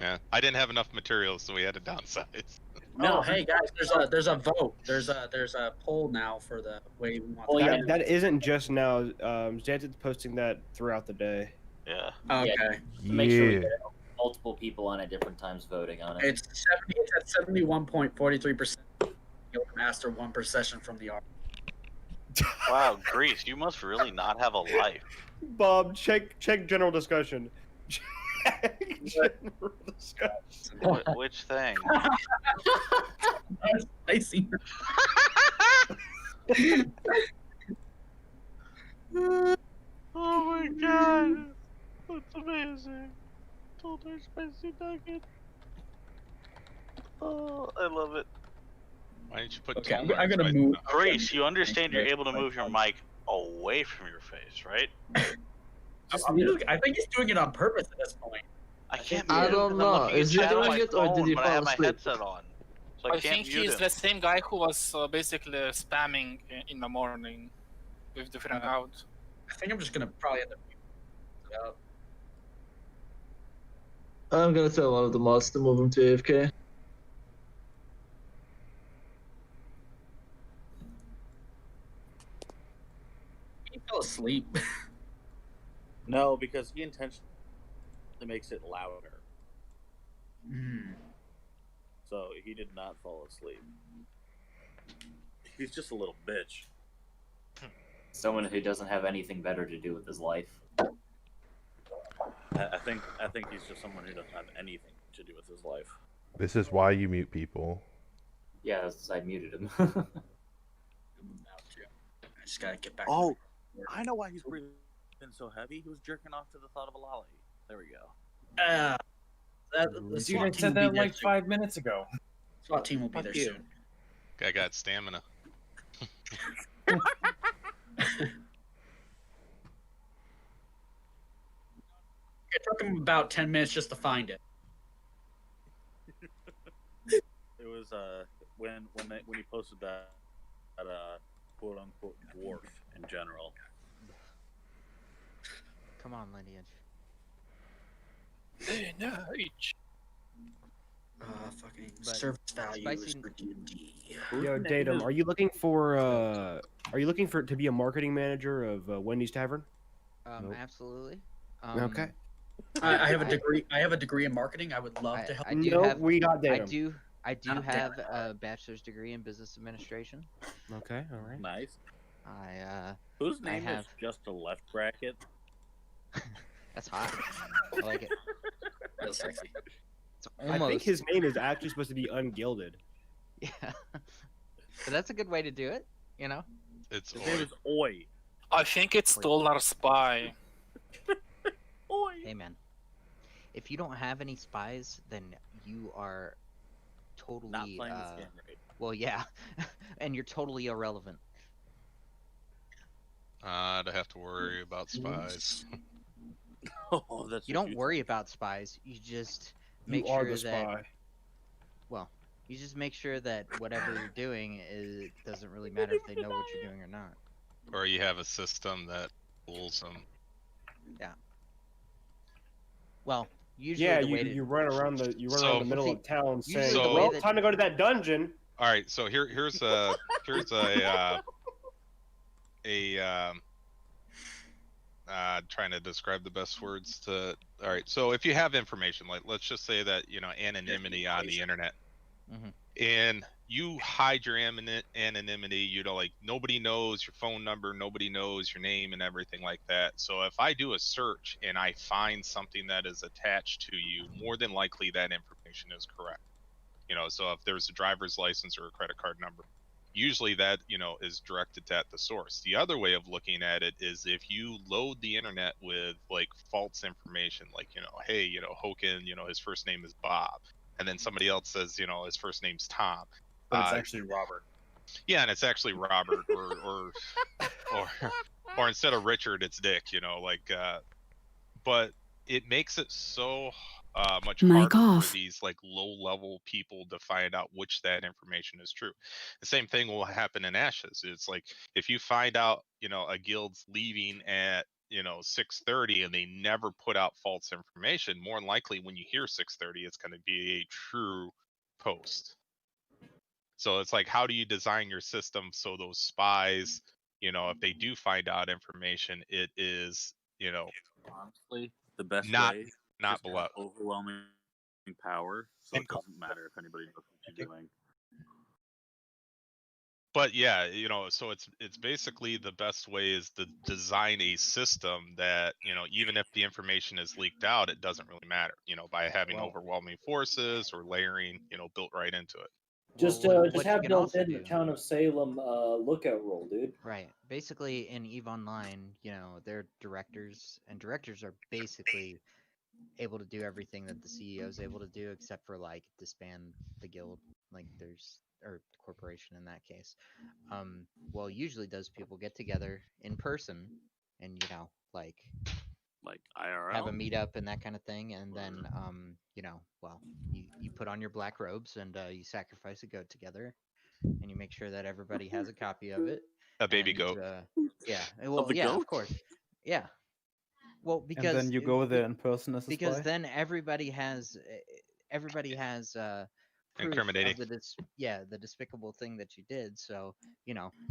Yeah, I didn't have enough materials, so we had to downsize. No, hey guys, there's a vote. There's a poll now for the way we want. Well, That isn't just now. Xantid's posting that throughout the day. Yeah. Okay. To make sure we Yeah. get multiple people on at different times voting on it. It's 71.43%. You'll master one per session from the art. Wow, Grease, you must really not have a life. Bob, check general discussion. Check general discussion. Which thing? That's spicy. Oh my god, that's amazing. Total spicy nugget. Oh, I love it. Why didn't you put? Okay, Tumblr I'm gonna inside move. the- Grace, you understand you're able to move your mic away from your face, right? I think he's doing it on purpose at this point. I can't. I mute him don't 'cause I'm know. looking at Is he chat on doing my it or did phone, he but I fall have my asleep? headset on, so I I can't think mute he's him. the same guy who was basically spamming in the morning with different accounts. I think I'm just gonna probably end up muting it up. I'm gonna tell one of the mods to move him to AFK. He fell asleep. No, because he intentionally makes it louder. So he did not fall asleep. He's just a little bitch. Someone who doesn't have anything better to do with his life. I think he's just someone who doesn't have anything to do with his life. This is why you mute people. Yeah, that's, I muted him. I just gotta get back. Oh, I know why he's breathing so heavy. He was jerking off to the thought of a lolly. There we go. That, the Dude, SWAT I team said will be that there like soon. 5 minutes ago. SWAT team will be there you. soon. I got stamina. It took him about 10 minutes just to find it. It was when he posted that quote unquote dwarf in general. Come on, Lineage. Lineage. Fucking But service values spicy- for D&D. Yo, Datum, are you looking for to be a marketing manager of Wendy's Tavern? Nope. Absolutely. Okay. I have a degree. I have a degree in marketing. I would love to help. I do Nope, have. we got I Datum. do Not have Datum. a bachelor's degree in business administration. Okay, all right. Nice. I Whose I name have. is just a left bracket? That's hot. I like it. That's sexy. It's I think almost. his name is actually supposed to be Ungilded. Yeah. But that's a good way to do it. You know. It's His name is Oi. I think it's Tolnar Spy. Oi. Hey man, if you don't have any spies, then you are totally. Not playing this game right. Well, yeah, and you're totally irrelevant. To have to worry about spies. Oh, that's You don't worry about spies. You just make You are sure the that. spy. Well, you just make sure that whatever you're doing it doesn't really matter if they know what you're doing or not. Or you have a system that fools them. Yeah. Well, usually Yeah, the way you run around the So- around the middle of town saying, the way "Well, that- time to go to that dungeon." All right, so here's a trying to describe the best words to. All right, so if you have information, like let's just say that anonymity on the internet, Mhm. and you hide your anonymity, like nobody knows your phone number, nobody knows your name and everything like that. So if I do a search and I find something that is attached to you, more than likely that information is correct. So if there's a driver's license or a credit card number, usually that is directed at the source. The other way of looking at it is if you load the internet with like false information, like hey, Hoken, his first name is Bob, and then somebody else says his first name's Tom, But it's actually Robert. yeah, and it's actually Robert, or instead of Richard, it's Dick. But it makes it so much Mic harder off. for these like low-level people to find out which that information is true. The same thing will happen in Ashes. It's like if you find out, a guild's leaving at 6:30 and they never put out false information, more than likely when you hear 6:30, it's going to be a true post. So it's like, how do you design your system so those spies, if they do find out information, it is, Honestly, the best not way not is to below. have overwhelming power, so it doesn't matter if anybody knows what you're doing. But yeah, so it's basically the best way is to design a system that, even if the information is leaked out, it doesn't really matter, by having overwhelming forces or layering, built right into it. Just what just you have can built also in the do- Town of Salem lookout roll, dude. Right. Basically, in EVE Online, they're directors, and directors are basically able to do everything that the CEO is able to do, except for like disband the guild, like or corporation in that case. Well, usually those people get together in person, and like IRL, have a meetup and that kind of thing, and then you put on your black robes and you sacrifice a goat together, and you make sure that everybody has a copy of it. A baby and, goat. Yeah. Well, the yeah, goat? of course. Yeah. Well, because and then you go there in person as a because spy? then everybody has proof Incriminating. of the despicable thing that you did. So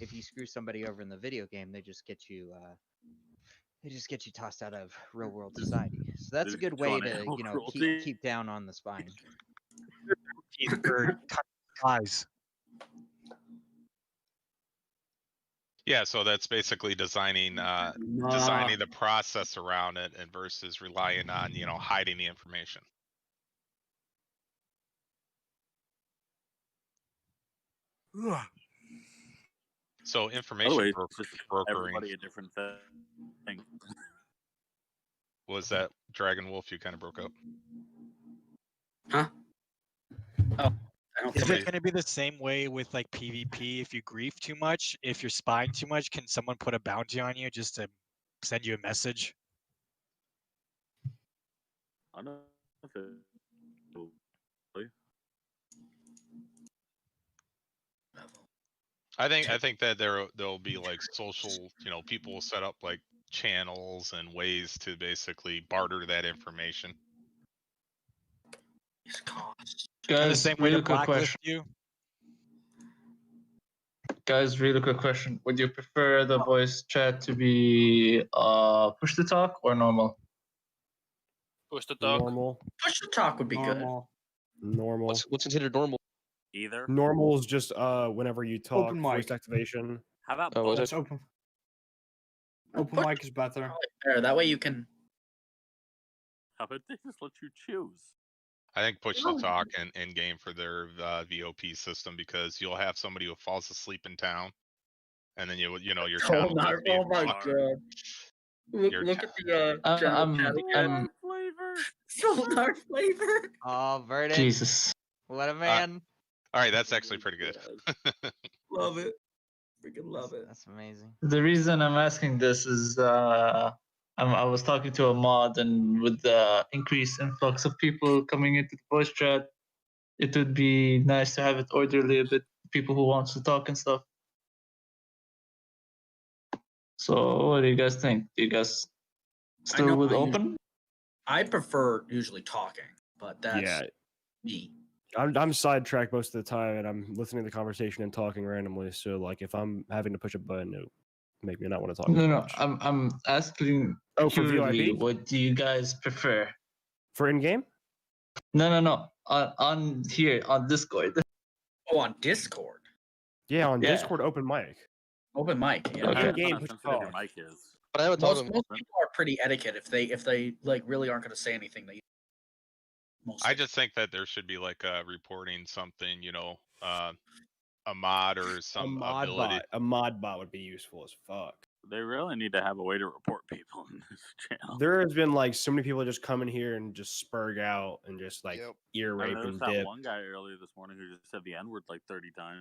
if you screw somebody over in the video game, they just get you tossed out of real world society. So that's a good way to keep down on the spine. Spies. Yeah, so that's basically designing the process around it, and versus relying on hiding the information. So information Otherwise, bro- just brokering. everybody a different thing. Was that Dragon Wolf? You kind of broke up. Huh? Oh, I don't Is think it going to be the same way with like PvP? If you grief too much, if you're spying too much, can someone put a bounty on you just to send you a message? I don't know if it. I think that there'll be like social, people will set up like channels and ways to basically barter that information. And the Guys, same way really to quick blacklist question. you? Guys, really quick question. Would you prefer the voice chat to be push to talk or normal? Push to talk. Normal. Push to talk would be Normal. What's considered normal? Either. Normal is just whenever you talk, Open voice mic. activation. How about Oh, was both? it? Open mic is better. There, that way you can. How about they just let you choose? I think push to talk and in game for their VOP system, because you'll have somebody who falls asleep in town, and then your channel will be Oh my blocked. god! Look, Your look at the I'm- Sonar flavor. Oh, Verdict. Jesus. What a man. All right, that's actually pretty good. Love it. Freaking love it. That's amazing. The reason I'm asking this is I was talking to a mod, and with the increased influx of people coming into the voice chat, it would be nice to have it orderly a bit. People who wants to talk and stuff. So, what do you guys think? Do you guys still would open? I prefer usually talking, but that's Yeah. me. I'm sidetracked most of the time, and I'm listening to the conversation and talking randomly. So, like, if I'm having to push a button, it'll make me not want to talk. No, as no. much. I'm asking. Oh, for purely, VOIP? what do you guys prefer? For in game? No. On here on Discord. Oh, on Discord. Yeah, on Yeah. Discord, open mic. Open mic. Yeah. Okay. Depends on In-game how push sensitive your talk. mic is. But I would talk Most people are pretty etiquette if they like really aren't going to say anything. I just think that there should be like reporting something, a mod or some ability. A mod bot would be useful as fuck. They really need to have a way to report people in this channel. There has been like so many people that just come in here and just spurg out and just like ear I rape noticed and that dip. one guy earlier this morning who just said the N word like 30 times.